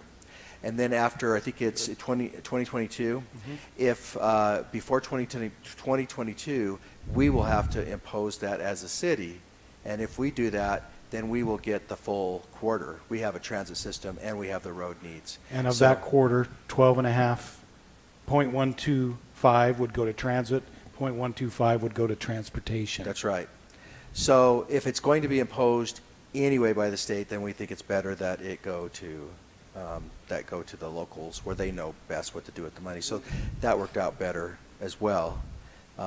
And then after, I think it's 2022, if before 2022, we will have to impose that as a city. And if we do that, then we will get the full quarter. We have a transit system and we have the road needs. And of that quarter, 0.125 would go to transit, 0.125 would go to transportation. That's right. So if it's going to be imposed anyway by the state, then we think it's better that it go to the locals where they know best what to do with the money. So that worked out better as well.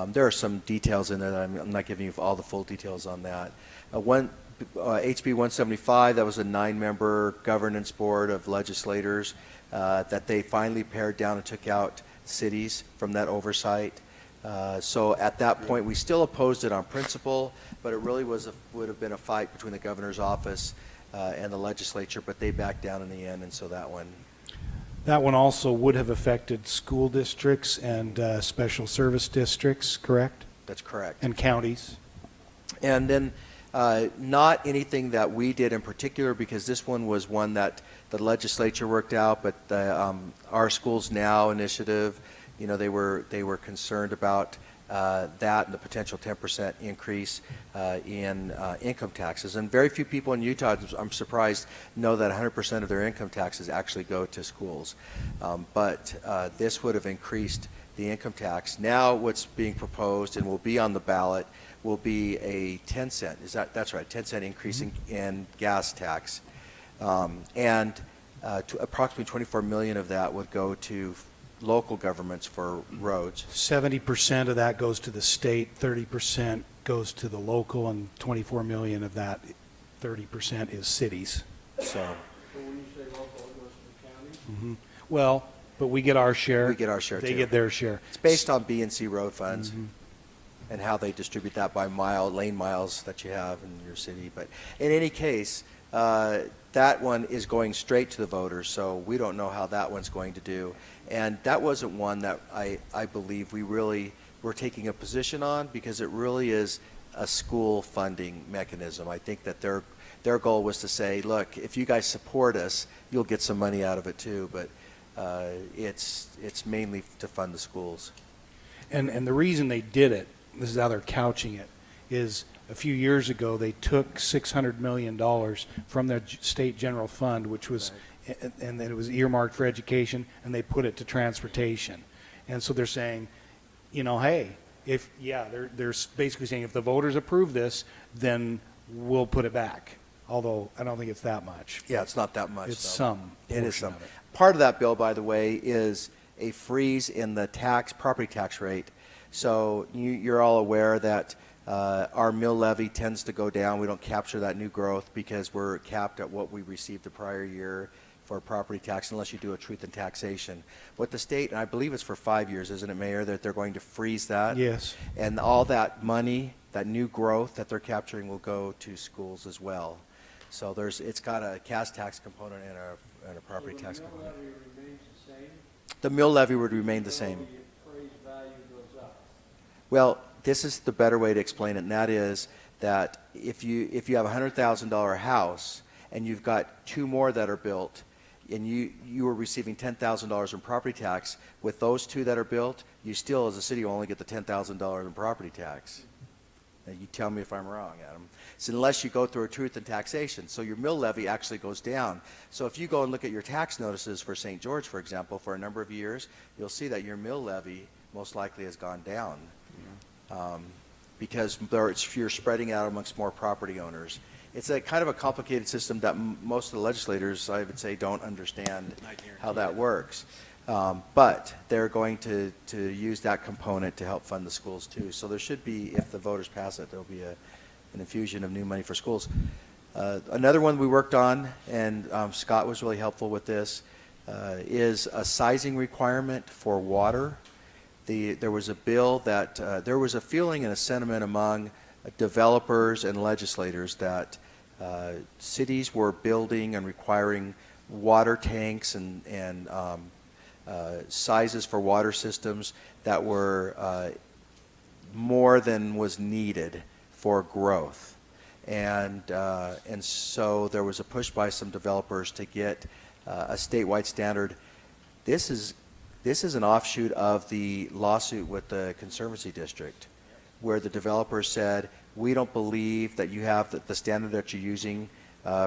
There are some details in it. I'm not giving you all the full details on that. One HB 175, that was a 9-member governance board of legislators that they finally pared down and took out cities from that oversight. So at that point, we still opposed it on principle, but it really would have been a fight between the governor's office and the legislature, but they backed down in the end, and so that one also would have affected school districts and special service districts, correct? That's correct. And counties. And then not anything that we did in particular, because this one was one that the legislature worked out, but our Schools Now initiative, you know, they were concerned about that and the potential 10% increase in income taxes. And very few people in Utah, I'm surprised, know that 100% of their income taxes actually go to schools. But this would have increased the income tax. Now what's being proposed and will be on the ballot will be a 10 cent, that's right, 10 cent increase in gas tax. And approximately 24 million of that would go to local governments for roads. 70% of that goes to the state, 30% goes to the local, and 24 million of that 30% is cities. So when you say local, it goes to the county? Well, but we get our share. We get our share, They too. get their share. It's based on B&C road funds and how they distribute that by lane miles that you have in your city. But in any case, that one is going straight to the voters, so we don't know how that one's going to do. And that wasn't one that I believe we really were taking a position on, because it really is a school funding mechanism. I think that their goal was to say, look, if you guys support us, you'll get some money out of it too, but it's mainly to fund the schools. And the reason they did it, this is how they're couching it, is a few years ago they took $600 million from their state general fund, which was, and then it was earmarked for education, and they put it to transportation. And so they're saying, you know, hey, they're basically saying if the voters approve this, then we'll put it back. Although I don't think it's that much. Yeah, it's not that much. It's though. some. It is portion some. of it. Part of that bill, by the way, is a freeze in the property tax rate. So you're all aware that our mill levy tends to go down. We don't capture that new growth because we're capped at what we received the prior year for property tax unless you do a truth in taxation. What the state, and I believe it's for 5 years, isn't it, Mayor, that they're going to freeze that? Yes. And all that money, that new growth that they're capturing will go to schools as well. So it's got a cash tax component and a property tax component. The mill levy remains the same? The mill levy would remain the same. The appraised value goes up. Well, this is the better way to explain it, and that is that if you have a $100,000 house and you've got two more that are built, and you are receiving $10,000 in property tax, with those two that are built, you still, as a city, only get the $10,000 in property tax. Now, you tell me if I'm wrong, Adam. So unless you go through a truth in taxation. So your mill levy actually goes down. So if you go and look at your tax notices for St. George, for example, for a number of years, you'll see that your mill levy most likely has gone down. Because you're spreading out amongst more property owners. It's a kind of a complicated system that most of the legislators, I would say, don't understand how that works. But they're going to use that component to help fund the schools too. So there should be, if the voters pass it, there'll be an infusion of new money for schools. Another one we worked on, and Scott was really helpful with this, is a sizing requirement for water. There was a bill that, there was a feeling and a sentiment among developers and legislators that cities were building and requiring water tanks and sizes for water systems that were more than was needed for growth. And so there was a push by some developers to get a statewide standard. This is an offshoot of the lawsuit with the Conservancy District, where the developer said, we don't believe that you have the standard that you're using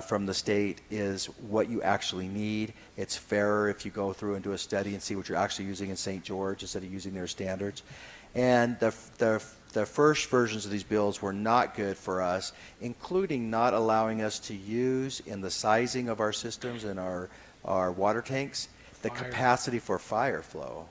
from the state is what you actually need. It's fairer if you go through and do a study and see what you're actually using in St. George instead of using their standards. And the first versions of these bills were not good for us, including not allowing us to use in the sizing of our systems and our water tanks the capacity for fire flow.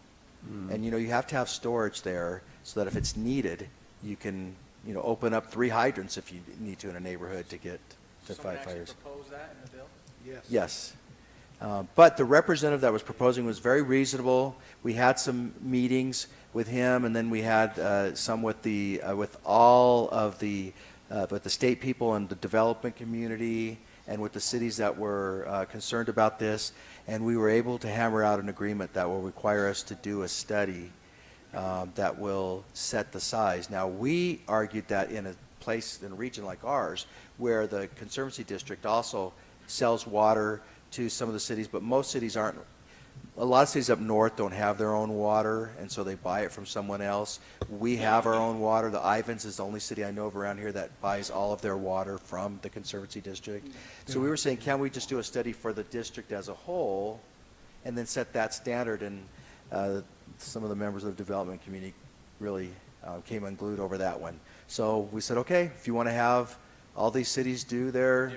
And you have to have storage there so that if it's needed, you can open up 3 hydrants if you need to in a neighborhood to get to Someone 5 actually fires. proposed that in the bill? Yes. Yes. But the representative that was proposing was very reasonable. We had some meetings with him, and then we had some with with all of with the state people and the development community, and with the cities that were concerned about this. And we were able to hammer out an agreement that will require us to do a study that will set the size. Now, we argued that in a region like ours, where the Conservancy District also sells water to some of the cities, but most cities aren't. A lot of cities up north don't have their own water, and so they buy it from someone else. We have our own water. The Ivans is the only city I know of around here that buys all of their water from the Conservancy District. So we were saying, can we just do a study for the district as a whole, and then set that standard? And some of the members of the development community really came unglued over that one. So we said, okay, if you want to have all these cities do their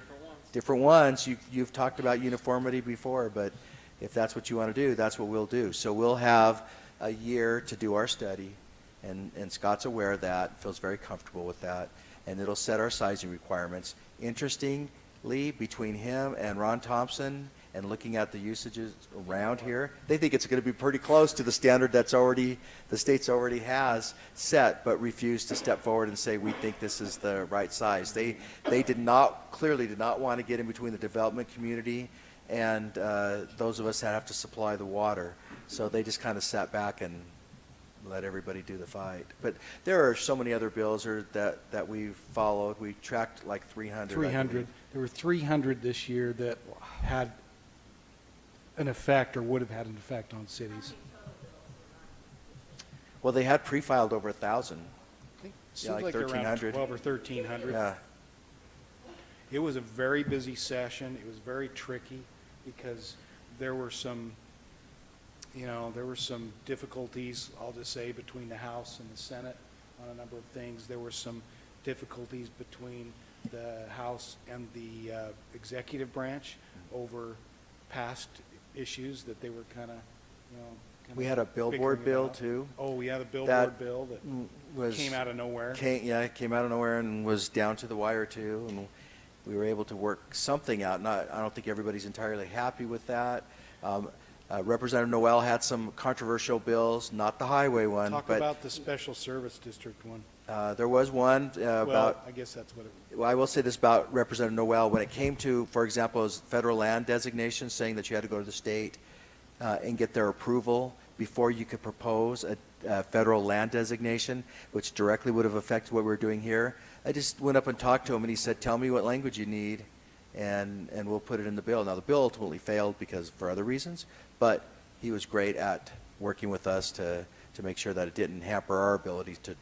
different ones, you've talked about uniformity before, but if that's what you want to do, that's what we'll do. So we'll have a year to do our study, and Scott's aware of that, feels very comfortable with that, and it'll set our sizing requirements. Interestingly, between him and Ron Thompson and looking at the usages around here, they think it's going to be pretty close to the standard that's the state's already has set, but refused to step forward and say, we think this is the right size. They clearly did not want to get in between the development community and those of us that have to supply the water. So they just kind of sat back and let everybody do the fight. But there are so many other bills that we've followed. We tracked like 300. 300. There were 300 this year that had an effect or would have had an effect on cities. Well, they had pre-filed over 1,000. Seems like like they're around 1,300. 12 or 1,300. Yeah. It was a very busy session. It was very tricky because there were some difficulties, I'll just say, between the House and the Senate on a number of things. There were some difficulties between the House and the executive branch over past issues that they were kind of, We had a billboard bickering bill about. too. Oh, we had a billboard That bill that came out of nowhere. It came out of nowhere and was down to the wire too, and we were able to work something out. I don't think everybody's entirely happy with that. Representative Noel had some controversial bills, not the highway one, Talk but about the special service district one. there was one about. Well, I guess that's what it. Well, I will say this about Representative Noel. When it came to, for example, his federal land designation, saying that you had to go to the state and get their approval before you could propose a federal land designation, which directly would have affected what we're doing here. I just went up and talked to him, and he said, tell me what language you need, and we'll put it in the bill. Now, the bill ultimately failed for other reasons, but he was great at working with us to make sure that it didn't hamper our ability to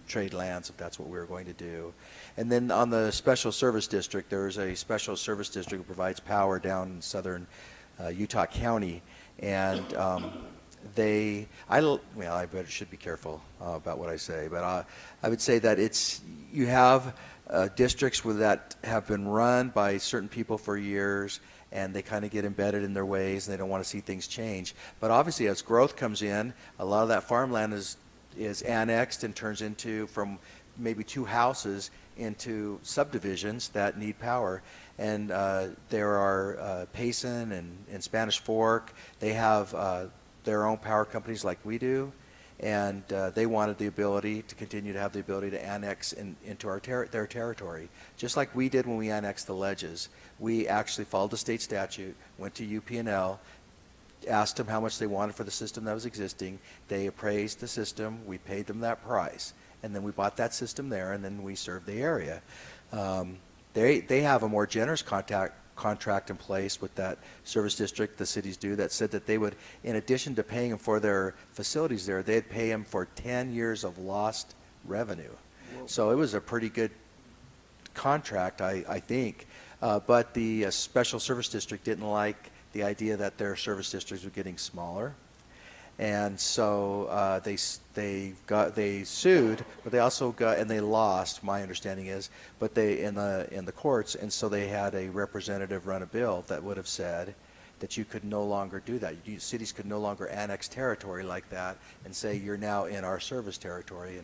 trade lands if that's what we were going to do. And then on the special service district, there's a special service district that provides power down in southern Utah County, and I should be careful about what I say, but I would say that you have districts that have been run by certain people for years, and they kind of get embedded in their ways, and they don't want to see things change. But obviously, as growth comes in, a lot of that farmland is annexed and turns into, from maybe 2 houses into subdivisions that need power. And there are Payson and Spanish Fork. They have their own power companies like we do, and they wanted the ability to continue to have the ability to annex into their territory, just like we did when we annexed the ledges. We actually followed the state statute, went to UP&L, asked them how much they wanted for the system that was existing. They appraised the system. We paid them that price, and then we bought that system there, and then we served the area. They have a more generous contract in place with that service district, the cities do, that said that they would, in addition to paying them for their facilities there, they'd pay them for 10 years of lost revenue. Whoa. So it was a pretty good contract, I think. But the special service district didn't like the idea that their service districts were getting smaller. And so they sued, but they also and they lost, my understanding is, but they in the courts, and so they had a representative run a bill that would have said that you could no longer do that. Cities could no longer annex territory like that and say you're now in our service territory,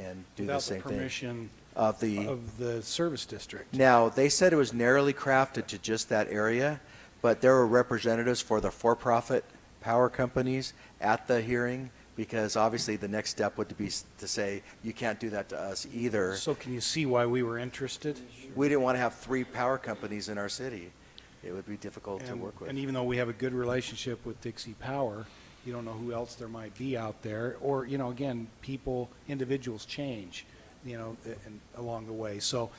and do the Without the same thing. permission Of the of the service district. Now, they said it was narrowly crafted to just that area, but there were representatives for the for-profit power companies at the hearing, because obviously the next step would be to say, you can't do that to us either. So can you see why we were interested? We didn't want to have 3 power companies in our city. It would be difficult to And- work with. And even though we have a good relationship with Dixie Power, you don't know who else there might be out there. Or, you know, again, individuals change, you know, along the way. So,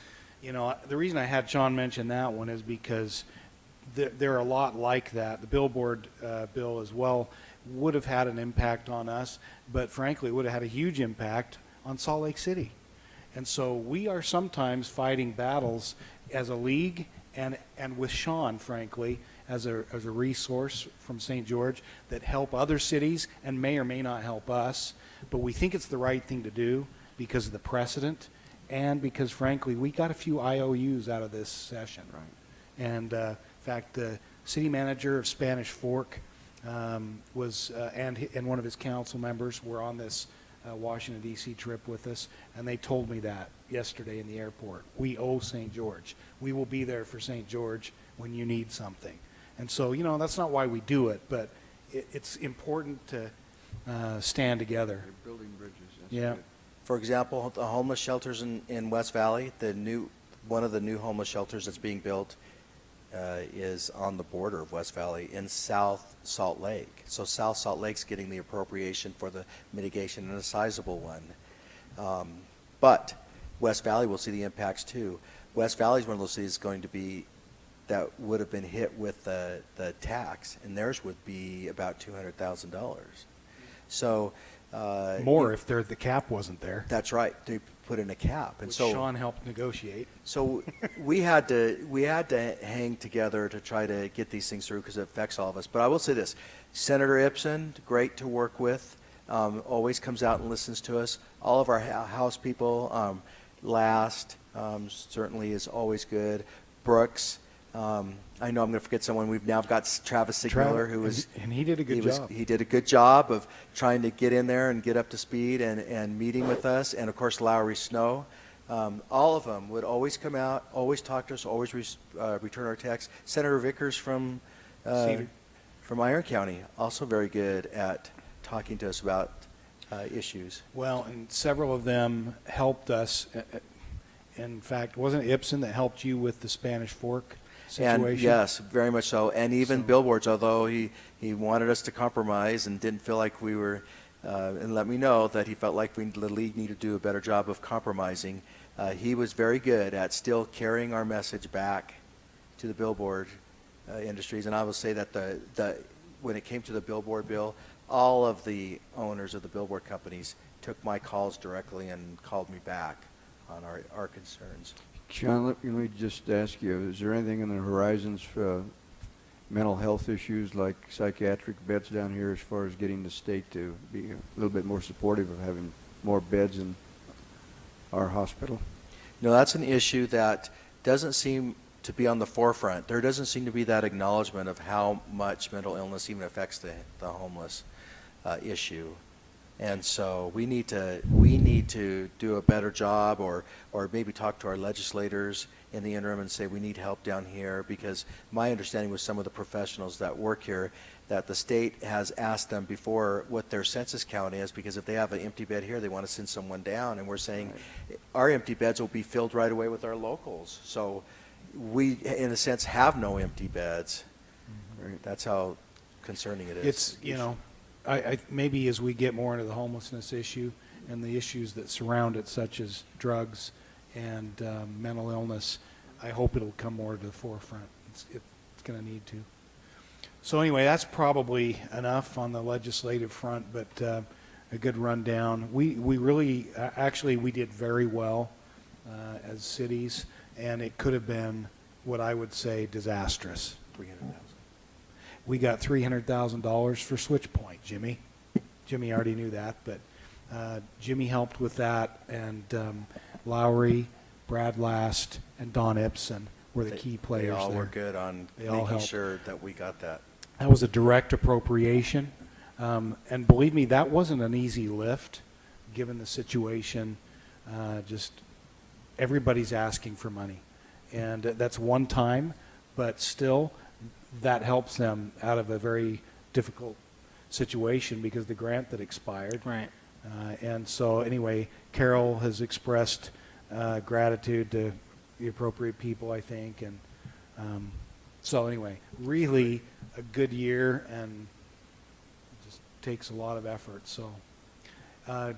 you know, the reason I had Sean mention that one is because there are a lot like that. The billboard bill as well would have had an impact on us, but frankly, it would have had a huge impact on Salt Lake City. And so we are sometimes fighting battles as a league and with Sean, frankly, as a resource from St. George that help other cities and may or may not help us. But we think it's the right thing to do because of the precedent and because, frankly, we got a few IOUs out of this session. Right. And in fact, the city manager of Spanish Fork was, and one of his council members were on this Washington, D.C. trip with us, and they told me that yesterday in the airport. We owe St. George. We will be there for St. George when you need something. And so, you know, that's not why we do it, but it's important to stand together. Building bridges. That's Yeah. good. For example, the homeless shelters in West Valley, one of the new homeless shelters that's being built is on the border of West Valley in South Salt Lake. So South Salt Lake's getting the appropriation for the mitigation, and a sizable one. But West Valley will see the impacts too. West Valley is one of those cities going to be that would have been hit with the tax, and theirs would be about $200,000. So More if the cap wasn't there. That's right. They put in a cap, and Which so Sean helped negotiate. So we had to hang together to try to get these things through because it affects all of us. But I will say this: Senator Ipsen, great to work with. Always comes out and listens to us. All of our House people, Last certainly is always good. Brooks. I know I'm going to forget someone. We've now got Travis Sigmiller, who was and he did a good job. He did a good job of trying to get in there and get up to speed and meeting with us. And of course, Lowry Snow. All of them would always come out, always talk to us, always return our texts. Senator Vickers from Iron County, also very good at talking to us about issues. Well, and several of them helped us. In fact, wasn't it Ipsen that helped you with the Spanish Fork situation? And yes, very much so. And even billboards, although he wanted us to compromise and didn't feel like we were, and let me know that he felt like the league needed to do a better job of compromising. He was very good at still carrying our message back to the billboard industries. And I will say that when it came to the billboard bill, all of the owners of the billboard companies took my calls directly and called me back on our concerns. John, let me just ask you, is there anything in the horizons for mental health issues like psychiatric beds down here as far as getting the state to be a little bit more supportive of having more beds in our hospital? No, that's an issue that doesn't seem to be on the forefront. There doesn't seem to be that acknowledgement of how much mental illness even affects the homeless issue. And so we need to do a better job, or maybe talk to our legislators in the interim and say we need help down here, because my understanding with some of the professionals that work here that the state has asked them before what their census count is, because if they have an empty bed here, they want to send someone down, and we're saying our empty beds will be filled right away with our locals. So we, in a sense, have no empty beds. That's how concerning it is. It's, you know, I maybe as we get more into the homelessness issue and the issues that surround it, such as drugs and mental illness, I hope it'll come more to the forefront. It's going to need to. So anyway, that's probably enough on the legislative front, but a good rundown. We really, actually, we did very well as cities, and it could have been what I would say disastrous. $300,000. We got $300,000 for Switch Point, Jimmy. Jimmy already knew that, but Jimmy helped with that, and Lowry, Brad Last, and Don Ipsen were the key players there. They all were good on making sure that we got that. That was a direct appropriation, and believe me, that wasn't an easy lift, given the situation just everybody's asking for money. And that's one time, but still, that helps them out of a very difficult situation because the grant that expired. Right. And so anyway, Carol has expressed gratitude to the appropriate people, I think. And so anyway, really a good year, and just takes a lot of effort. So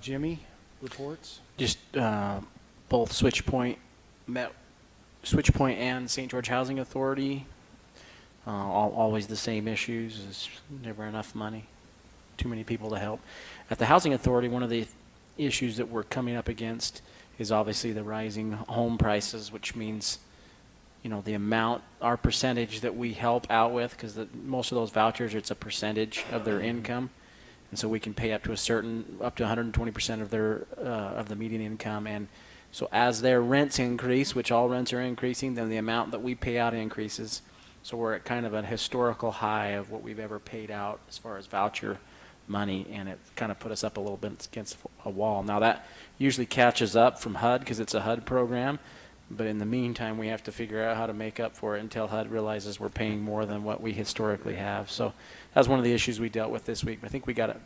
Jimmy, reports? Just both Switchpoint and St. George Housing Authority, always the same issues. There's never enough money, too many people to help. At the Housing Authority, one of the issues that we're coming up against is obviously the rising home prices, which means, you know, the amount, our percentage that we help out with, because most of those vouchers, it's a percentage of their income. And so we can pay up to 120% of their, of the median income. And so as their rents increase, which all rents are increasing, then the amount that we pay out increases. So we're at kind of a historical high of what we've ever paid out as far as voucher money, and it kind of put us up a little bit against a wall. Now that usually catches up from HUD because it's a HUD program, but in the meantime we have to figure out how to make up for it until HUD realizes we're paying more than what we historically have. So that's one of the issues we dealt with this week. I think we got it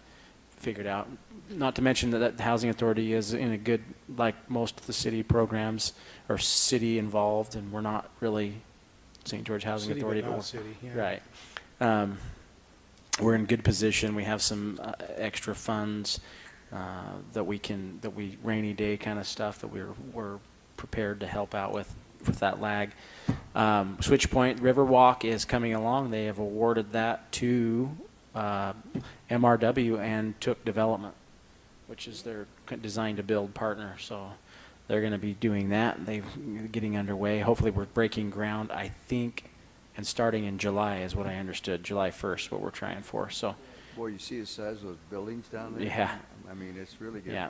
figured out. Not to mention that the Housing Authority is in a good, like most of the city programs, are city involved, and we're not really St. George Housing City, Authority, but not we're- city, yeah. right. We're in good position. We have some extra funds that we rainy day kind of stuff that we're prepared to help out with that lag. Switchpoint Riverwalk is coming along. They have awarded that to MRW and Took Development, which is their design to build partner. So they're going to be doing that. They're getting underway. Hopefully we're breaking ground, I think, and starting in July is what I understood. July 1st, what we're trying for. So, Boy, you see the size of those buildings down there? yeah. I mean, it's really good. Yeah.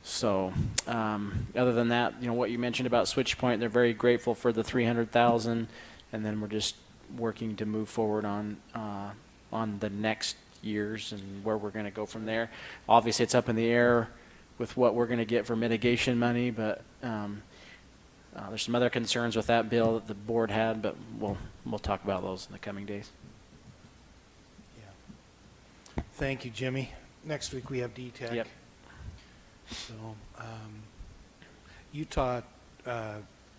So, other than that, you know, what you mentioned about Switchpoint, they're very grateful for the $300,000, and then we're just working to move forward on the next years and where we're going to go from there. Obviously, it's up in the air with what we're going to get for mitigation money, but there's some other concerns with that bill that the board had, but we'll talk about those in the coming days. Thank you, Jimmy. Next week we have DTEC. Yep. So, Utah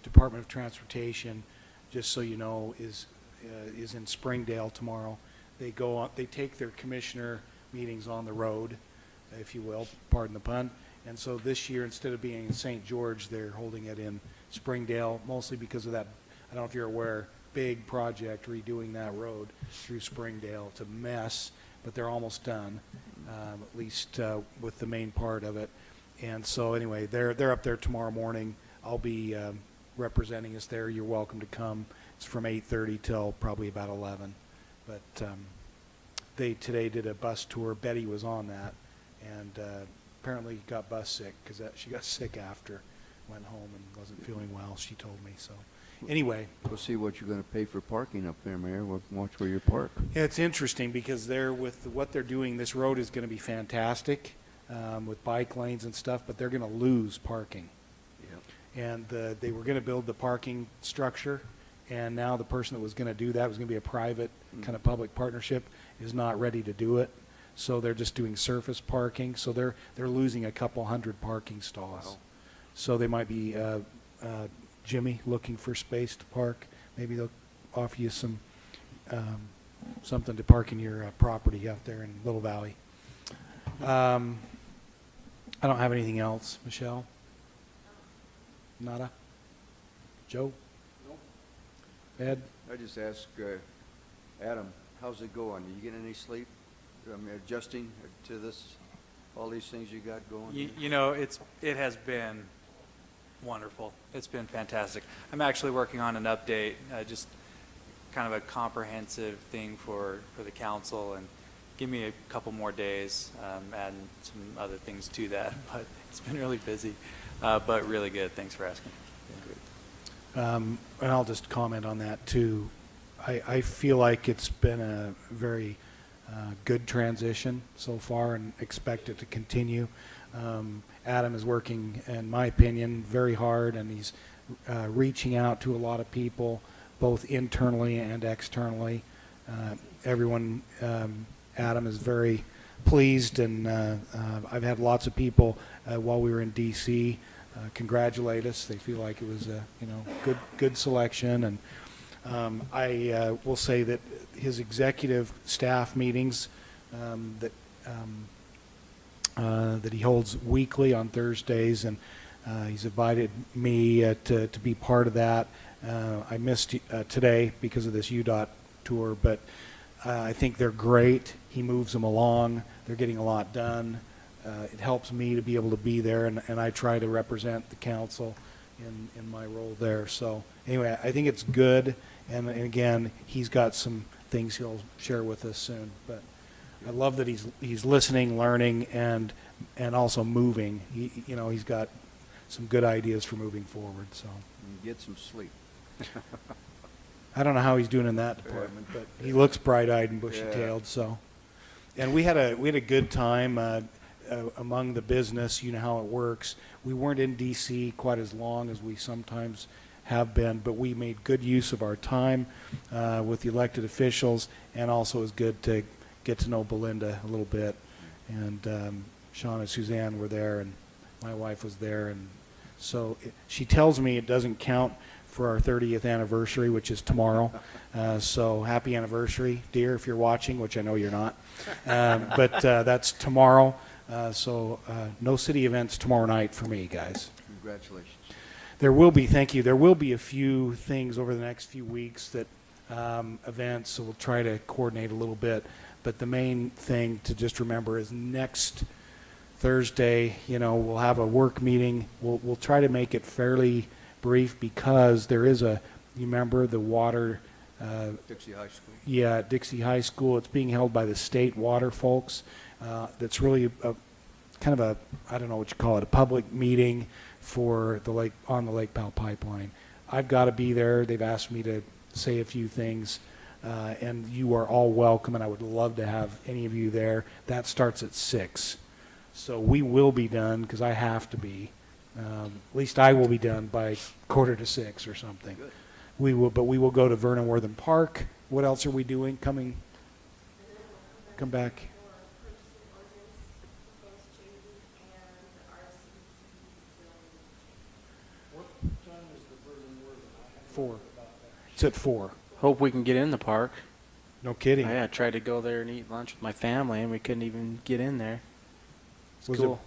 Department of Transportation, just so you know, is in Springdale tomorrow. They take their commissioner meetings on the road, if you will, pardon the pun. And so this year, instead of being in St. George, they're holding it in Springdale, mostly because of that, I don't know if you're aware, big project redoing that road through Springdale. It's a mess, but they're almost done, at least with the main part of it. And so anyway, they're up there tomorrow morning. I'll be representing us there. You're welcome to come. It's from 8:30 till probably about 11. But they today did a bus tour. Betty was on that, and apparently got bus sick because she got sick after, went home and wasn't feeling well, she told me. So anyway. We'll see what you're going to pay for parking up there, Mayor. We'll watch where you park. Yeah, it's interesting because with what they're doing, this road is going to be fantastic with bike lanes and stuff, but they're going to lose parking. Yep. And they were going to build the parking structure, and now the person that was going to do that was going to be a private kind of public partnership, is not ready to do it. So they're just doing surface parking. So they're losing a couple hundred parking stalls. Wow. So they might be Jimmy looking for space to park. Maybe they'll offer you some something to park in your property out there in Little Valley. I don't have anything else. Michelle? Nada? Joe? Nope. Ed? I just ask Adam, how's it going? Are you getting any sleep? I mean, adjusting to this, all these things you got going? You know, it has been wonderful. It's been fantastic. I'm actually working on an update, just kind of a comprehensive thing for the council, and give me a couple more days, adding some other things to that. But it's been really busy, but really good. Thanks for asking. And I'll just comment on that too. I feel like it's been a very good transition so far and expect it to continue. Adam is working, in my opinion, very hard, and he's reaching out to a lot of people, both internally and externally. Everyone, Adam is very pleased, and I've had lots of people while we were in D.C. Congratulate us. They feel like it was a good selection, and I will say that his executive staff meetings that he holds weekly on Thursdays, and he's invited me to be part of that. I missed today because of this UDOT tour, but I think they're great. He moves them along. They're getting a lot done. It helps me to be able to be there, and I try to represent the council in my role there. So anyway, I think it's good, and again, he's got some things he'll share with us soon. But I love that he's listening, learning, and also moving. He's got some good ideas for moving forward. So Get some sleep. I don't know how he's doing in that department, but he looks bright-eyed and bushy-tailed. So, and we had a good time among the business. You know how it works. We weren't in D.C. quite as long as we sometimes have been, but we made good use of our time with the elected officials, and also it was good to get to know Belinda a little bit. And Sean and Suzanne were there, and my wife was there, and so she tells me it doesn't count for our 30th anniversary, which is tomorrow. So happy anniversary, dear, if you're watching, which I know you're not. But that's tomorrow. So no city events tomorrow night for me, guys. Congratulations. There will be, thank you, there will be a few things over the next few weeks that events, so we'll try to coordinate a little bit. But the main thing to just remember is next Thursday, we'll have a work meeting. We'll try to make it fairly brief because there is you remember the water. Dixie High School. Yeah, Dixie High School. It's being held by the state water folks. That's really kind of I don't know what you call it, a public meeting for the Lake Powell pipeline. I've got to be there. They've asked me to say a few things, and you are all welcome, and I would love to have any of you there. That starts at 6. So we will be done because I have to be. At least I will be done by 5:45 or something. Good. We will go to Vernon Worthen Park. What else are we doing? Come back. What time is the Vernon Worthen? 4. It's at 4. Hope we can get in the park. No kidding. I tried to go there and eat lunch with my family, and we couldn't even get in there.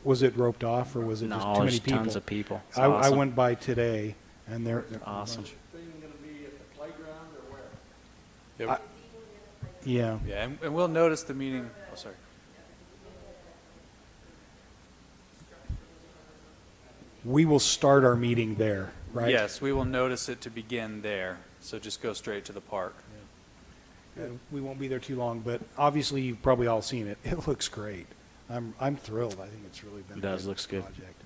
Was it roped off, or was it No, just too many there's people? tons of people. It's I awesome. went by today, and they're Awesome. Thing going to be at the playground or where? Yeah. Yeah, and we'll notice the meeting. Oh, sorry. We will start our meeting there, right? Yes, we will notice it to begin there. So just go straight to the park. We won't be there too long, but obviously you've probably all seen it. It looks great. I'm thrilled. I think it's really been It does, a looks good. project.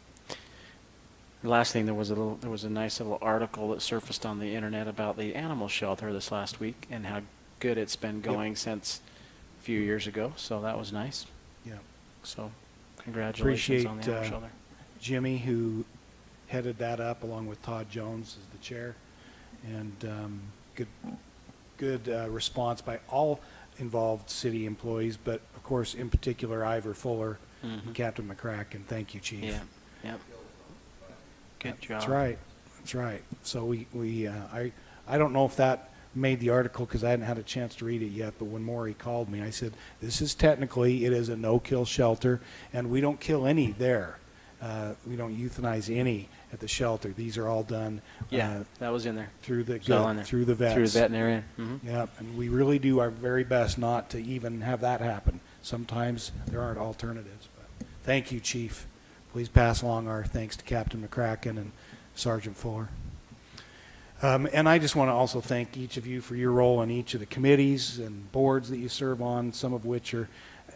The last thing, there was a nice little article that surfaced on the internet about the animal shelter this last week and how good it's been going since a few years ago. So that was nice. Yeah. So congratulations Appreciate on the animal shelter. Jimmy, who headed that up along with Todd Jones as the chair, and good response by all involved city employees, but of course in particular Ivor Fuller and Captain McCracken. Thank you, Chief. Yeah. Yep. Good job. That's right. So I don't know if that made the article because I hadn't had a chance to read it yet, but when Maury called me, I said, it is a no-kill shelter, and we don't kill any there. We don't euthanize any at the shelter. These are all done. Yeah, that was in there. Through the It's all in there. through the vets. Through the veterinarian. Mhm. Yeah, and we really do our very best not to even have that happen. Sometimes there aren't alternatives. But thank you, Chief. Please pass along our thanks to Captain McCracken and Sergeant Fuller. And I just want to also thank each of you for your role in each of the committees and boards that you serve on, some of which are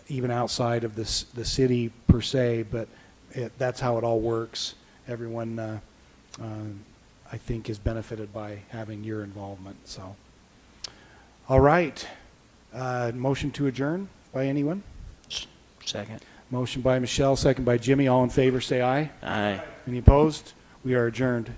even outside of the city per se, but that's how it all works. Everyone, I think, is benefited by having your involvement. So, all right. Motion to adjourn by anyone? Second. Motion by Michelle, second by Jimmy. All in favor, say aye. Aye. Any opposed? We are adjourned.